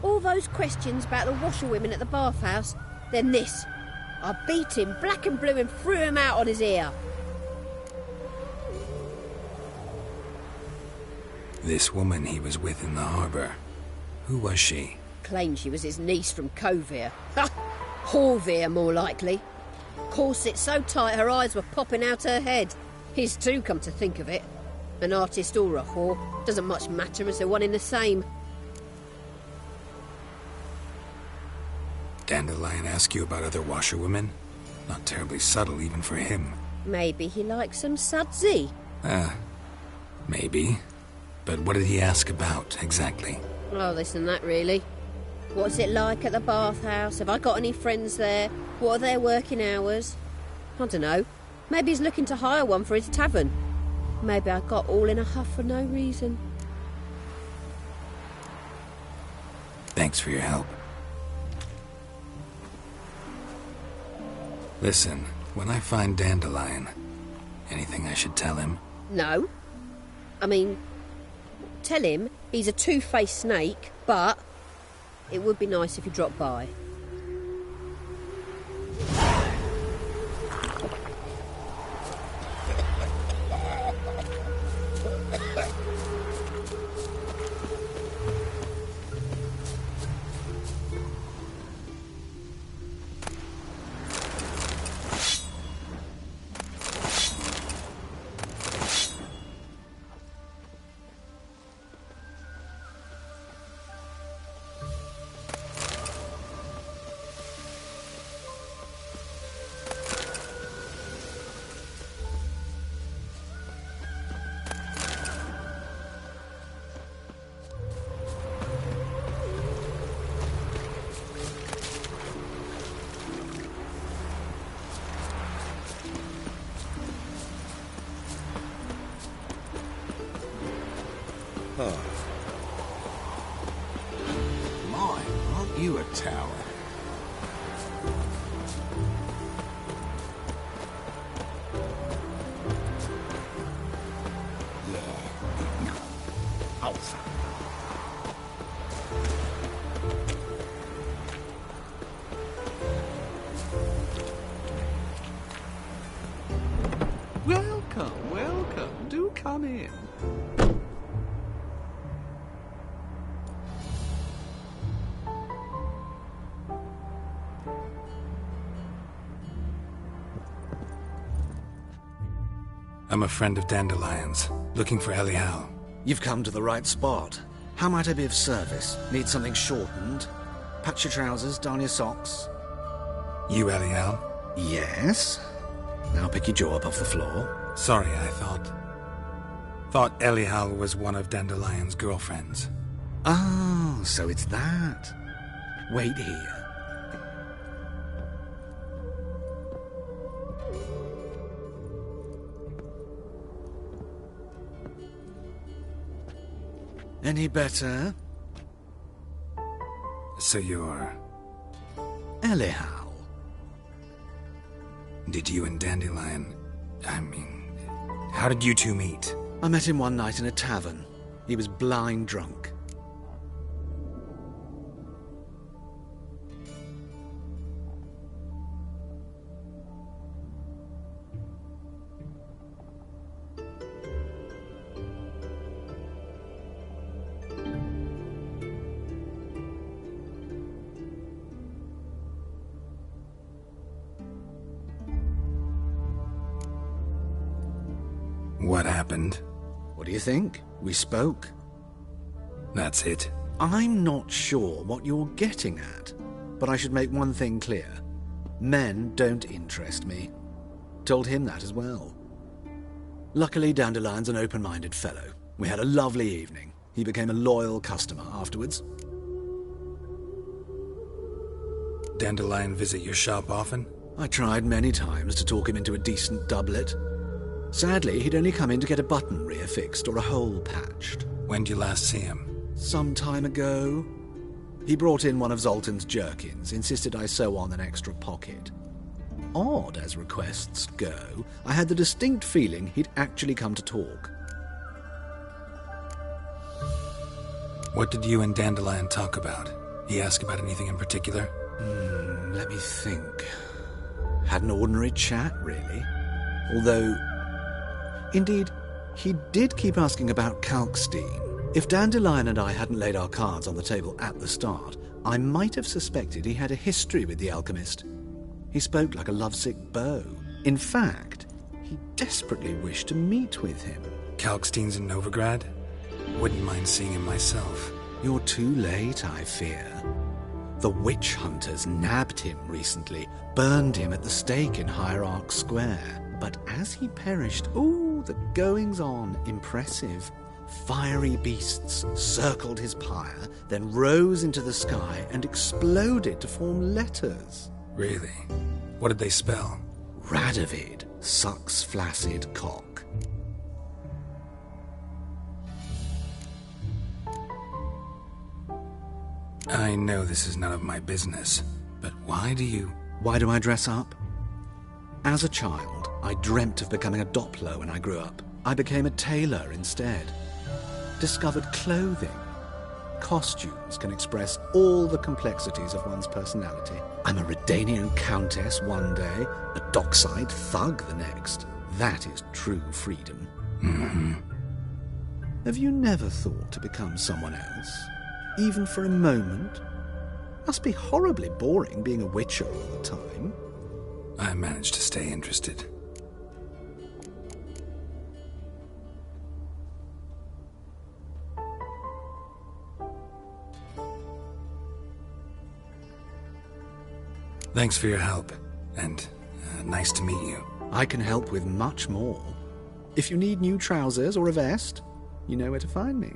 All those questions about the washerwomen at the bathhouse, then this. I beat him black and blue and threw him out on his ear. This woman he was with in the harbour. Who was she? Claimed she was his niece from Kovir. Ha! Horvir, more likely. Corset so tight her eyes were popping out her head. His too, come to think of it. An artist or a whore. Doesn't much matter as they're one in the same. Dandelion ask you about other washerwomen? Not terribly subtle even for him. Maybe he likes some sudsy. Maybe. But what did he ask about, exactly? Oh, this and that, really. What's it like at the bathhouse? Have I got any friends there? What are their working hours? I don't know. Maybe he's looking to hire one for his tavern. Maybe I got all in a huff for no reason. Thanks for your help. Listen, when I find Dandelion, anything I should tell him? No. I mean, tell him he's a two-faced snake, but it would be nice if he dropped by. you a tower. Welcome, welcome. Do come in. I'm a friend of Dandelion's, looking for Ellie Howe. You've come to the right spot. How might I be of service? Need something shortened? Patch your trousers, darn your socks. You Ellie Howe? Yes. Now pick your jaw up off the floor. Sorry, I thought Ellie Howe was one of Dandelion's girlfriends. Oh, so it's that. Wait here. Any better? So you're... Ellie Howe. Did you and Dandelion... how did you two meet? I met him one night in a tavern. He was blind drunk. What happened? What do you think? We spoke. That's it. I'm not sure what you're getting at, but I should make one thing clear. Men don't interest me. Told him that as well. Luckily, Dandelion's an open-minded fellow. We had a lovely evening. He became a loyal customer afterwards. Dandelion visit your shop often? I tried many times to talk him into a decent doublet. Sadly, he'd only come in to get a button reaffixed or a hole patched. When did you last see him? Some time ago. He brought in one of Zoltan's jerkins, insisted I sew on an extra pocket. Odd as requests go, I had the distinct feeling he'd actually come to talk. What did you and Dandelion talk about? He asked about anything in particular? Let me think. Had an ordinary chat, really. Although... Indeed, he did keep asking about Kalkstein. If Dandelion and I hadn't laid our cards on the table at the start, I might have suspected he had a history with the alchemist. He spoke like a lovesick beau. In fact, he desperately wished to meet with him. Kalkstein's in Novigrad? Wouldn't mind seeing him myself. You're too late, I fear. The witch hunters nabbed him recently, burned him at the stake in Hierarch Square. But as he perished, the goings-on, impressive. Fiery beasts circled his pyre, then rose into the sky and exploded to form letters. Really? What did they spell? Radovid sucks flaccid cock. I know this is none of my business, but why do I dress up? As a child, I dreamt of becoming a Doppler when I grew up. I became a tailor instead. Discovered clothing. Costumes can express all the complexities of one's personality. I'm a Redanian countess one day, a dockside thug the next. That is true freedom. Mm-hmm. Have you never thought to become someone else? Even for a moment? Must be horribly boring being a witcher all the time. I managed to stay interested. Thanks for your help, and nice to meet you. I can help with much more. If you need new trousers or a vest, you know where to find me.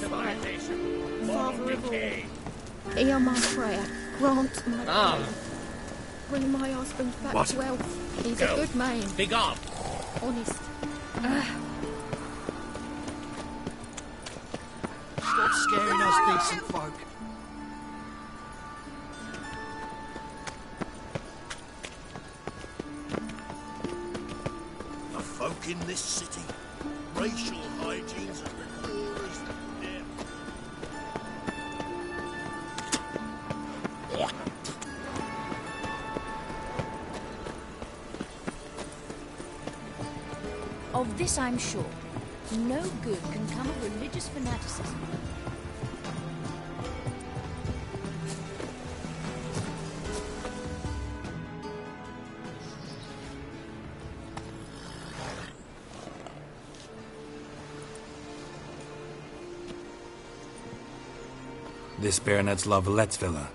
fire. Father of all, hear my prayer. Grant my prayer. Bring my husband back to health. He's a good man. Big up. Honest. Stop scaring us decent folk. The folk in this city, racial hygiene's as the poor as the dead. Of this I'm sure. No good can come of religious fanaticism. This Baronet's Lavallette's villa.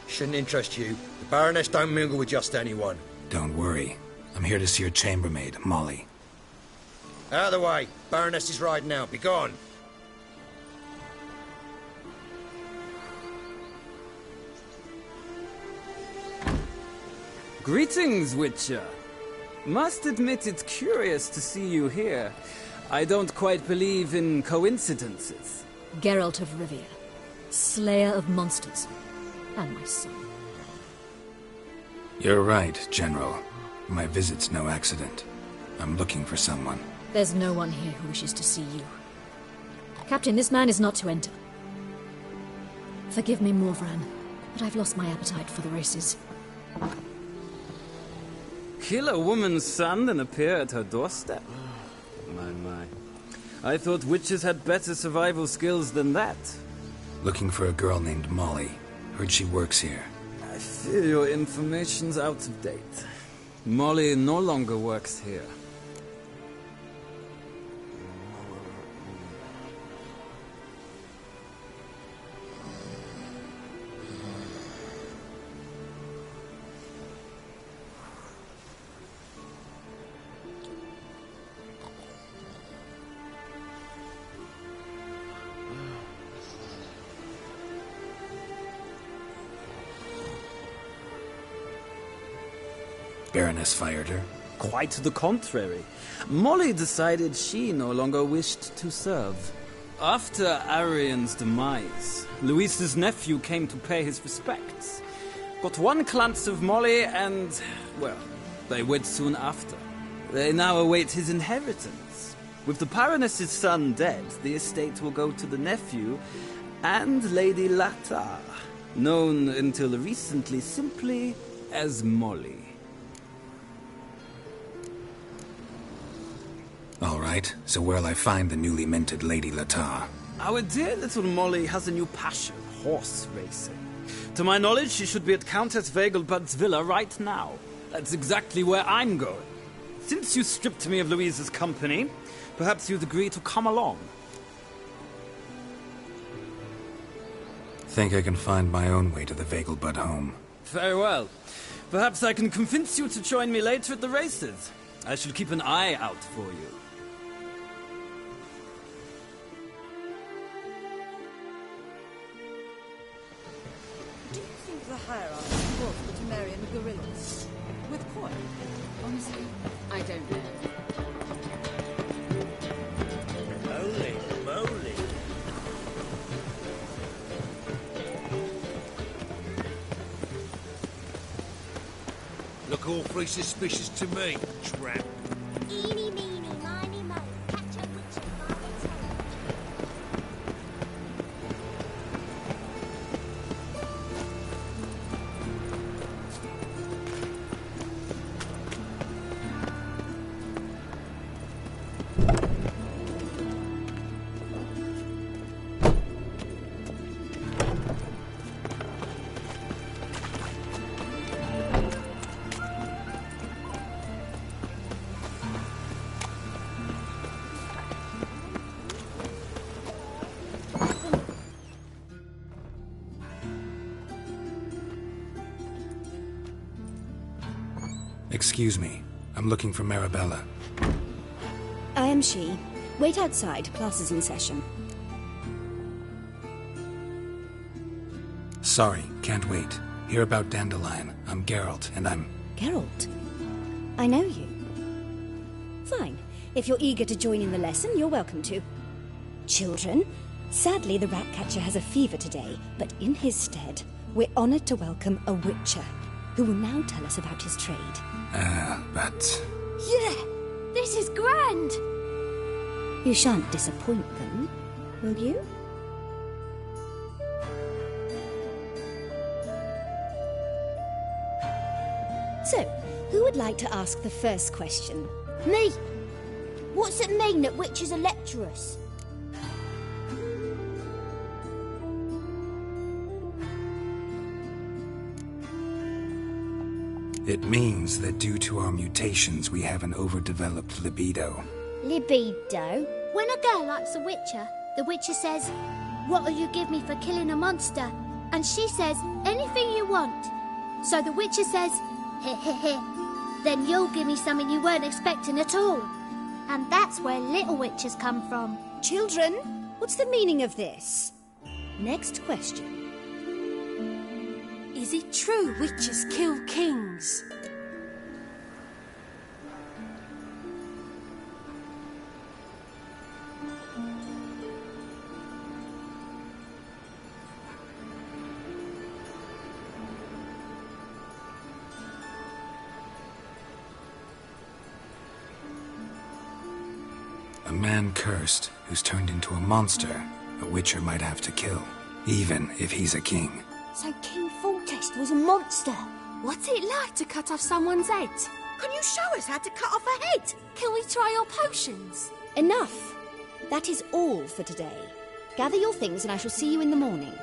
Shouldn't interest you. The Baroness don't mingle with just anyone. Don't worry. I'm here to see your chambermaid, Molly. Out of the way. Baroness is riding out. Be gone. Greetings, Witcher. Must admit it's curious to see you here. I don't quite believe in coincidences. Geralt of Rivia, slayer of monsters, and my son. You're right, General. My visit's no accident. I'm looking for someone. There's no one here who wishes to see you. Captain, this man is not to enter. Forgive me, Morvran, but I've lost my appetite for the races. Kill a woman's son and appear at her doorstep? My. I thought witches had better survival skills than that. Looking for a girl named Molly. Heard she works here. I fear your information's out of date. Molly no longer works here. Baroness fired her? Quite the contrary. Molly decided she no longer wished to serve. After Arian's demise, Luis's nephew came to pay his respects. Got one glance of Molly and, well, they wed soon after. They now await his inheritance. With the Baroness's son dead, the estate will go to the nephew and Lady Latar, known until recently simply as Molly. All right, so where'll I find the newly minted Lady Latar? Our dear little Molly has a new passion, horse racing. To my knowledge, she should be at Countess Vegelbud's villa right now. That's exactly where I'm going. Since you stripped me of Louise's company, perhaps you'd agree to come along. Think I can find my own way to the Vegelbud home. Very well. Perhaps I can convince you to join me later at the races. I shall keep an eye out for you. Do you think the hierarchy forced me to marry the gorillas? With coin? Honestly, I don't know. Holy moly. Look awfully suspicious to me, tramp. Eeny, meeny, miny, mo. Catch a witch by the tail. Excuse me. I'm looking for Marabella. I am she. Wait outside. Class is in session. Sorry, can't wait. Hear about Dandelion. I'm Geralt, and I'm... Geralt? I know you. Fine. If you're eager to join in the lesson, you're welcome to. Children, sadly the Ratcatcher has a fever today, but in his stead, we're honoured to welcome a Witcher, who will now tell us about his trade. But... Yeah! This is grand! You shan't disappoint them, will you? So, who would like to ask the first question? Me! What's it mean that witches are lecturers? It means that due to our mutations, we have an overdeveloped libido. Libido? When a girl likes a witcher, the witcher says, "What will you give me for killing a monster?" And she says, "Anything you want." So the witcher says, "Heh heh heh. Then you'll give me something you weren't expecting at all." And that's where little witches come from. Children, what's the meaning of this? Next question. Is it true witches kill kings? A man cursed who's turned into a monster a witcher might have to kill, even if he's a king. So King Foltest was a monster. What's it like to cut off someone's head? Can you show us how to cut off a head? Can we try our potions? Enough. That is all for today. Gather your things and I shall see you in the morning.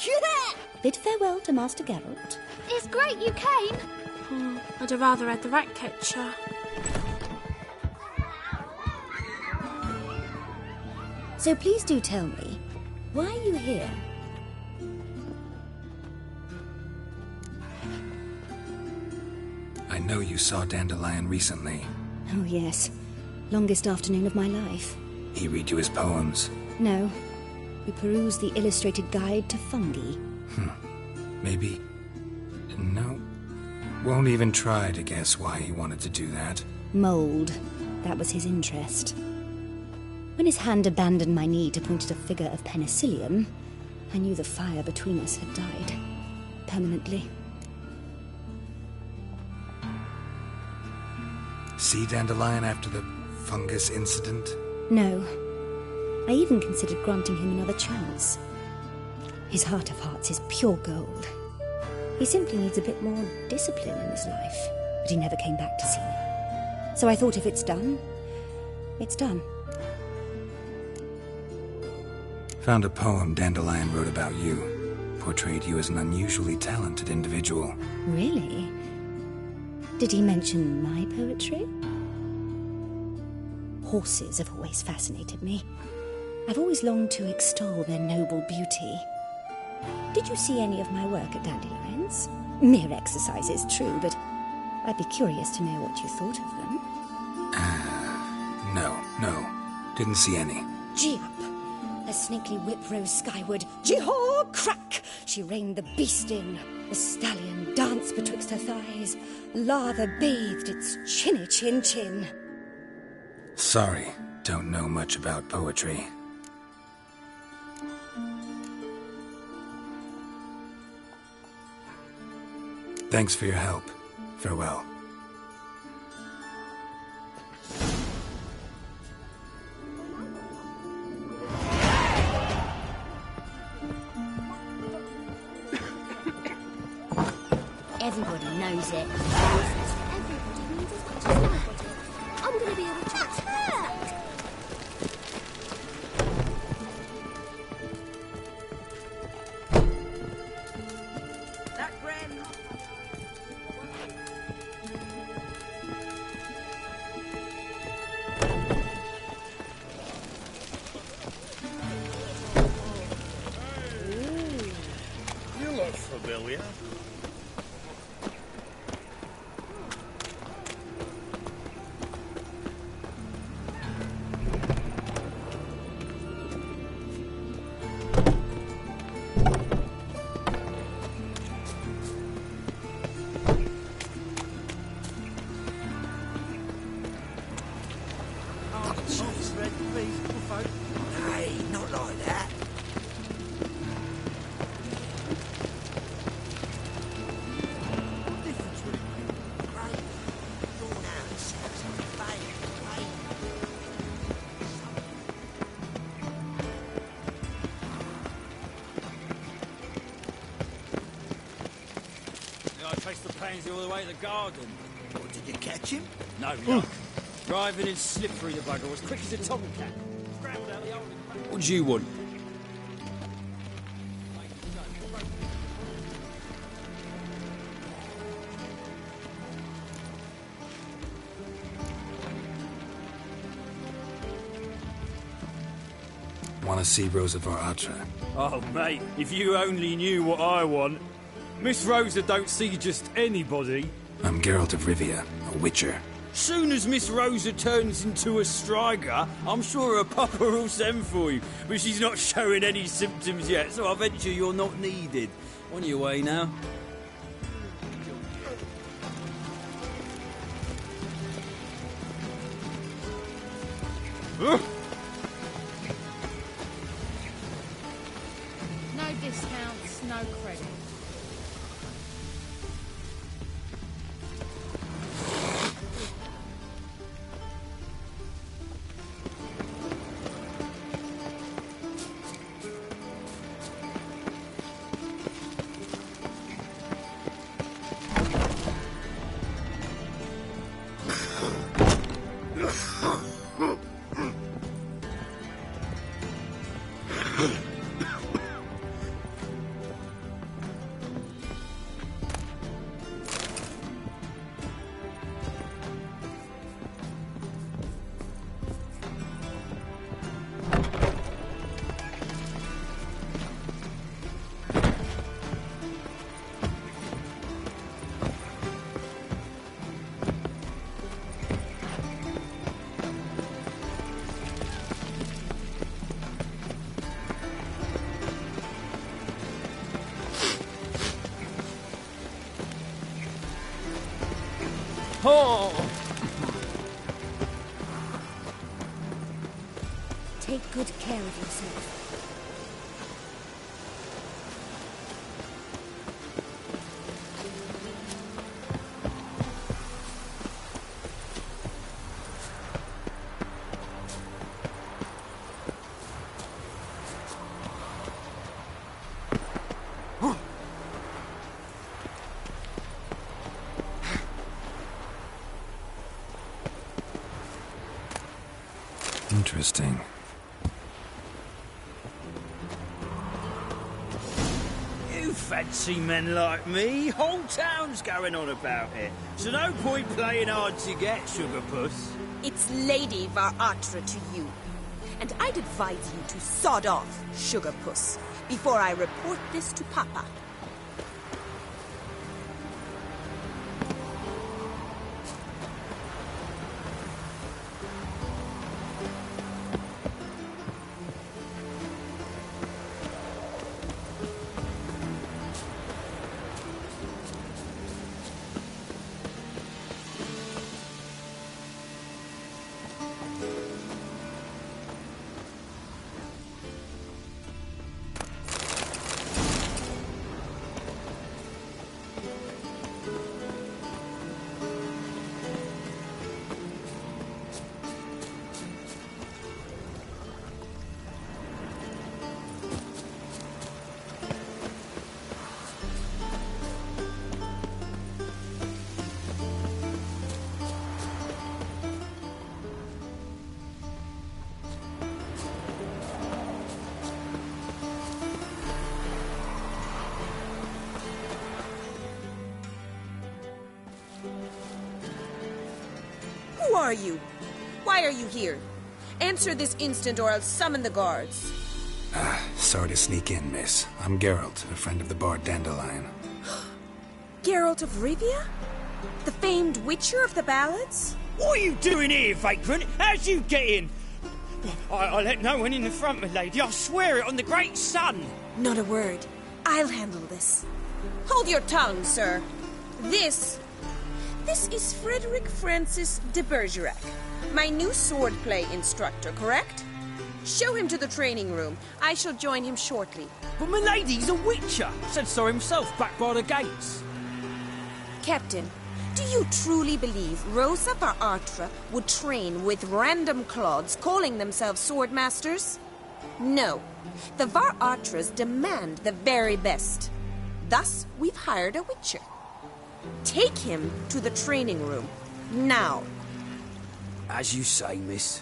Yeah! Bid farewell to Master Geralt. It's great you came. I'd have rather had the Ratcatcher. So please do tell me, why are you here? I know you saw Dandelion recently. Oh yes, longest afternoon of my life. He read you his poems? No, we perused the illustrated guide to fungi. Maybe... No. Won't even try to guess why he wanted to do that. Mold. That was his interest. When his hand abandoned my knee to point at a figure of penicillium, I knew the fire between us had died. Permanently. See Dandelion after the fungus incident? No. I even considered granting him another chance. His heart of hearts is pure gold. He simply needs a bit more discipline in his life. But he never came back to see me. So I thought if it's done, it's done. Found a poem Dandelion wrote about you. Portrayed you as an unusually talented individual. Really? Did he mention my poetry? Horses have always fascinated me. I've always longed to extol their noble beauty. Did you see any of my work at Dandelion's? Mere exercises, true, but I'd be curious to know what you thought of them. No. Didn't see any. Gee up! A snakely whip rose skyward. Jee-haw! Crack! She reined the beast in. The stallion danced betwixt her thighs. Lather bathed its chinny chin chin. Sorry, don't know much about poetry. Thanks for your help. Farewell. Everybody knows it. Everybody means as much as nobody. I'm going to be able to attack! You look familiar. guy traced the pansy all the way to the garden. What, did you catch him? No luck. Driving in slippery, the bugger, as quick as a tomcat. Scrambled out the old... What do you want? Want to see Rosa var Atra? Oh, mate, if you only knew what I want. Miss Rosa don't see just anybody. I'm Geralt of Rivia, a witcher. Soon as Miss Rosa turns into a striker, I'm sure her papa will send for you. But she's not showing any symptoms yet, so I venture you're not needed. On your way now. No discounts, no credit. Oh! Take good care of yourself. Interesting. You fancy men like me? Whole town's going on about it. So no point playing hard to get, sugar puss. It's Lady var Atra to you. And I'd advise you to sod off, sugar puss, before I report this to Papa. Who are you? Why are you here? Answer this instant or I'll summon the guards. Sorry to sneak in, miss. I'm Geralt, a friend of the bard Dandelion. Geralt of Rivia? The famed witcher of the ballads? What are you doing here, vagrant? How'd you get in? I let no one in the front, my lady. I swear it on the great sun. Not a word. I'll handle this. Hold your tongue, sir. This is Frederick Francis de Bergerac, my new swordplay instructor, correct? Show him to the training room. I shall join him shortly. But my lady's a witcher. Said so himself back by the gates. Captain, do you truly believe Rosa var Atra would train with random clods calling themselves swordmasters? No. The var Atras demand the very best. Thus, we've hired a witcher. Take him to the training room. Now. As you say, miss.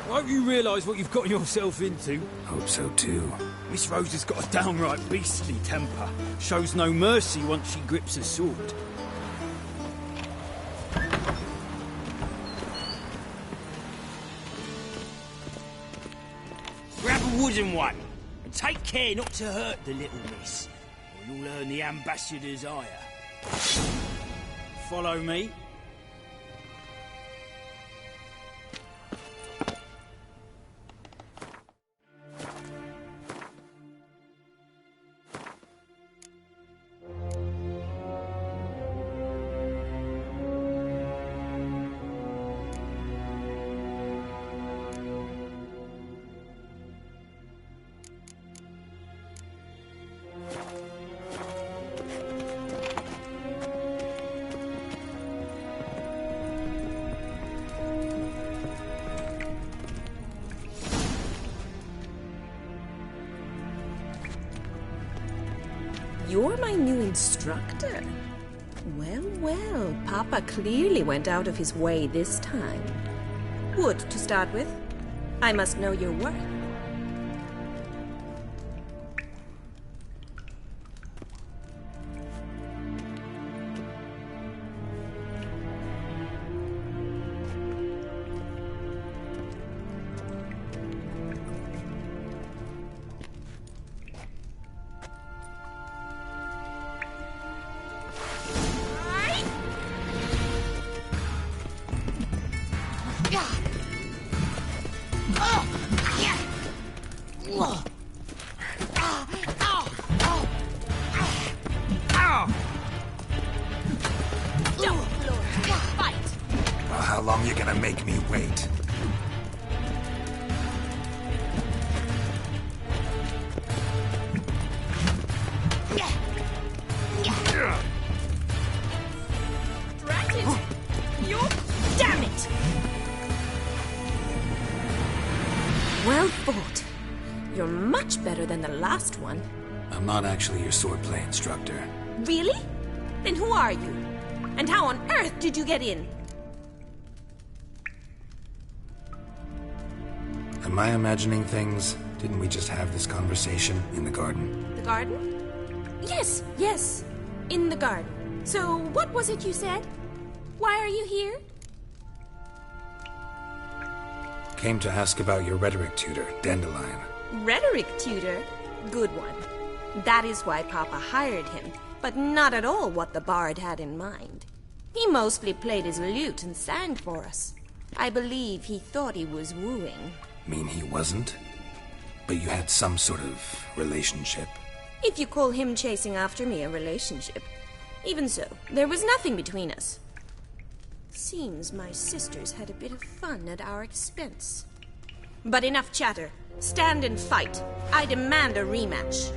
I hope you realise what you've got yourself into. Hope so too. Miss Rose has got a downright beastly temper. Shows no mercy once she grips a sword. Grab a wooden one, and take care not to hurt the little miss, or you'll earn the ambassador's ire. Follow me. You're my new instructor. Well, well, Papa clearly went out of his way this time. Wood, to start with. I must know your worth. How long you gonna make me wait? Drat it! You... Damn it! Well fought. You're much better than the last one. I'm not actually your swordplay instructor. Really? Then who are you? And how on earth did you get in? Am I imagining things? Didn't we just have this conversation in the garden? The garden? Yes, yes. In the garden. So, what was it you said? Why are you here? Came to ask about your rhetoric tutor, Dandelion. Rhetoric tutor? Good one. That is why Papa hired him, but not at all what the bard had in mind. He mostly played his lute and sang for us. I believe he thought he was wooing. Mean he wasn't? But you had some sort of relationship? If you call him chasing after me a relationship. Even so, there was nothing between us. Seems my sisters had a bit of fun at our expense. But enough chatter. Stand and fight. I demand a rematch.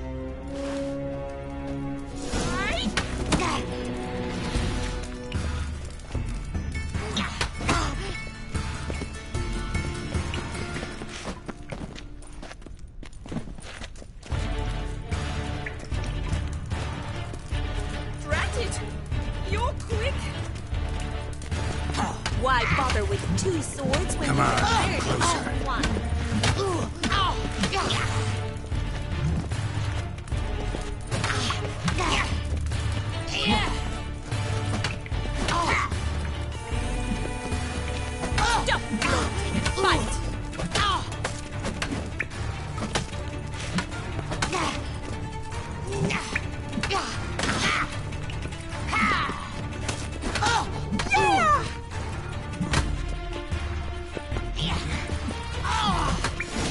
You're quick. Why bother with two swords when Come you on, can closer. one? Fight.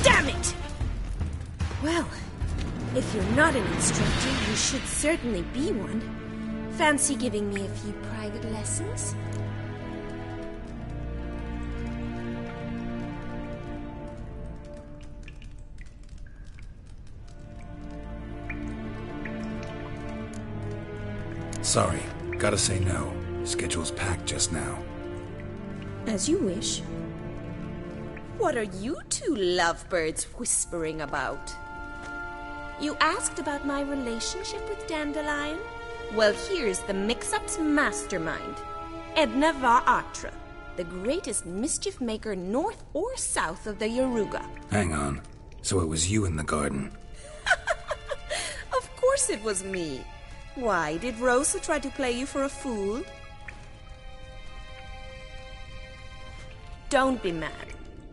Damn it! Well, if you're not an instructor, you should certainly be one. Fancy giving me a few private lessons? Sorry, gotta say no. Schedule's packed just now. As you wish. What are you two lovebirds whispering about? You asked about my relationship with Dandelion? Well, here's the mix-up's mastermind. Edna Va'atra, the greatest mischief maker north or south of the Yaruga. Hang on. So it was you in the garden? Of course it was me. Why, did Rosa try to play you for a fool? Don't be mad.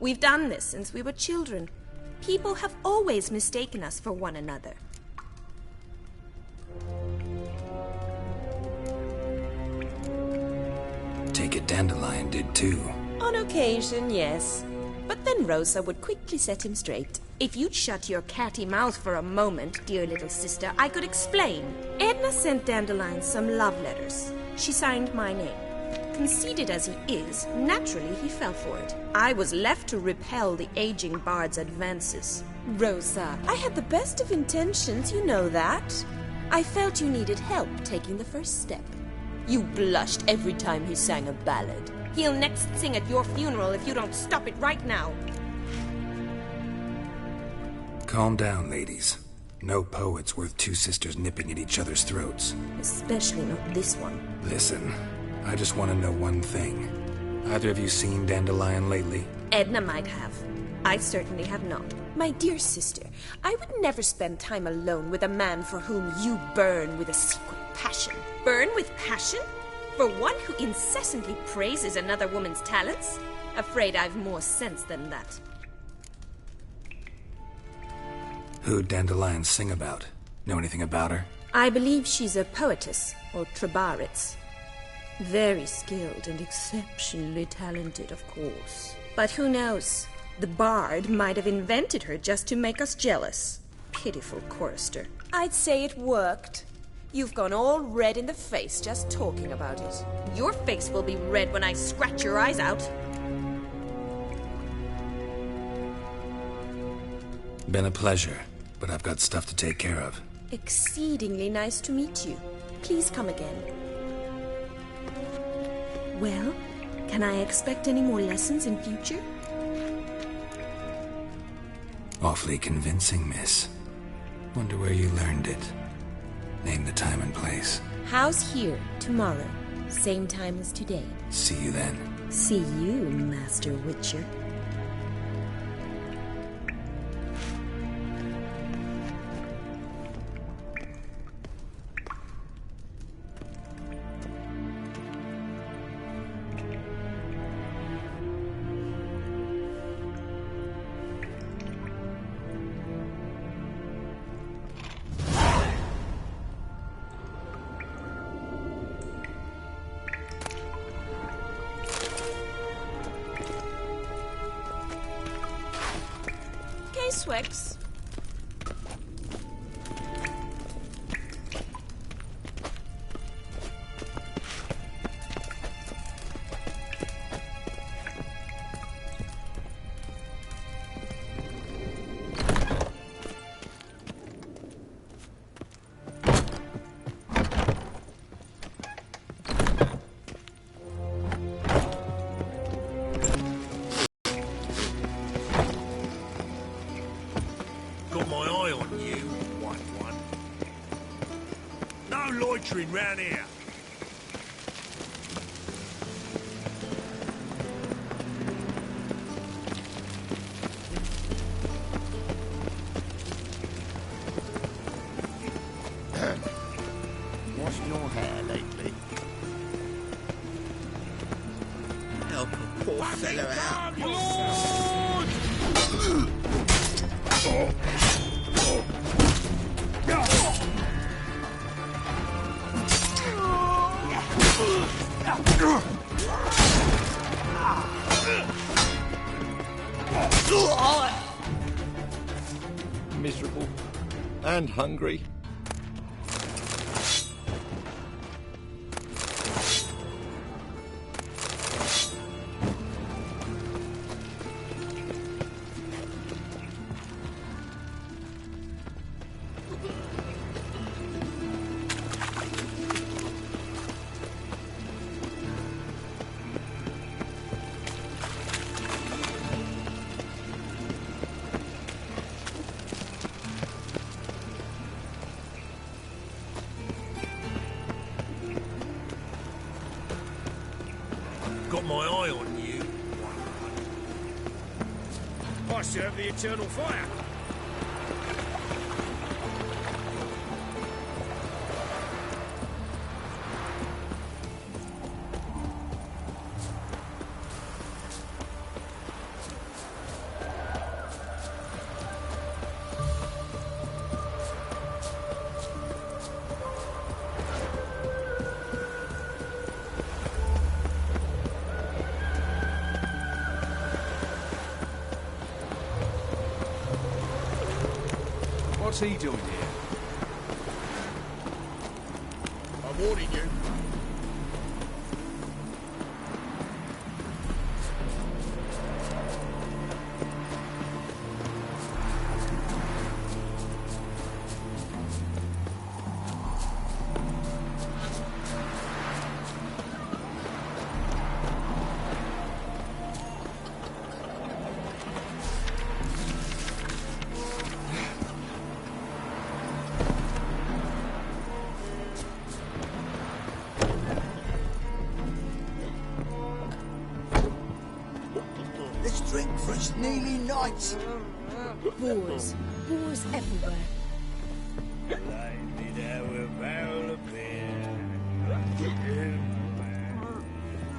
We've done this since we were children. People have always mistaken us for one another. Take it Dandelion did too. On occasion, yes. But then Rosa would quickly set him straight. If you'd shut your catty mouth for a moment, dear little sister, I could explain. Edna sent Dandelion some love letters. She signed my name. Conceited as he is, naturally he fell for it. I was left to repel the aging bard's advances. Rosa, I had the best of intentions, you know that. I felt you needed help taking the first step. You blushed every time he sang a ballad. He'll next sing at your funeral if you don't stop it right now. Calm down, ladies. No poet's worth two sisters nipping at each other's throats. Especially not this one. Listen, I just want to know one thing. Either of you seen Dandelion lately? Edna might have. I certainly have not. My dear sister, I would never spend time alone with a man for whom you burn with a secret passion. Burn with passion? For one who incessantly praises another woman's talents? Afraid I've more sense than that. Who'd Dandelion sing about? Know anything about her? I believe she's a poetess, or trabaritz. Very skilled and exceptionally talented, of course. But who knows? The bard might have invented her just to make us jealous. Pitiful chorister. I'd say it worked. You've gone all red in the face just talking about it. Your face will be red when I scratch your eyes out. Been a pleasure, but I've got stuff to take care of. Exceedingly nice to meet you. Please come again. Well, can I expect any more lessons in future? Awfully convincing, miss. Wonder where you learned it. Name the time and place. House here, tomorrow. Same time as today. See you then. See you, Master Witcher. Swix. Round here. Washed your hair lately? Help a poor fellow out. Miserable and hungry. got my eye on you. I serve the eternal fire. What's he doing here? I'm warning you. Let's drink for it's nearly night. Boars. Boars everywhere. Light me there with a barrel of beer.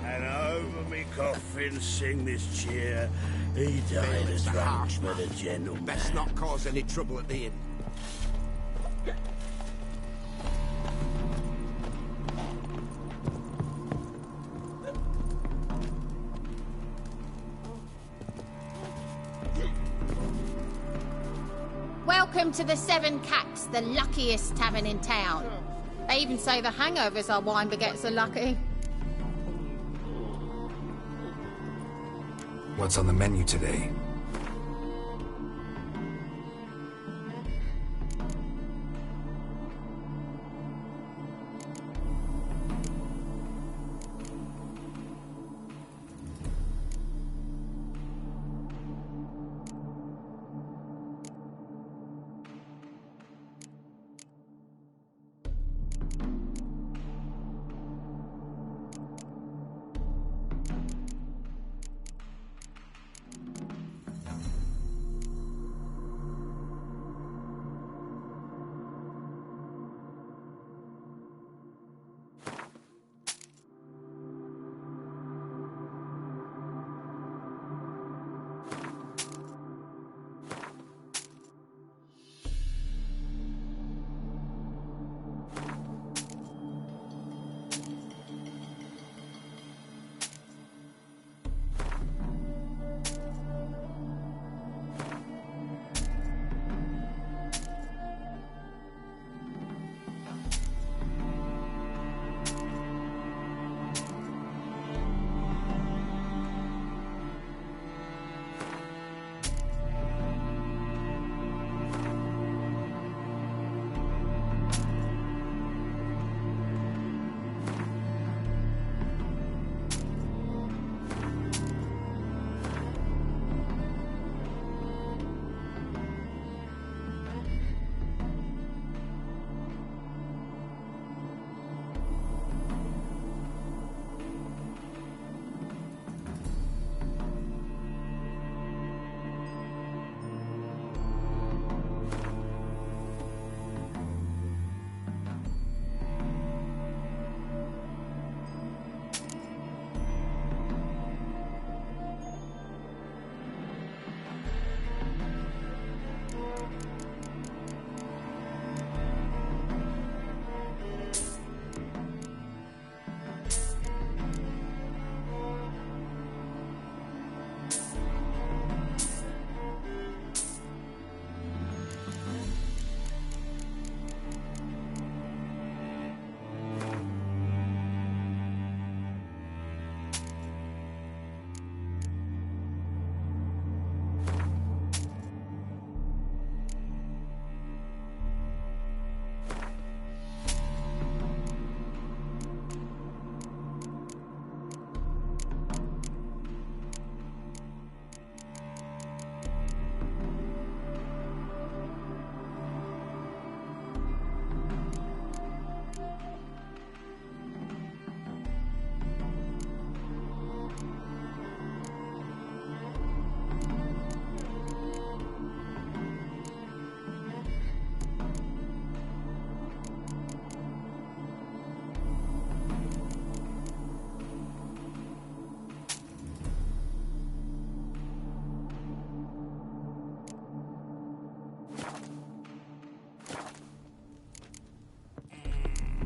And over me coffin sing this cheer. He died a drunk but a gentleman. Best not cause any trouble at the inn. Welcome to the Seven Cats, the luckiest tavern in town. They even say the hangovers our wine baguettes are lucky. What's on the menu today?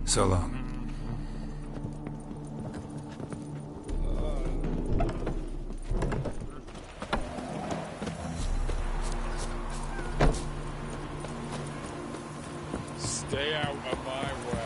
So long. Stay out of my way.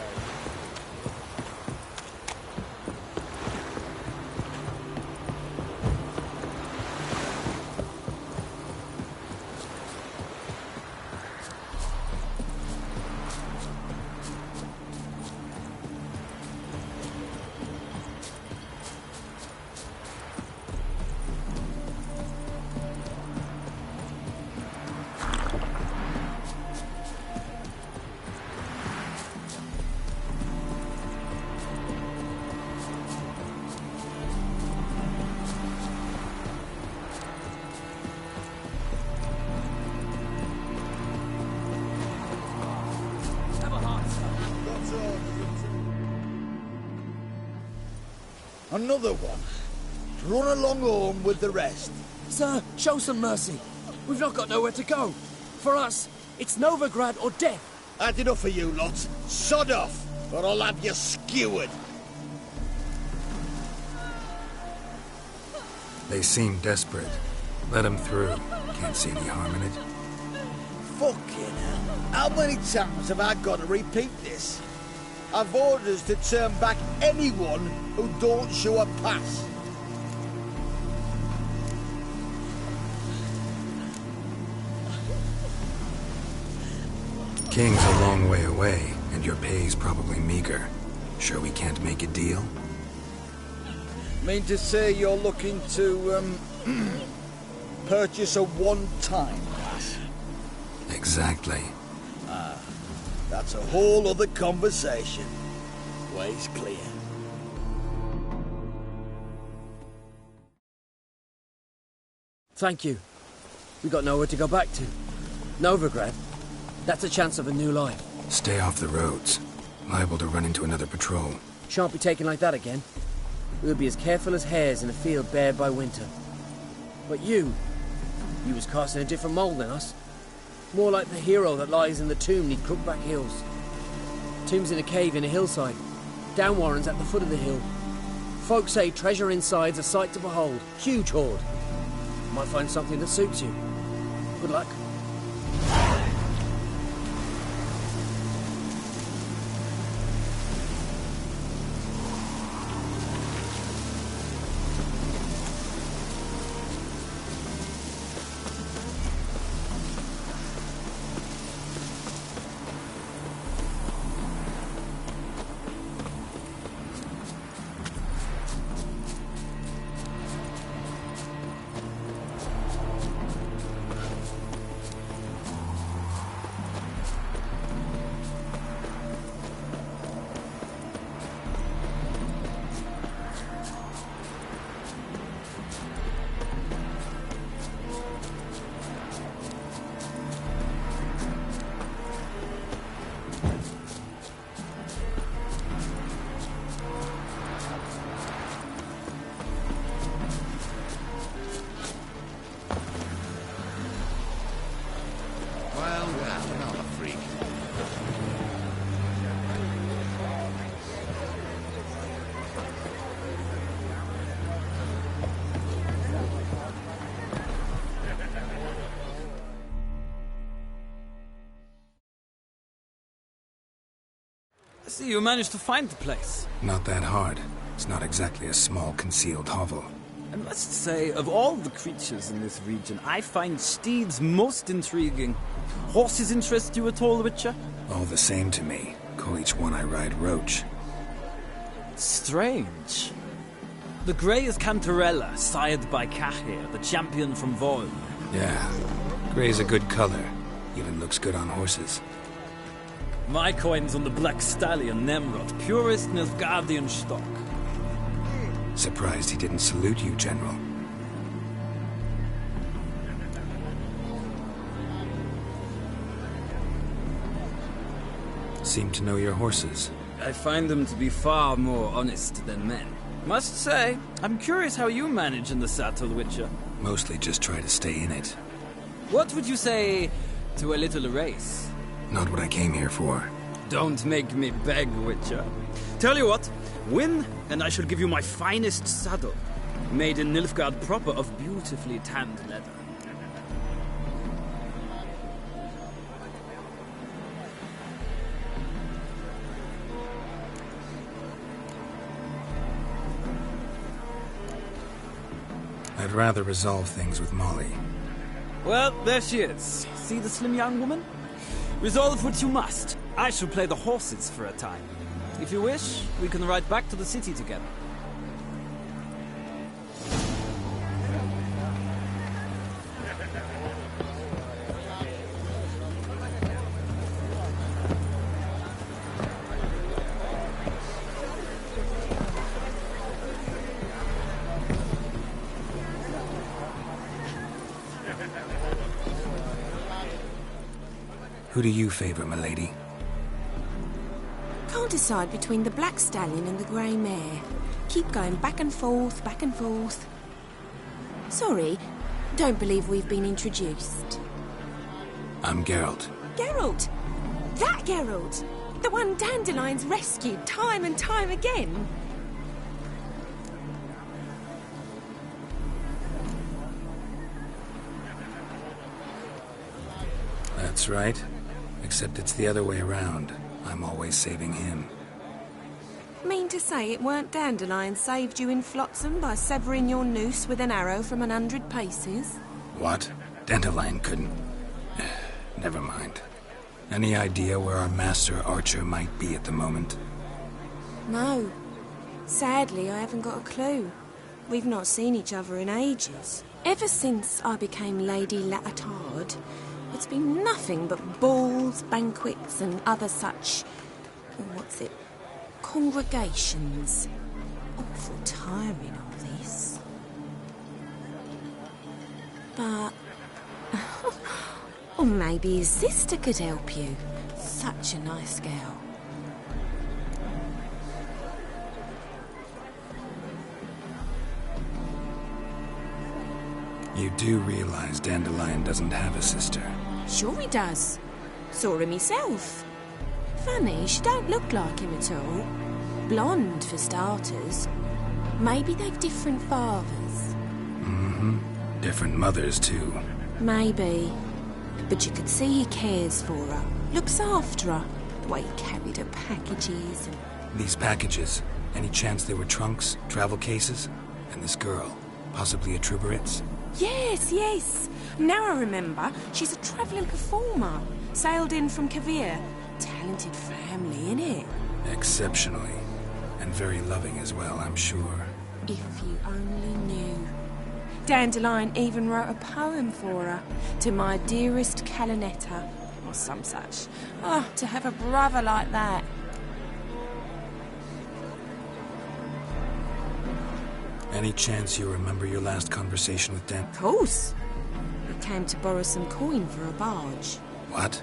Another one. Run along home with the rest. Sir, show some mercy. We've not got nowhere to go. For us, it's Novigrad or death. Had enough of you lots. Sod off, or I'll have you skewered. They seem desperate. Let them through. Can't see any harm in it. Fucking hell. How many times have I got to repeat this? I've orders to turn back anyone who don't show a pass. King's a long way away, and your pay's probably meager. Sure we can't make a deal? Mean to say you're looking to, purchase a one-time pass? Exactly. That's a whole other conversation. Way's clear. Thank you. We got nowhere to go back to. Novigrad. That's a chance of a new life. Stay off the roads. Liable to run into another patrol. Shan't be taken like that again. We'll be as careful as hares in a field bared by winter. But you was cast in a different mould than us. More like the hero that lies in the tomb neath Crookback Hills. Tomb's in a cave in a hillside. Downwarren's at the foot of the hill. Folk say treasure inside's a sight to behold. Huge hoard. Might find something that suits you. Good luck. See, you managed to find the place. Not that hard. It's not exactly a small, concealed hovel. I must say, of all the creatures in this region, I find steeds most intriguing. Horses interest you at all, Witcher? All the same to me. Call each one I ride Roach. Strange. The grey is Cantarella, sired by Cahir, the champion from Volm. Yeah. Grey's a good color. Even looks good on horses. My coin's on the Black Stallion, Nemrod, purest Nilfgaardian stock. Surprised he didn't salute you, General. Seem to know your horses. I find them to be far more honest than men. Must say, I'm curious how you manage in the saddle, Witcher. Mostly just try to stay in it. What would you say to a little race? Not what I came here for. Don't make me beg, Witcher. Tell you what, win, and I shall give you my finest saddle, made in Nilfgaard proper of beautifully tanned leather. I'd rather resolve things with Molly. Well, there she is. See the slim young woman? Resolve what you must. I shall play the horses for a time. If you wish, we can ride back to the city together. Who do you favor, milady? Can't decide between the black stallion and the grey mare. Keep going back and forth, back and forth. Sorry, don't believe we've been introduced. I'm Geralt. Geralt! That Geralt! The one Dandelion's rescued time and time again. That's right. Except it's the other way around. I'm always saving him. Mean to say it weren't Dandelion saved you in Flotsam by severing your noose with an arrow from 100 paces? What? Dandelion couldn't... Never mind. Any idea where our master archer might be at the moment? No. Sadly, I haven't got a clue. We've not seen each other in ages. Ever since I became Lady Latard, it's been nothing but balls, banquets, and other such... congregations. Awful tiring, all this. But... or maybe his sister could help you. Such a nice girl. You do realize Dandelion doesn't have a sister? Sure he does. Saw him myself. Funny, she don't look like him at all. Blonde, for starters. Maybe they've different fathers. Mm-hmm. Different mothers, too. Maybe. But you could see he cares for her. Looks after her. The way he carried her packages and... These packages, any chance they were trunks, travel cases? And this girl, possibly a Truberitz? Yes, yes. Now I remember. She's a travelling performer. Sailed in from Kavir. Talented family, innit? Exceptionally. And very loving as well, I'm sure. If you only knew. Dandelion even wrote a poem for her. To my dearest Calinetta. Or some such. Oh, to have a brother like that. Any chance you remember your last conversation with Dan? Of course. He came to borrow some coin for a barge. What?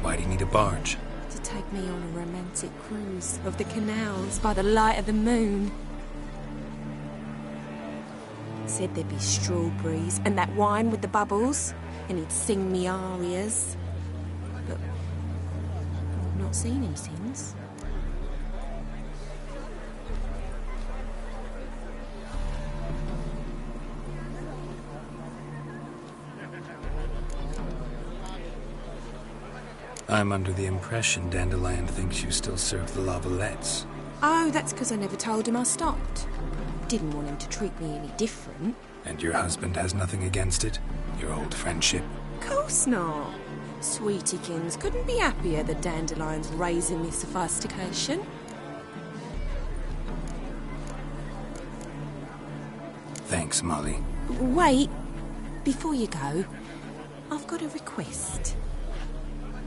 Why do you need a barge? To take me on a romantic cruise of the canals by the light of the moon. Said there'd be strawberries and that wine with the bubbles, and he'd sing me arias. But I've not seen him since. I'm under the impression Dandelion thinks you still serve the Lavalettes. Oh, that's because I never told him I stopped. Didn't want him to treat me any different. And your husband has nothing against it? Your old friendship? Course not. Sweetiekins couldn't be happier that Dandelion's raising me sophistication. Thanks, Molly. Wait. Before you go, I've got a request.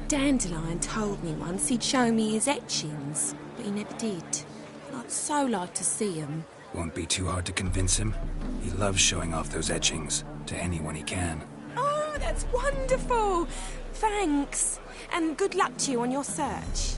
Dandelion told me once he'd show me his etchings, but he never did. I'd so like to see them. Won't be too hard to convince him. He loves showing off those etchings to anyone he can. Oh, that's wonderful! Thanks. And good luck to you on your search.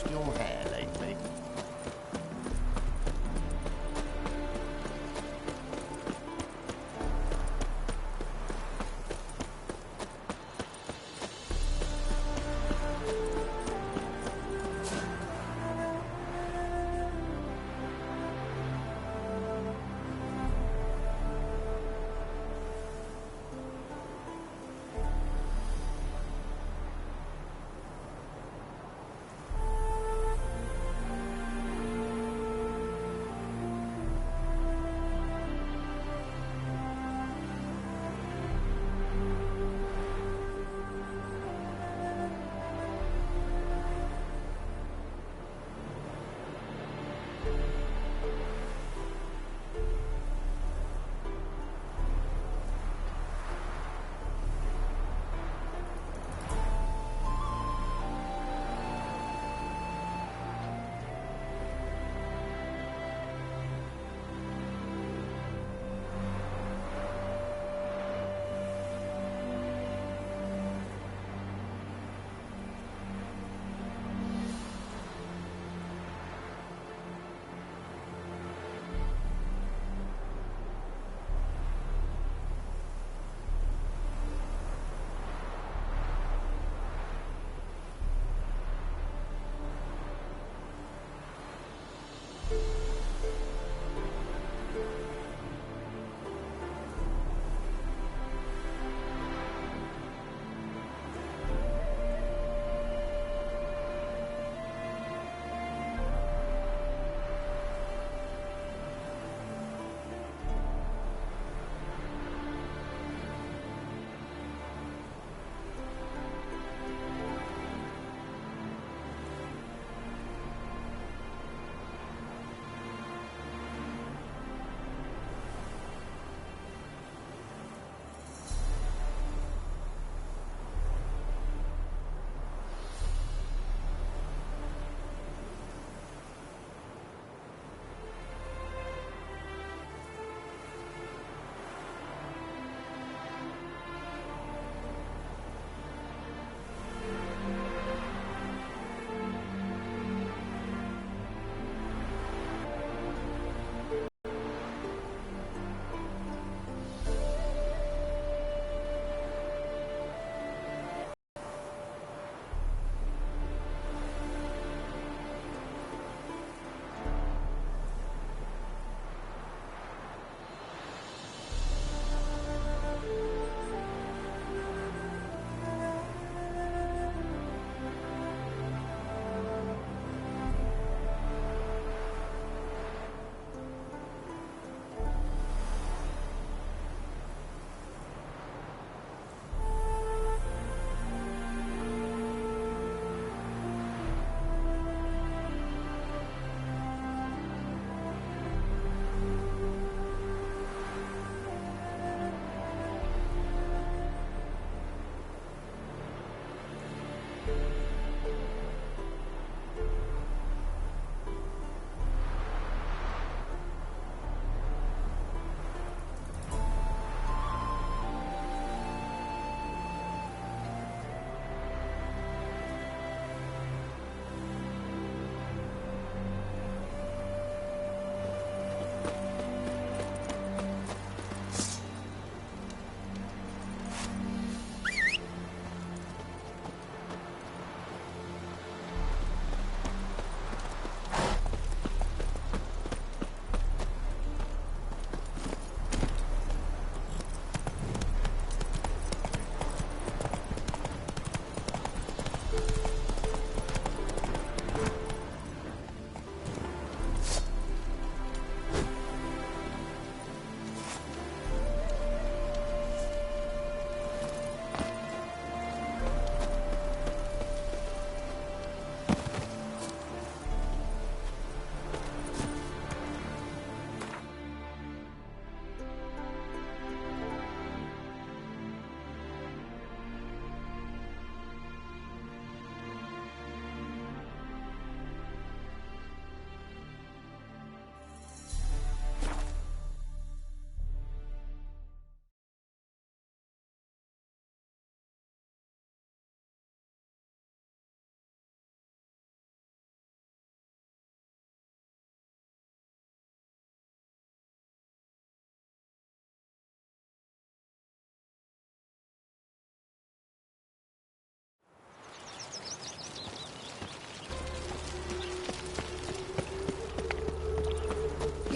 brushed your hair lately?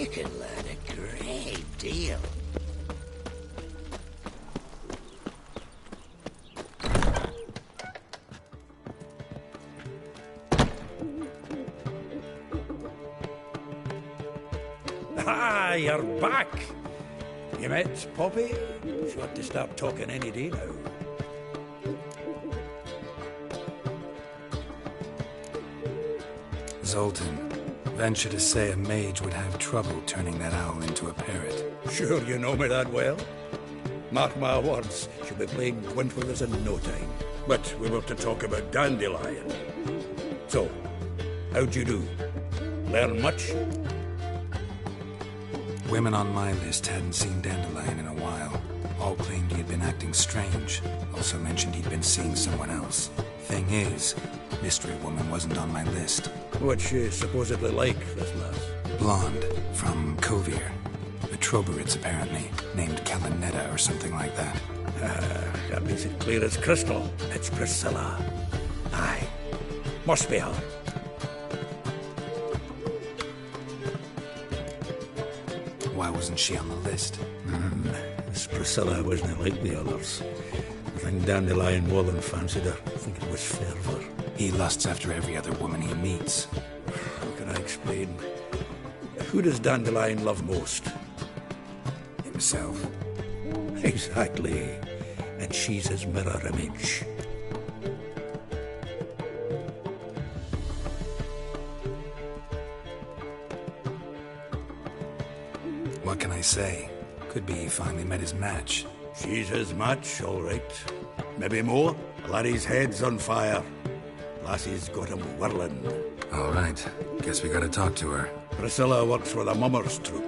You can learn a great deal. Ah, you're back. You met Poppy? She ought to start talking any day now. Zoltan, venture to say a mage would have trouble turning that owl into a parrot. Sure you know me that well. Mark my words, she'll be playing Gwent with us in no time. But we were to talk about Dandelion. So, how'd you do? Learn much? Women on my list hadn't seen Dandelion in a while. All claimed he had been acting strange. Also mentioned he'd been seeing someone else. Thing is, Mystery Woman wasn't on my list. What's she supposedly like, this lass? Blonde, from Kovir. The Troberids, apparently. Named Kalinetta or something like that. That makes it clear as crystal. It's Priscilla. Aye. Must be her. Why wasn't she on the list? This Priscilla wasn't like the others. I think Dandelion Wallen fancied her. I think it was fervour. He lusts after every other woman he meets. How can I explain? Who does Dandelion love most? Himself. Exactly. And she's his mirror image. What can I say? Could be he finally met his match. She's his match, all right. Maybe more. Larry's head's on fire. Lassie's got him whirling. All right. Guess we gotta talk to her. Priscilla works for the Mummers troupe.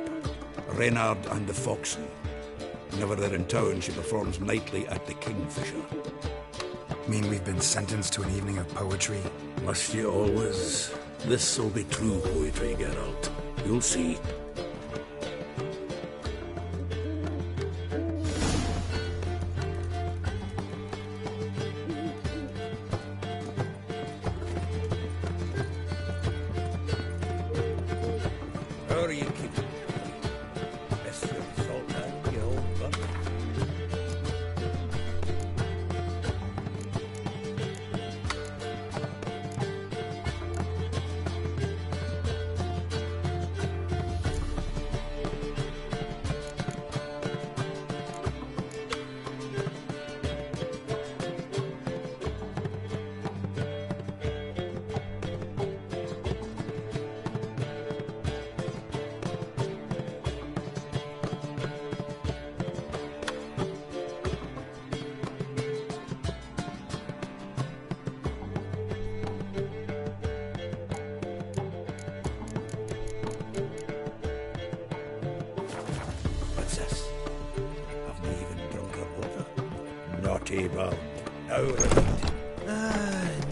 Reynard and the Foxen. Whenever they're in town, she performs nightly at the Kingfisher. Mean we've been sentenced to an evening of poetry? Must you always? This'll be true poetry, Geralt. You'll see.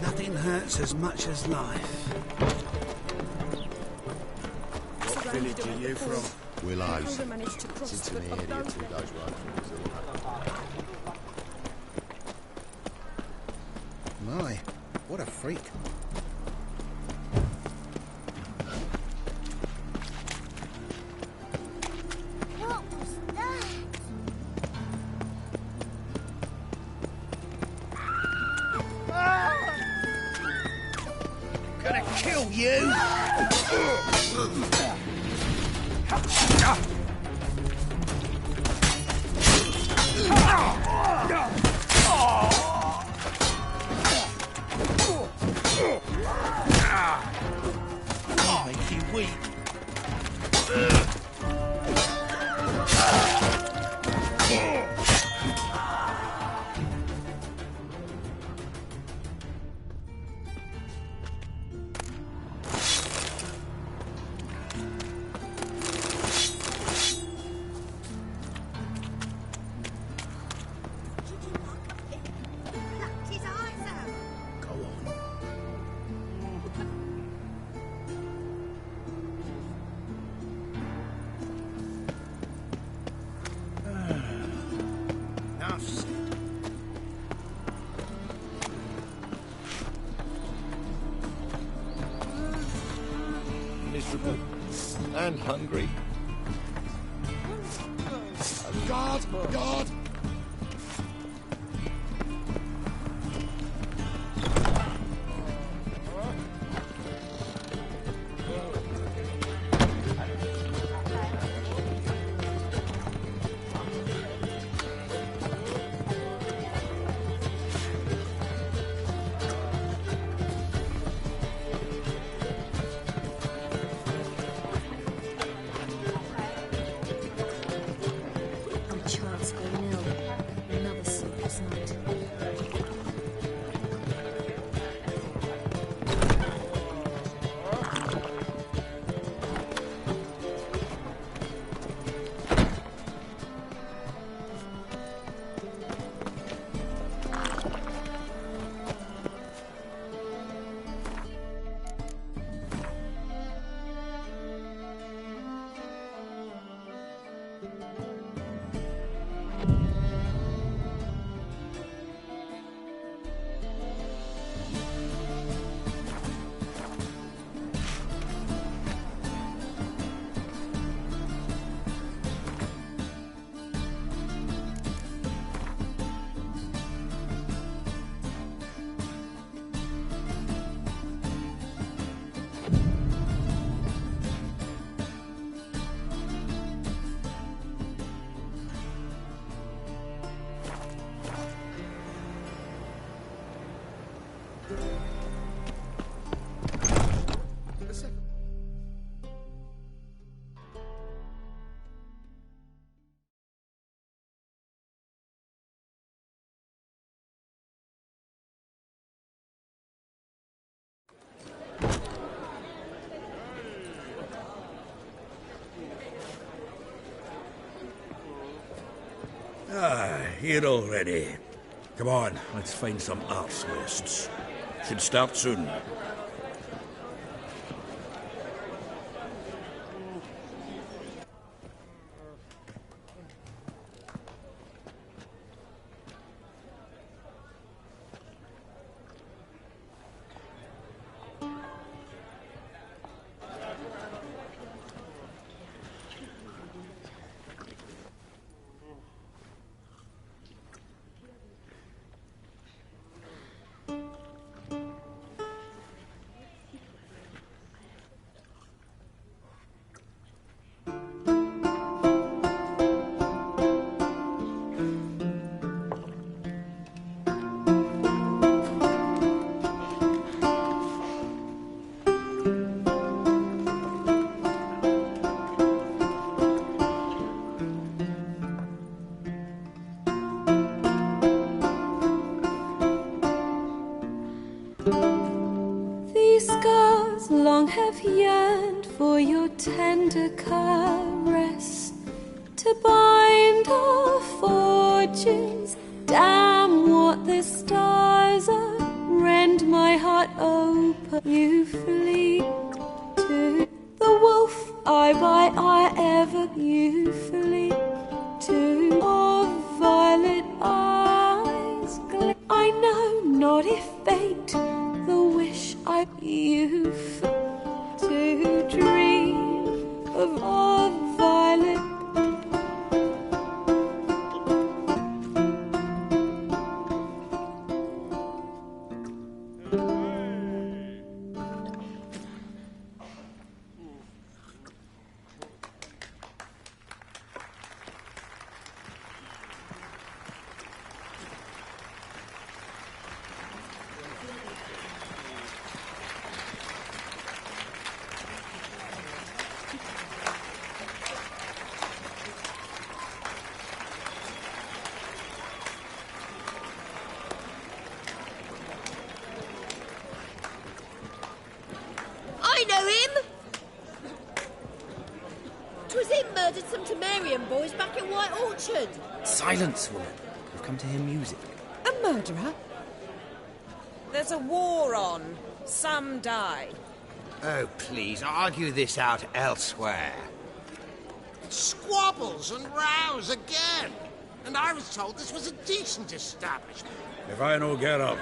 Nothing hurts as much as life. What village are you from? Willows. Since an area 2 days right from My, what a freak. What was that? Gonna kill you! I'll make you weep. Miserable and hungry. Guard! Guard! Here already. Come on, let's find some arse lists. Should start soon. Have yearned for your tender caress to bind our fortunes. Damn what the stars are, rend my heart open. You flee to the wolf, I by I ever. You flee to of violet eyes. I know not if fate the wish I you. To dream of violet. I know him! 'Twas him murdered some Temerian boys back in White Orchard. Silence, woman. We've come to hear music. A murderer? There's a war on. Some die. Oh, please, argue this out elsewhere. Squabbles and rows again. And I was told this was a decent establishment. If I no get out,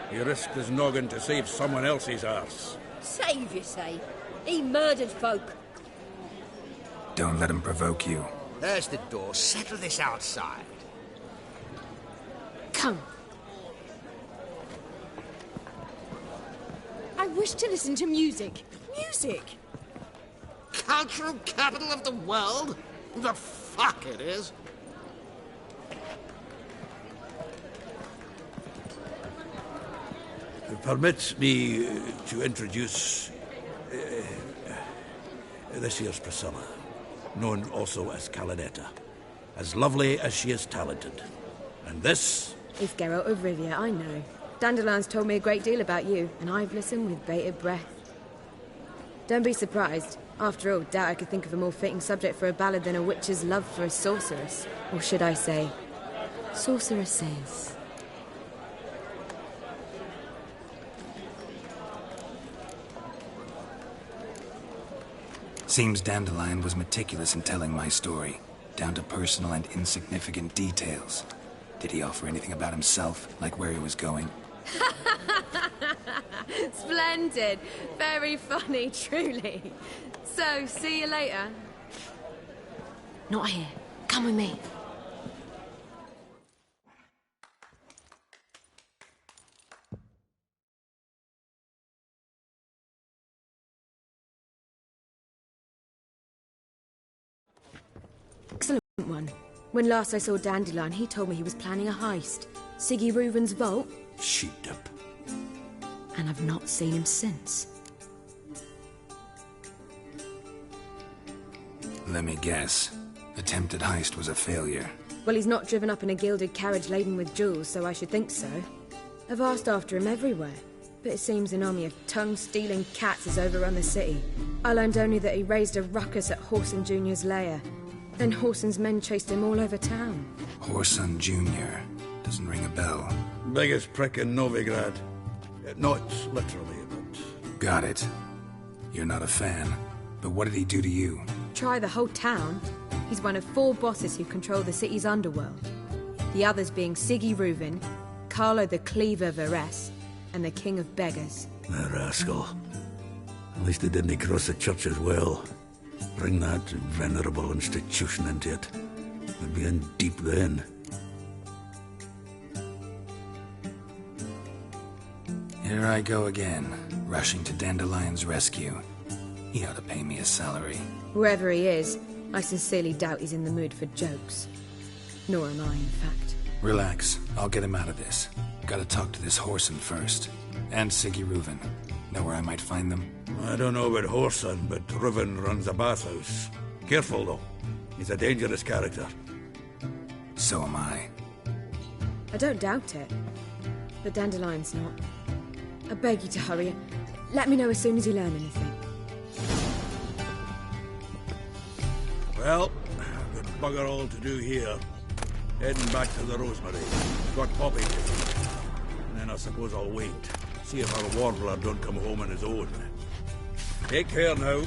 he risked his noggin to save someone else's arse. Save, you say? He murdered folk. Don't let him provoke you. There's the door. Settle this outside. Come. I wish to listen to music. Music! Cultural capital of the world? The fuck it is. Permit me to introduce this here's Priscilla, known also as Calinetta. As lovely as she is talented. And this... It's Geralt of Rivia, I know. Dandelion's told me a great deal about you, and I've listened with bated breath. Don't be surprised. After all, doubt I could think of a more fitting subject for a ballad than a witch's love for a sorceress. Or should I say, sorceresses. Seems Dandelion was meticulous in telling my story, down to personal and insignificant details. Did he offer anything about himself, like where he was going? Splendid. Very funny, truly. So, see you later. Not here. Come with me. Excellent one. When last I saw Dandelion, he told me he was planning a heist. Siggy Reuven's vault. Sheep-dip. And I've not seen him since. Let me guess. Attempted heist was a failure. Well, he's not driven up in a gilded carriage laden with jewels, so I should think so. I've asked after him everywhere, but it seems an army of tongue-stealing cats has overrun the city. I learned only that he raised a ruckus at Whoreson Jr.'s lair. Then Whoreson's men chased him all over town. Whoreson Jr. Doesn't ring a bell. Biggest prick in Novigrad. Not literally, but... Got it. You're not a fan. But what did he do to you? Try the whole town. He's one of 4 bosses who control the city's underworld. The others being Siggy Reuven, Carlo the Cleaver Varese, and the King of Beggars. The rascal. At least they didn't cross the church as well. Bring that venerable institution into it. We'd be in deep then. Here I go again, rushing to Dandelion's rescue. He ought to pay me a salary. Whoever he is, I sincerely doubt he's in the mood for jokes. Nor am I, in fact. Relax. I'll get him out of this. Gotta talk to this Whoreson first. And Siggy Reuven. Know where I might find them? I don't know about Whoreson, but Reuven runs a bathhouse. Careful, though. He's a dangerous character. So am I. I don't doubt it. But Dandelion's not. I beg you to hurry. Let me know as soon as you learn anything. Well, I've got bugger all to do here. Heading back to the Rosemary. Got Poppy. And then I suppose I'll wait. See if our warbler don't come home on his own. Take care now.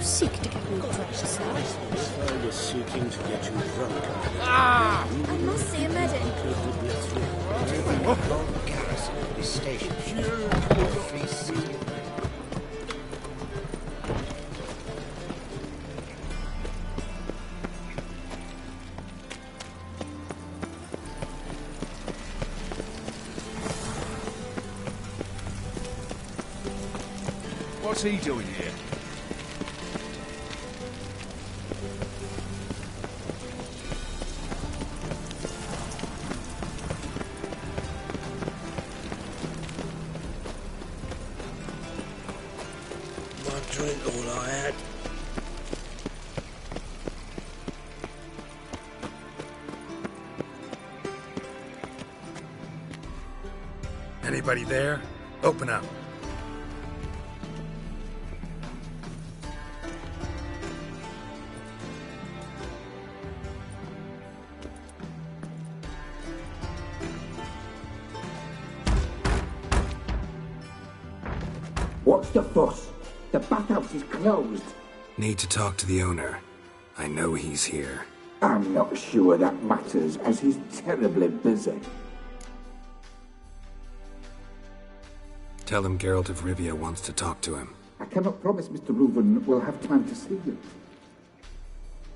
seek to get me drunk, sir? If I was seeking to get you drunk, Ah! I must see a medic. Garrison at this station. Free city. What's he doing here? I drank all I had. Anybody there? Open up. What's the fuss? The bathhouse is closed. Need to talk to the owner. I know he's here. I'm not sure that matters, as he's terribly busy. Tell him Geralt of Rivia wants to talk to him. I cannot promise Mr. Reuven will have time to see you.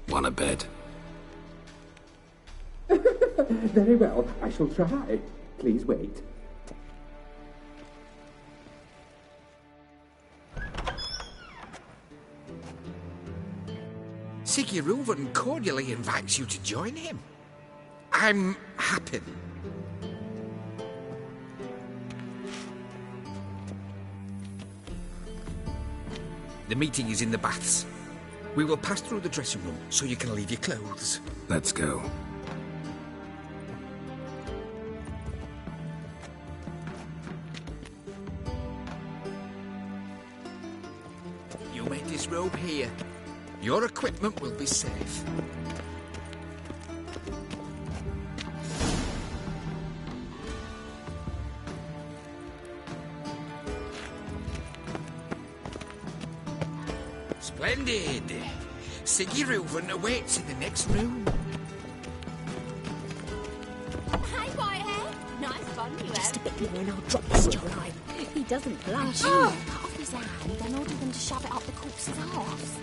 Want a bed? Very well, I shall try. Please wait. Siggy Reuven cordially invites you to join him. I'm happy. The meeting is in the baths. We will pass through the dressing room so you can leave your clothes. Let's go. You made this robe here. Your equipment will be safe. Splendid! Siggy Reuven awaits in the next room. Hi, Whitehead. Nice fun you have. Just a bit more and I'll drop this John. He doesn't blush. Oh, cut off his hand and ordered them to shove it up the corpse's arse.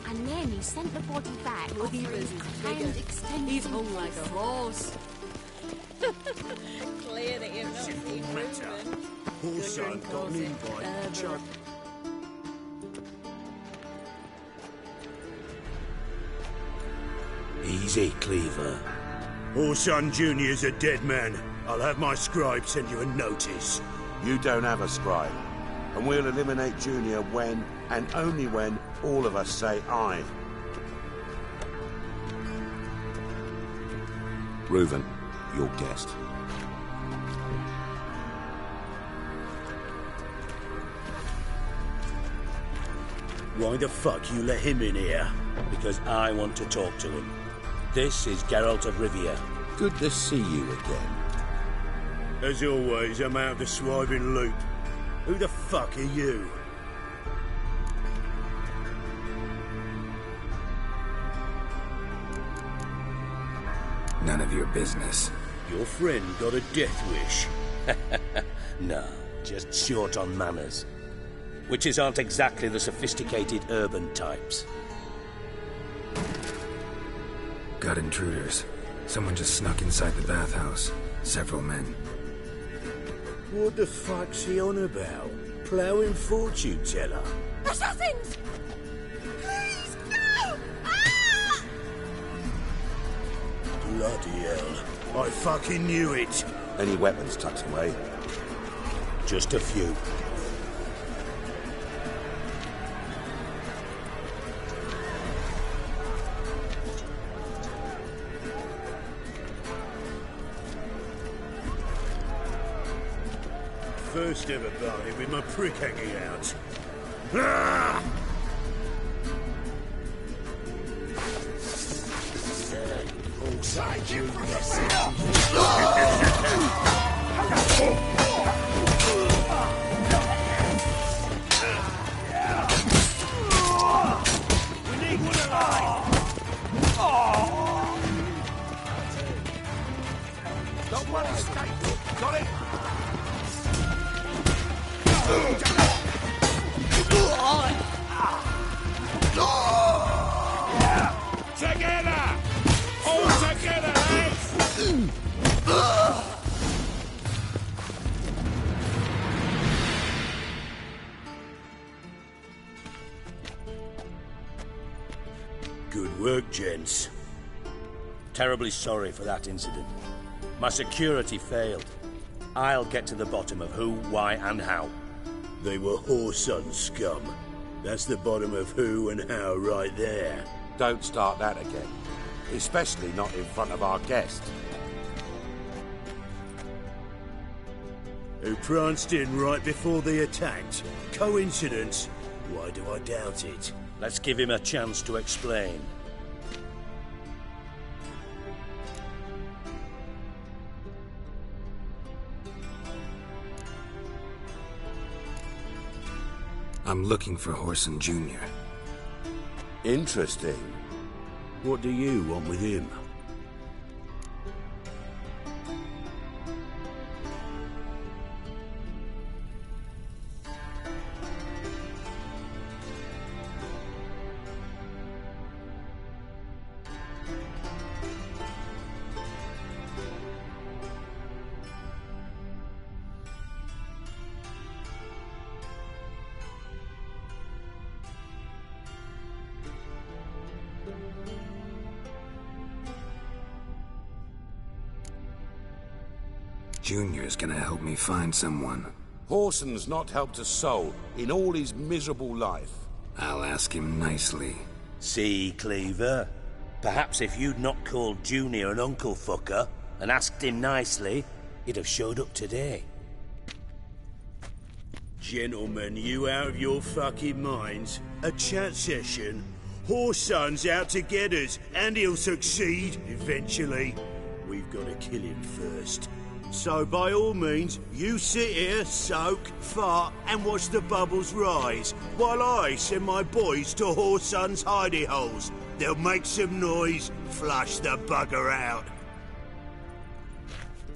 And then he sent the body back after his hand extended. He's hung like a horse. Clear that you've not seen Reuven. Also got an invite. Chuck. Easy, Cleaver. Orson Jr.'s a dead man. I'll have my scribe send you a notice. You don't have a scribe. And we'll eliminate Junior when, and only when, all of us say aye. Reuven, your guest. Why the fuck you let him in here? Because I want to talk to him. This is Geralt of Rivia. Good to see you again. As always, I'm out of the swiving loop. Who the fuck are you? None of your business. Your friend got a death wish. No, just short on manners. Witches aren't exactly the sophisticated urban types. Got intruders. Someone just snuck inside the bathhouse. Several men. What the fuck's he on about? Ploughing fortune teller? Assassins! Please, no! Ah! Bloody hell. I fucking knew it. Any weapons tucked away? Just a few. First ever party with my prick hanging out. Ah! Thank you for Got one escape. Got it? Together! All together, lads! Good work, gents. Terribly sorry for that incident. My security failed. I'll get to the bottom of who, why, and how. They were Whoreson scum. That's the bottom of who and how right there. Don't start that again. Especially not in front of our guest. Who pranced in right before they attacked. Coincidence? Why do I doubt it? Let's give him a chance to explain. I'm looking for Whoreson Jr. Interesting. What do you want with him? Junior's gonna help me find someone. Whoreson's not helped a soul in all his miserable life. I'll ask him nicely. See, Cleaver? Perhaps if you'd not called Junior an uncle fucker and asked him nicely, he'd have showed up today. Gentlemen, you out of your fucking minds? A chat session? Whoreson's out to get us, and he'll succeed, eventually. We've got to kill him first. So by all means, you sit here, soak, fart, and watch the bubbles rise, while I send my boys to Whoreson's hidey holes. They'll make some noise, flush the bugger out.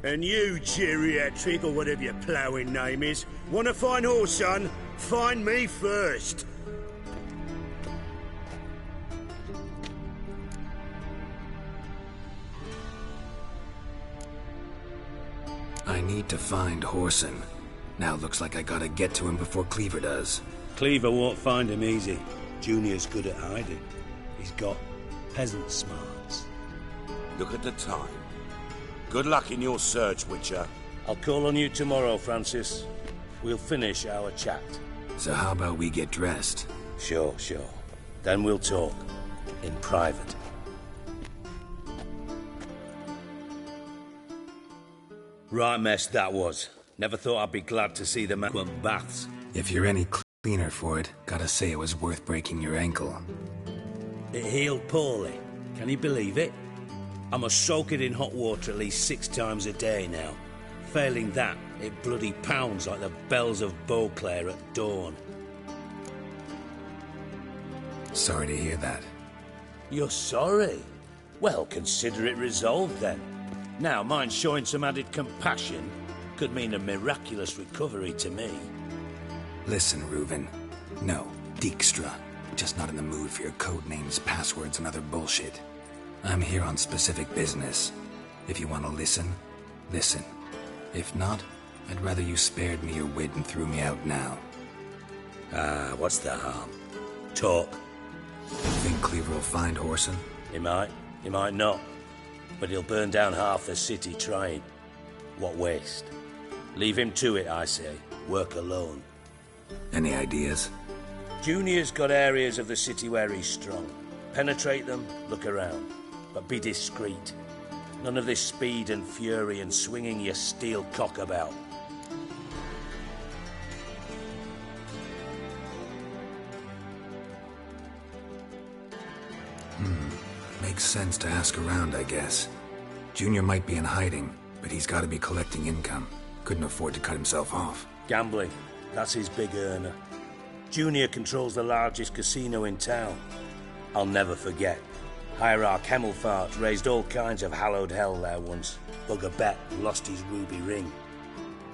And you, geriatric, or whatever your ploughing name is, want to find Whoreson? Find me first. I need to find Whoreson. Now looks like I gotta get to him before Cleaver does. Cleaver won't find him easy. Junior's good at hiding. He's got peasant smarts. Look at the time. Good luck in your search, Witcher. I'll call on you tomorrow, Francis. We'll finish our chat. So how about we get dressed? Sure. Then we'll talk. In private. Right mess that was. Never thought I'd be glad to see the man want baths. If you're any cleaner for it, gotta say it was worth breaking your ankle. It healed poorly. Can you believe it? I must soak it in hot water at least 6 times a day now. Failing that, it bloody pounds like the bells of Beauclair at dawn. Sorry to hear that. You're sorry? Well, consider it resolved then. Now, mine showing some added compassion could mean a miraculous recovery to me. Listen, Reuven. No, Dijkstra. Just not in the mood for your code names, passwords, and other bullshit. I'm here on specific business. If you want to listen, listen. If not, I'd rather you spared me your wit and threw me out now. What's the harm? Talk. Think Cleaver will find Whoreson? He might not. But he'll burn down half the city trying. What waste? Leave him to it, I say. Work alone. Any ideas? Junior's got areas of the city where he's strong. Penetrate them, look around. But be discreet. None of this speed and fury and swinging your steel cock about. Makes sense to ask around, I guess. Junior might be in hiding, but he's got to be collecting income. Couldn't afford to cut himself off. Gambling. That's his big earner. Junior controls the largest casino in town. I'll never forget. Hierarch Hemmelfart raised all kinds of hallowed hell there once. Bugger Bet lost his ruby ring.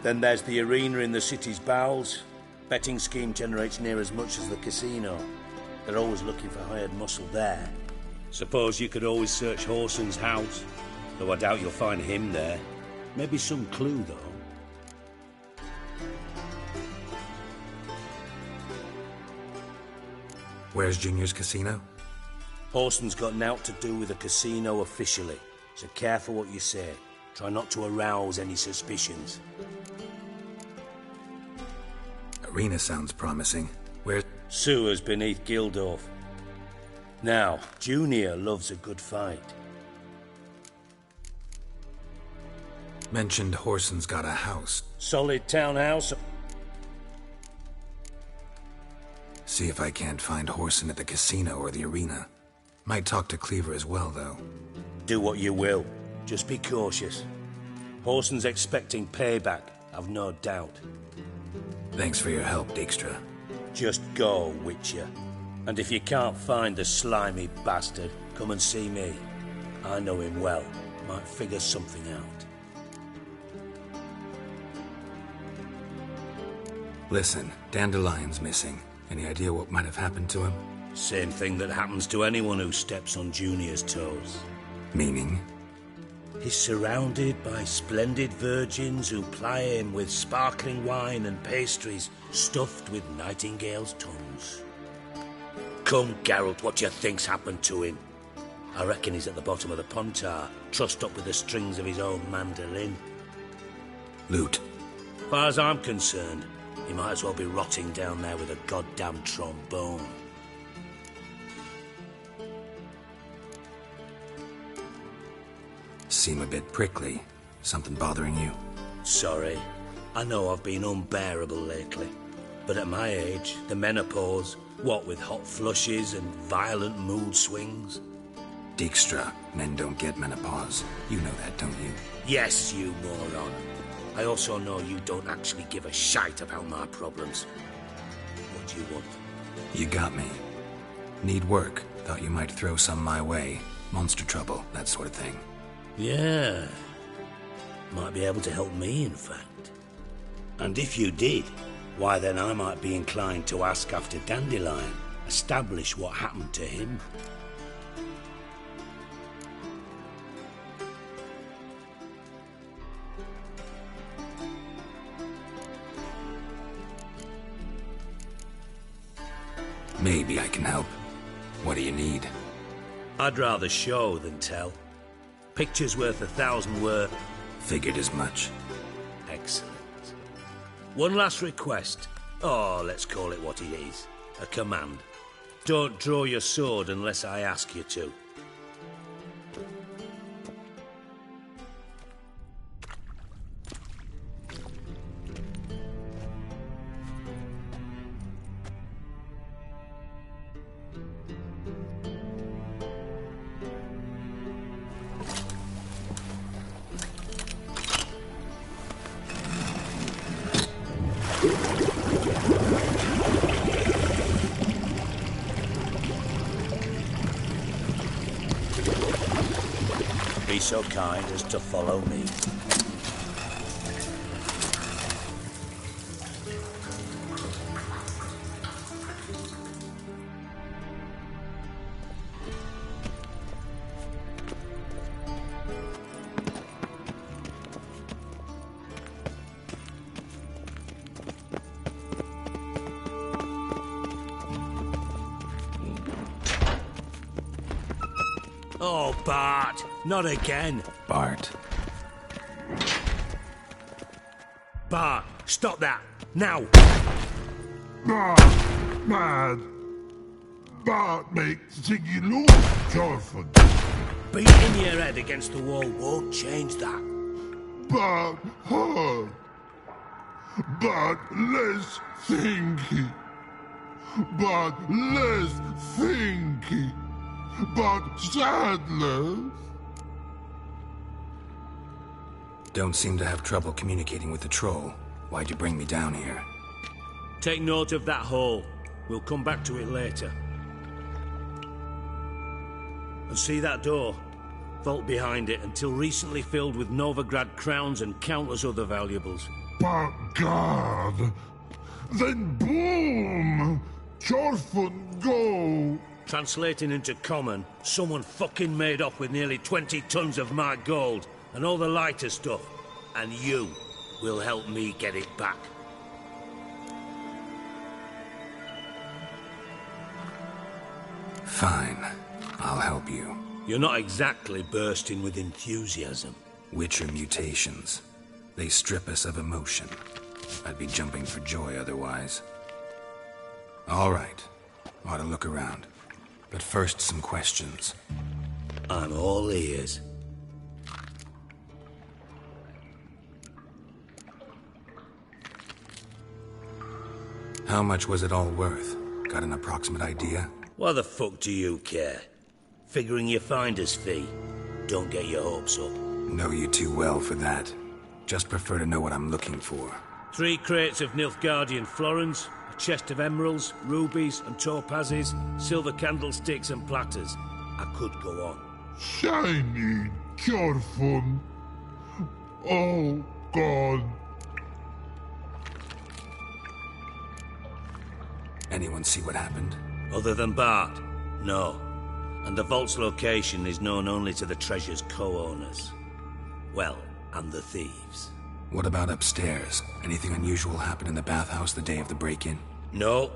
Then there's the arena in the city's bowels. Betting scheme generates near as much as the casino. They're always looking for hired muscle there. Suppose you could always search Horson's house, though I doubt you'll find him there. Maybe some clue, though. Where's Junior's casino? Horson's got nought to do with the casino officially, so careful what you say. Try not to arouse any suspicions. Arena sounds promising. Where's... Sewers beneath Gildorf. Now, Junior loves a good fight. Mentioned Horson's got a house. Solid townhouse. See if I can't find Horson at the casino or the arena. Might talk to Cleaver as well, though. Do what you will. Just be cautious. Horson's expecting payback, I've no doubt. Thanks for your help, Dijkstra. Just go, Witcher. And if you can't find the slimy bastard, come and see me. I know him well. Might figure something out. Listen, Dandelion's missing. Any idea what might have happened to him? Same thing that happens to anyone who steps on Junior's toes. Meaning? He's surrounded by splendid virgins who ply him with sparkling wine and pastries stuffed with nightingales' tongues. Come, Geralt, what do you think's happened to him? I reckon he's at the bottom of the Pontar, trussed up with the strings of his own mandolin. Loot. Far as I'm concerned, he might as well be rotting down there with a goddamn trombone. Seem a bit prickly. Something bothering you? Sorry. I know I've been unbearable lately. But at my age, the menopause, what with hot flushes and violent mood swings? Dijkstra, men don't get menopause. You know that, don't you? Yes, you moron. I also know you don't actually give a shite about my problems. What do you want? You got me. Need work. Thought you might throw some my way. Monster trouble, that sort of thing. Yeah. Might be able to help me, in fact. And if you did, why then I might be inclined to ask after Dandelion, establish what happened to him. Maybe I can help. What do you need? I'd rather show than tell. Picture's worth 1,000 words. Figured as much. Excellent. One last request. Oh, let's call it what it is. A command. Don't draw your sword unless I ask you to. Be so kind as to follow me. Oh, Bart! Not again! Bart. Bart, stop that! Now! Bart, mad. Bart makes Ziggy look Jonathan. Beating your head against the wall won't change that. Bart hard. Bart less thinky. Bart less thinky. But Sadler... Don't seem to have trouble communicating with the troll. Why'd you bring me down here? Take note of that hole. We'll come back to it later. And see that door? Vault behind it, until recently filled with Novigrad crowns and countless other valuables. But God! Then boom! Chorfun go! Translating into common, someone fucking made off with nearly 20 tons of my gold, and all the lighter stuff. And you will help me get it back. Fine. I'll help you. You're not exactly bursting with enthusiasm. Witcher mutations. They strip us of emotion. I'd be jumping for joy otherwise. All right. Ought to look around. But first, some questions. I'm all ears. How much was it all worth? Got an approximate idea? Why the fuck do you care? Figuring your finder's fee. Don't get your hopes up. Know you too well for that. Just prefer to know what I'm looking for. 3 crates of Nilfgaardian florins, a chest of emeralds, rubies and topazes, silver candlesticks and platters. I could go on. Shiny Chorfun. Oh, God. Anyone see what happened? Other than Bart? No. And the vault's location is known only to the treasure's co-owners. Well, and the thieves. What about upstairs? Anything unusual happen in the bathhouse the day of the break-in? No.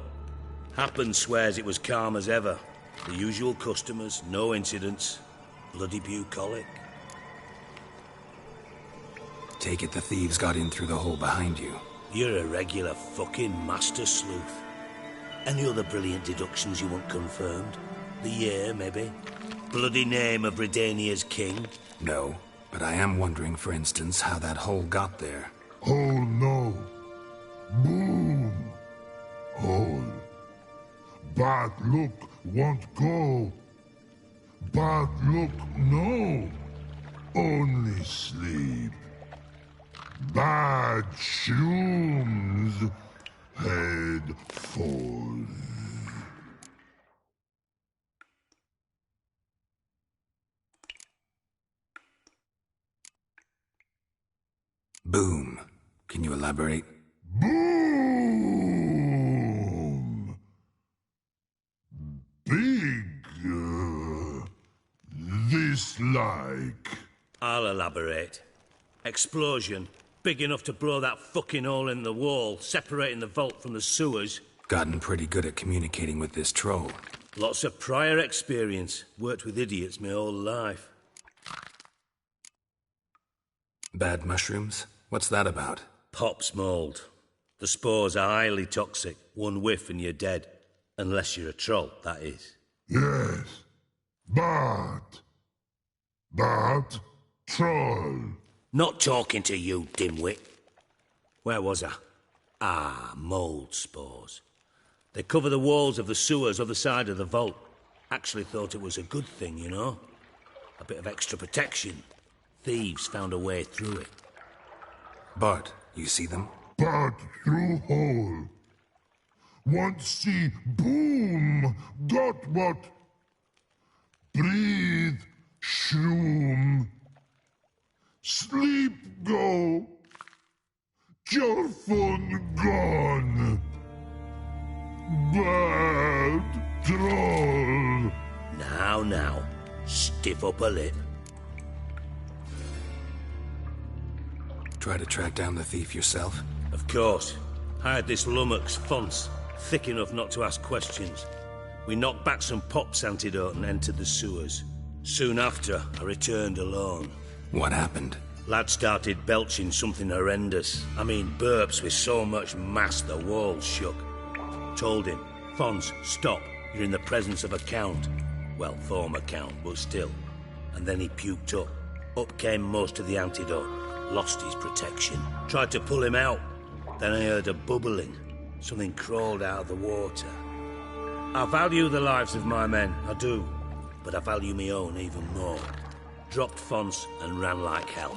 Happen swears it was calm as ever. The usual customers, no incidents. Bloody bucolic. Take it the thieves got in through the hole behind you. You're a regular fucking master sleuth. Any other brilliant deductions you want confirmed? The year, maybe? Bloody name of Redania's king? No, but I am wondering, for instance, how that hole got there. Oh no. Boom. Hole. Bad look won't go. Bad look no. Only sleep. Bad shrooms. Head falls. Boom. Can you elaborate? Boom! Big. This like. I'll elaborate. Explosion. Big enough to blow that fucking hole in the wall, separating the vault from the sewers. Gotten pretty good at communicating with this troll. Lots of prior experience. Worked with idiots my whole life. Bad mushrooms? What's that about? Pops mold. The spores are highly toxic. One whiff and you're dead. Unless you're a troll, that is. Yes. Bad. Bad troll. Not talking to you, dimwit. Where was I? Ah, mold spores. They cover the walls of the sewers other side of the vault. Actually thought it was a good thing, you know? A bit of extra protection. Thieves found a way through it. Bart, you see them? Bad through hole. Want see boom. Got what? Breathe. Shroom. Sleep go. Chorfun gone. Bad troll. Now. Stiff up a lip. Try to track down the thief yourself? Of course. Hired this lummox, Fons. Thick enough not to ask questions. We knocked back some pops antidote and entered the sewers. Soon after, I returned alone. What happened? Lad started belching something horrendous. I mean, burps with so much mass the walls shook. Told him, Fons, stop. You're in the presence of a count. Well, former count, but still. And then he puked up. Up came most of the antidote. Lost his protection. Tried to pull him out. Then I heard a bubbling. Something crawled out of the water. I value the lives of my men, I do. But I value my own even more. Dropped Fons and ran like hell.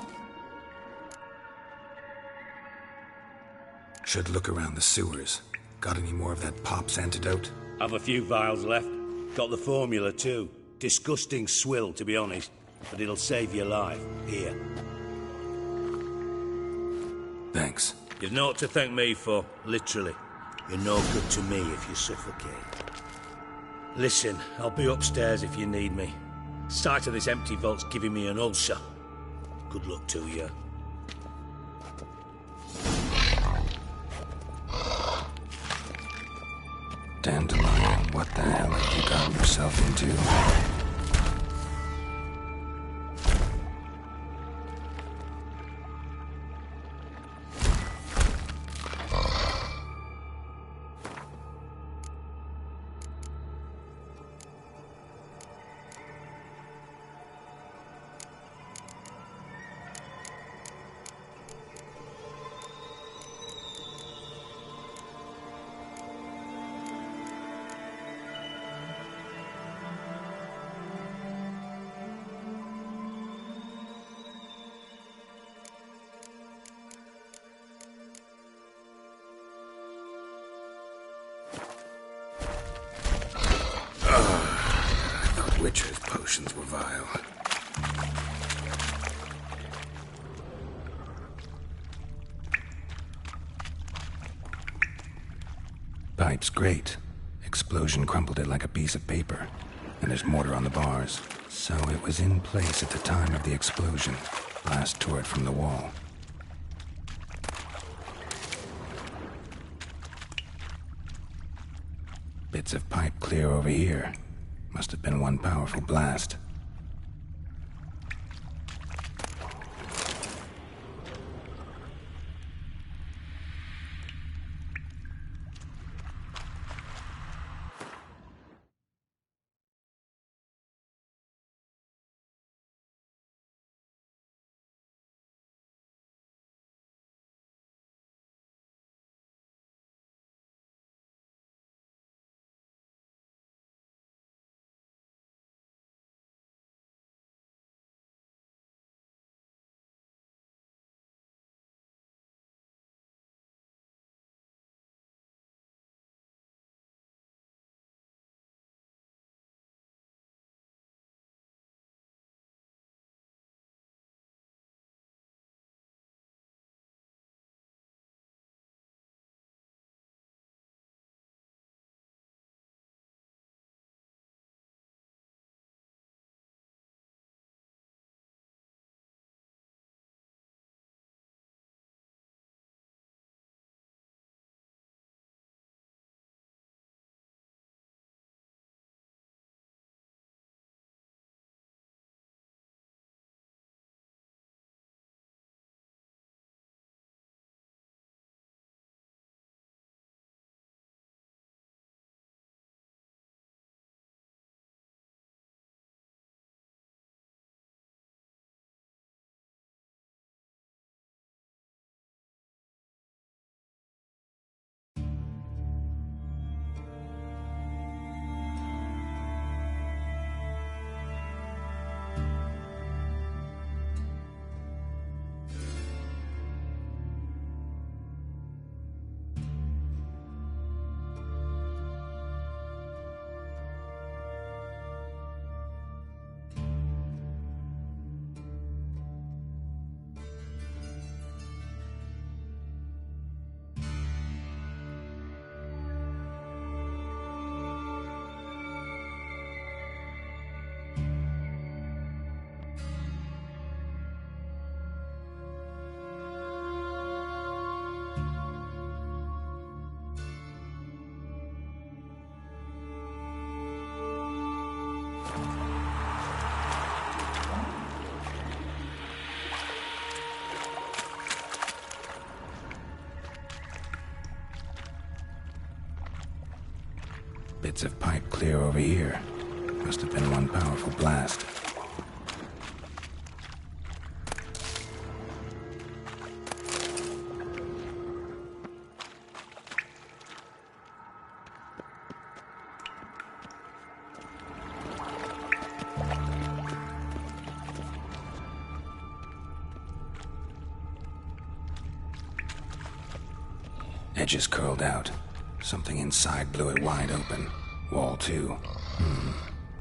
Should look around the sewers. Got any more of that Pop's antidote? Have a few vials left. Got the formula too. Disgusting swill, to be honest, but it'll save your life. Here. Thanks. You've naught to thank me for, literally. You're no good to me if you suffocate. Listen, I'll be upstairs if you need me. Sight of this empty vault's giving me an ulcer. Good luck to you. Dandelion, what the hell have you gotten yourself into? Witcher's potions were vile. Pipe's great. Explosion crumpled it like a piece of paper. And there's mortar on the bars. So it was in place at the time of the explosion. Blast tore it from the wall. Bits of pipe clear over here. Must have been one powerful blast. Bits of pipe clear over here. Must have been one powerful blast. Edges curled out. Something inside blew it wide open. Wall too.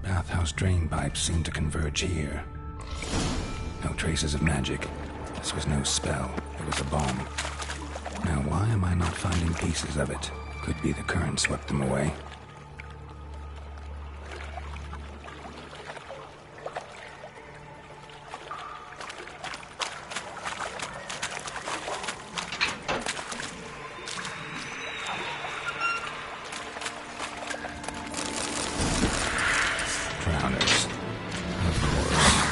Bathhouse drain pipes seem to converge here. No traces of magic. This was no spell. It was a bomb. Now, why am I not finding pieces of it? Could be the current swept them away. Drowners. Of course.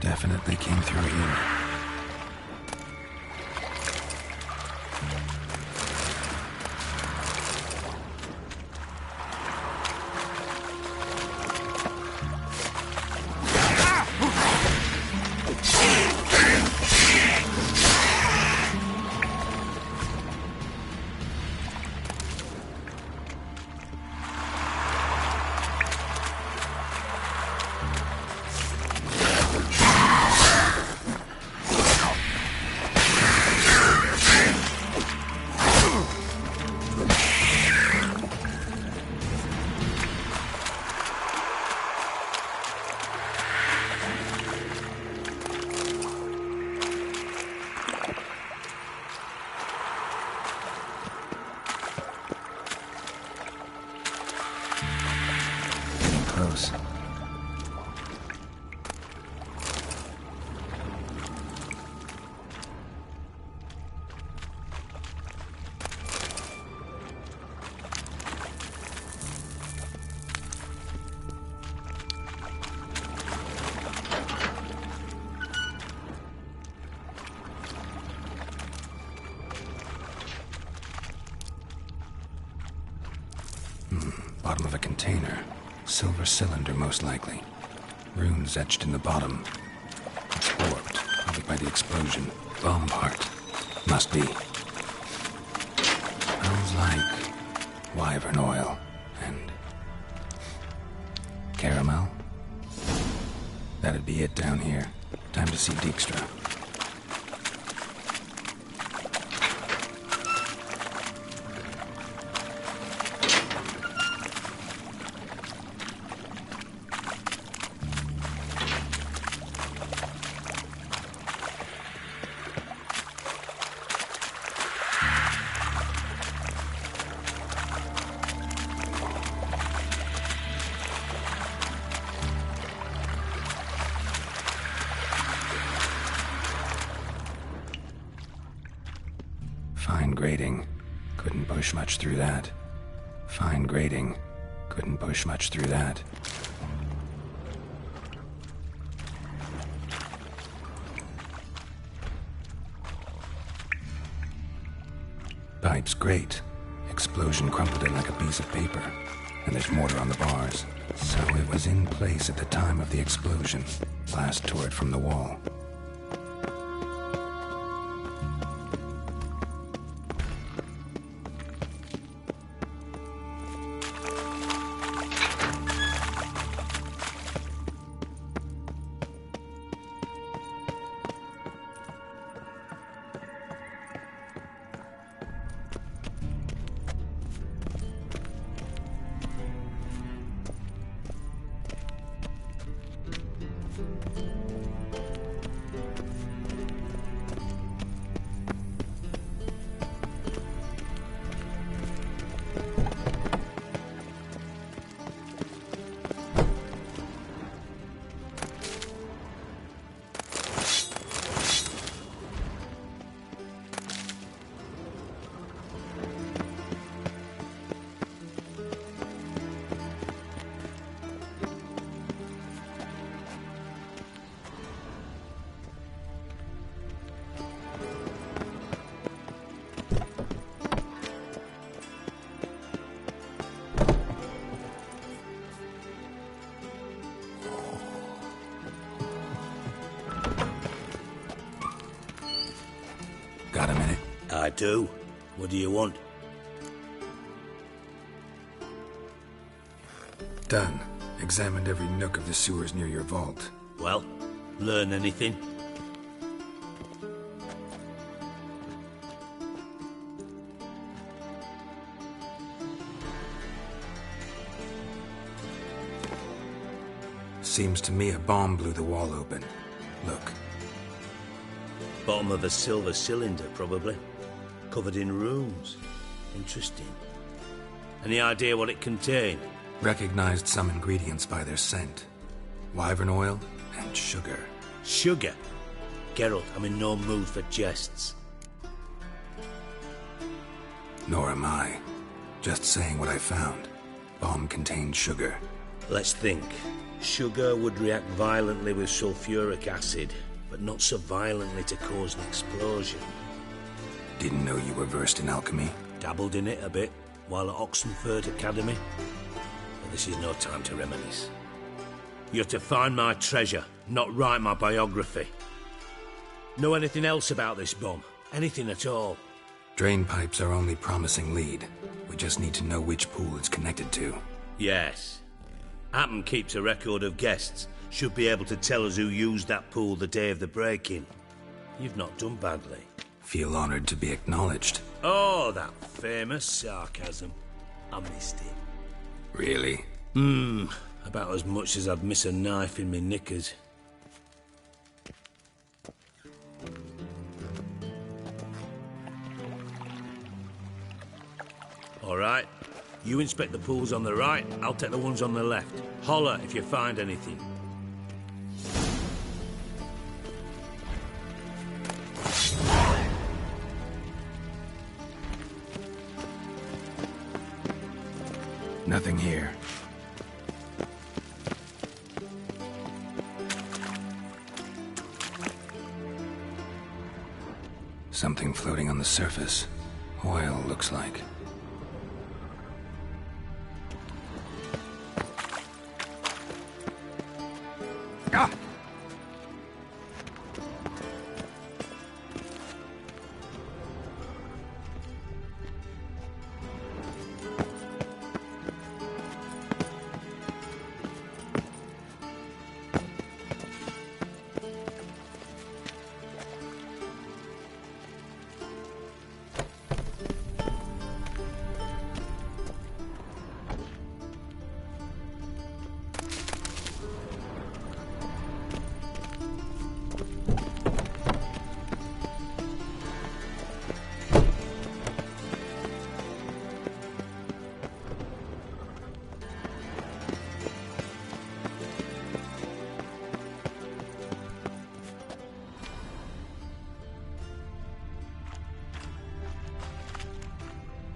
Definitely came through here. Close. Bottom of a container. Silver cylinder, most likely. Runes etched in the bottom. It's warped, probably by the explosion. Bomb part. Must be. Smells like wyvern oil and caramel. That'd be it down here. Time to see Dijkstra. Fine grating. Couldn't push much through that. Fine grating. Couldn't push much through that. Pipe's great. Explosion crumpled it like a piece of paper. And there's mortar on the bars. So it was in place at the time of the explosion. Blast tore it from the wall. Got a minute? I do. What do you want? Done. Examined every nook of the sewers near your vault. Well, learn anything? Seems to me a bomb blew the wall open. Look. Bottom of a silver cylinder, probably. Covered in runes. Interesting. Any idea what it contained? Recognized some ingredients by their scent. Wyvern oil and sugar. Sugar? Geralt, I'm in no mood for jests. Nor am I. Just saying what I found. Bomb contained sugar. Let's think. Sugar would react violently with sulfuric acid, but not so violently to cause an explosion. Didn't know you were versed in alchemy. Dabbled in it a bit, while at Oxenford Academy. But this is no time to reminisce. You're to find my treasure, not write my biography. Know anything else about this bomb? Anything at all? Drain pipes are only promising lead. We just need to know which pool it's connected to. Yes. Appen keeps a record of guests. Should be able to tell us who used that pool the day of the break-in. You've not done badly. Feel honored to be acknowledged. Oh, that famous sarcasm. I missed it. Really? About as much as I'd miss a knife in me knickers. All right. You inspect the pools on the right, I'll take the ones on the left. Holler if you find anything. Nothing here. Something floating on the surface. Oil, looks like. Ah!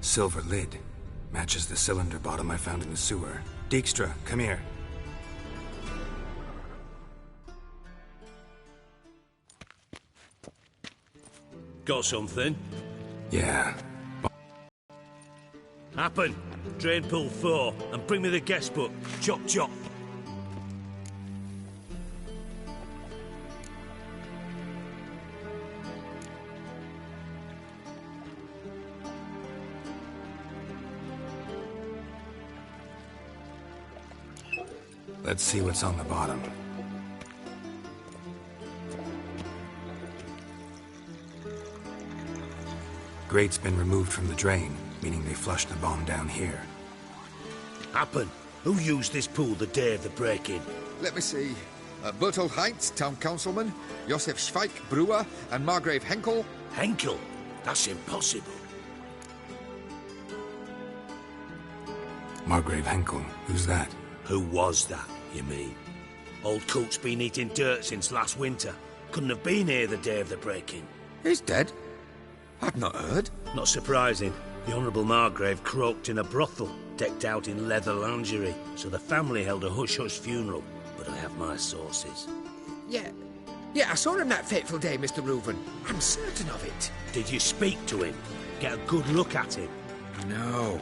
Silver lid. Matches the cylinder bottom I found in the sewer. Dijkstra, come here. Got something? Yeah. Happen. Drain pool 4, and bring me the guest book. Chop chop. Let's see what's on the bottom. Grate's been removed from the drain, meaning they flushed the bomb down here. Happen. Who used this pool the day of the break-in? Let me see. Bertold Heinz, town councilman, Josef Schweik, brewer, and Margrave Henkel. Henkel? That's impossible. Margrave Henkel, who's that? Who was that, you mean? Old Coot's been eating dirt since last winter. Couldn't have been here the day of the break-in. He's dead? I've not heard. Not surprising. The Honourable Margrave croaked in a brothel, decked out in leather lingerie, so the family held a hush-hush funeral. But I have my sources. Yeah, I saw him that fateful day, Mr. Reuven. I'm certain of it. Did you speak to him? Get a good look at him? No.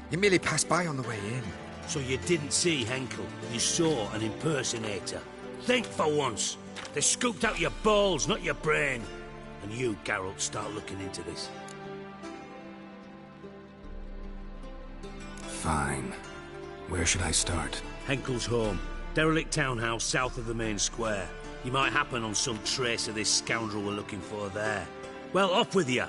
He merely passed by on the way in. So you didn't see Henkel, you saw an impersonator. Think for once. They scooped out your balls, not your brain. And you, Geralt, start looking into this. Fine. Where should I start? Henkel's home. Derelict townhouse south of the main square. You might happen on some trace of this scoundrel we're looking for there. Well, off with you!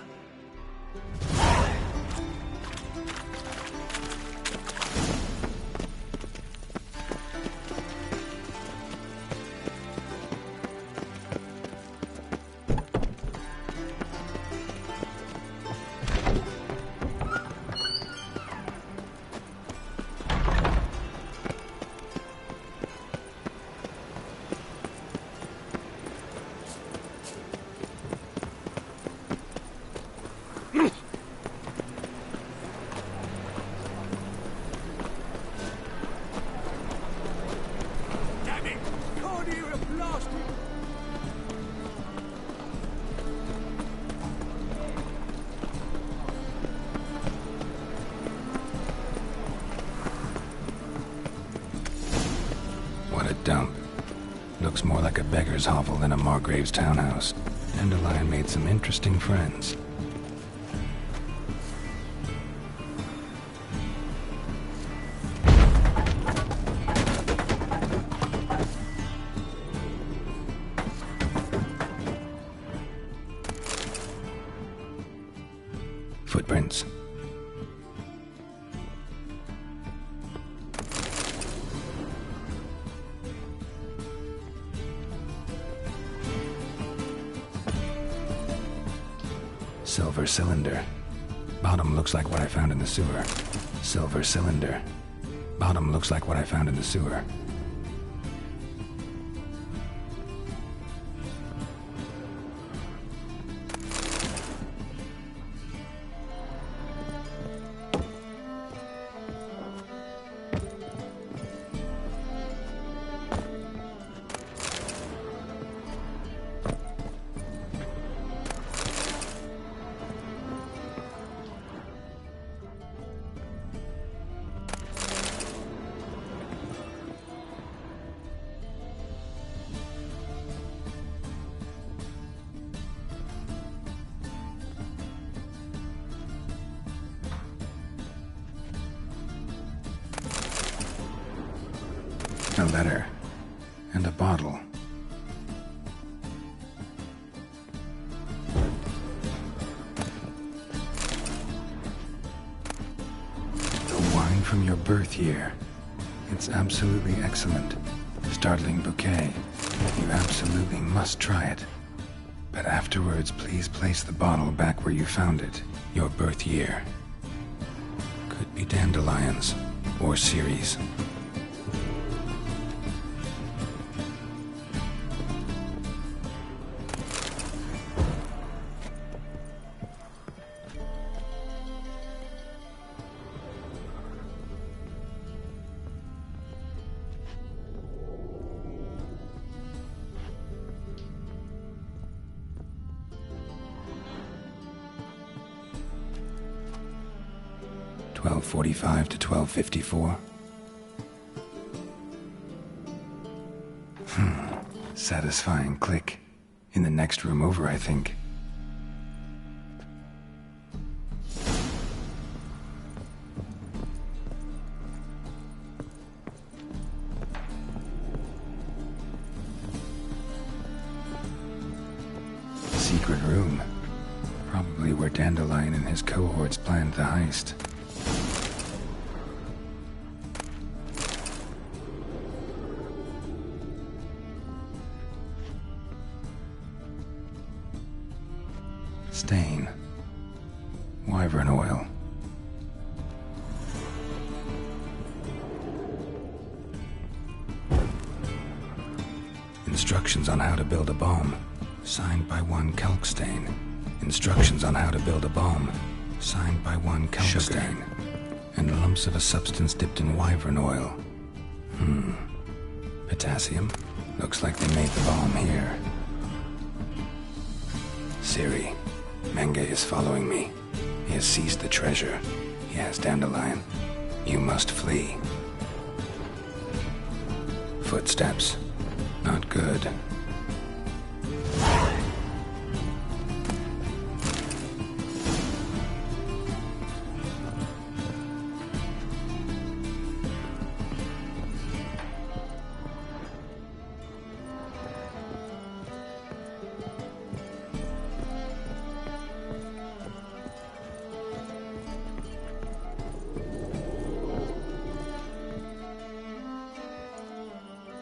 Dump. Looks more like a beggar's hovel than a Margrave's townhouse. Dandelion made some interesting friends. Footprints. Silver cylinder. Bottom looks like what I found in the sewer. Silver cylinder. Bottom looks like what I found in the sewer. A letter. And a bottle. The wine from your birth year. It's absolutely excellent. Startling bouquet. You absolutely must try it. But afterwards, please place the bottle back where you found it. Your birth year. Could be dandelions. Or Ceres. .45 to 12:54. Satisfying click. In the next room over, I think. Secret room. Probably where Dandelion and his cohorts planned the heist. Stain. Wyvern oil. Instructions on how to build a bomb. Signed by one Kalkstain. Instructions on how to build a bomb. Signed by one Kalkstain. And lumps of a substance dipped in wyvern oil. Potassium. Looks like they made the bomb here. Ciri. Menge is following me. He has seized the treasure. He has Dandelion. You must flee. Footsteps. Not good.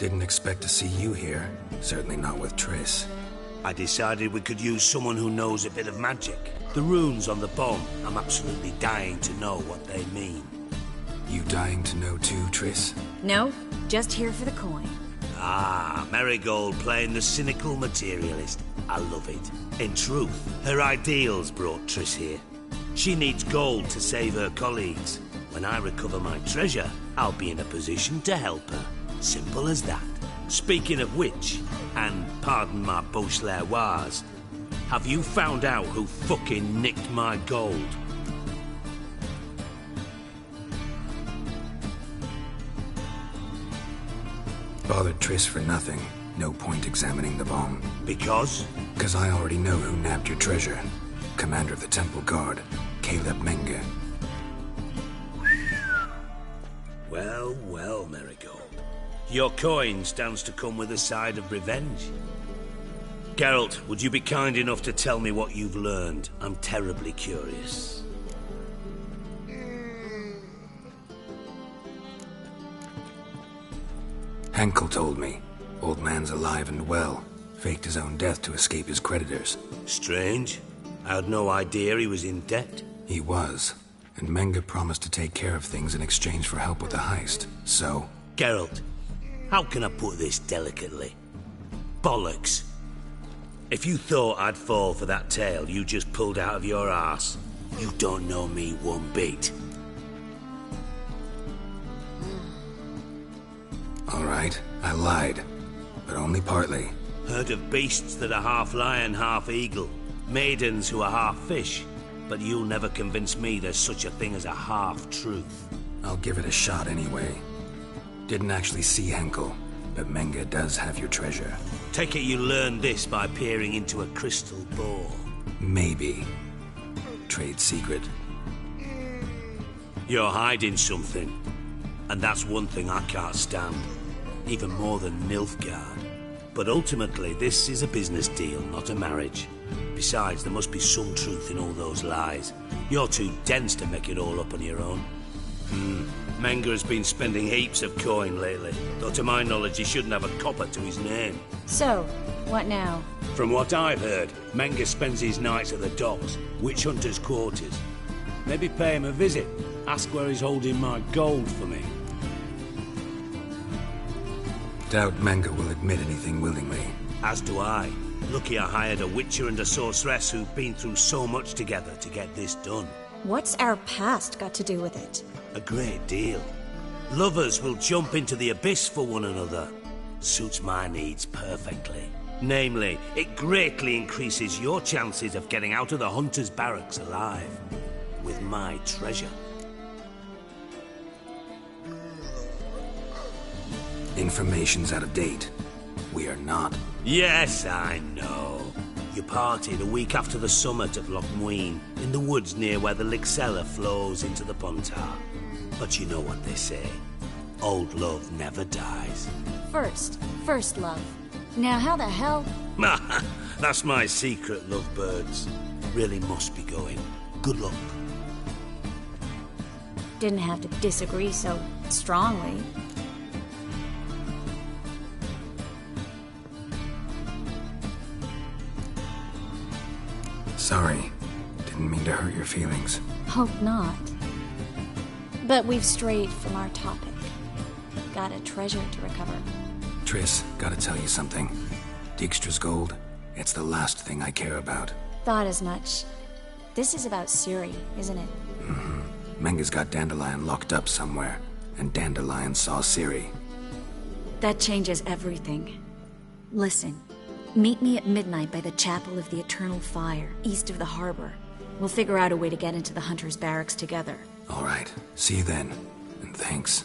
Didn't expect to see you here. Certainly not with Triss. I decided we could use someone who knows a bit of magic. The runes on the bomb, I'm absolutely dying to know what they mean. You dying to know too, Triss? No, just here for the coin. Ah, Marigold playing the cynical materialist. I love it. In truth, her ideals brought Triss here. She needs gold to save her colleagues. When I recover my treasure, I'll be in a position to help her. Simple as that. Speaking of which, and pardon my Beauclervoise, have you found out who fucking nicked my gold? Bothered Triss for nothing. No point examining the bomb. Because? Because I already know who nabbed your treasure. Commander of the Temple Guard, Caleb Menge. Well, well, Marigold. Your coin stands to come with a side of revenge. Geralt, would you be kind enough to tell me what you've learned? I'm terribly curious. Henkel told me. Old man's alive and well. Faked his own death to escape his creditors. Strange. I had no idea he was in debt. He was. And Menge promised to take care of things in exchange for help with the heist. So... Geralt, how can I put this delicately? Bollocks. If you thought I'd fall for that tale you just pulled out of your arse, you don't know me one bit. All right, I lied. But only partly. Heard of beasts that are half lion, half eagle. Maidens who are half fish. But you'll never convince me there's such a thing as a half-truth. I'll give it a shot anyway. Didn't actually see Henkel, but Menge does have your treasure. Take it you learned this by peering into a crystal ball. Maybe. Trade secret. You're hiding something. And that's one thing I can't stand. Even more than Nilfgaard. But ultimately, this is a business deal, not a marriage. Besides, there must be some truth in all those lies. You're too dense to make it all up on your own. Menge has been spending heaps of coin lately, though to my knowledge he shouldn't have a copper to his name. So, what now? From what I've heard, Menge spends his nights at the docks, witch hunters' quarters. Maybe pay him a visit. Ask where he's holding my gold for me. Doubt Menge will admit anything willingly. As do I. Lucky I hired a witcher and a sorceress who've been through so much together to get this done. What's our past got to do with it? A great deal. Lovers will jump into the abyss for one another. Suits my needs perfectly. Namely, it greatly increases your chances of getting out of the hunter's barracks alive. With my treasure. Information's out of date. We are not. Yes, I know. You partied a week after the summit of Loch Muin, in the woods near where the Lixella flows into the Pontar. But you know what they say. Old love never dies. First love. Now how the hell... That's my secret, lovebirds. Really must be going. Good luck. Didn't have to disagree so strongly. Sorry. Didn't mean to hurt your feelings. Hope not. But we've strayed from our topic. Got a treasure to recover. Triss, gotta tell you something. Dijkstra's gold, it's the last thing I care about. Thought as much. This is about Ciri, isn't it? Menge's got Dandelion locked up somewhere, and Dandelion saw Ciri. That changes everything. Listen, meet me at midnight by the Chapel of the Eternal Fire, east of the harbor. We'll figure out a way to get into the Hunter's barracks together. All right, see you then, and thanks.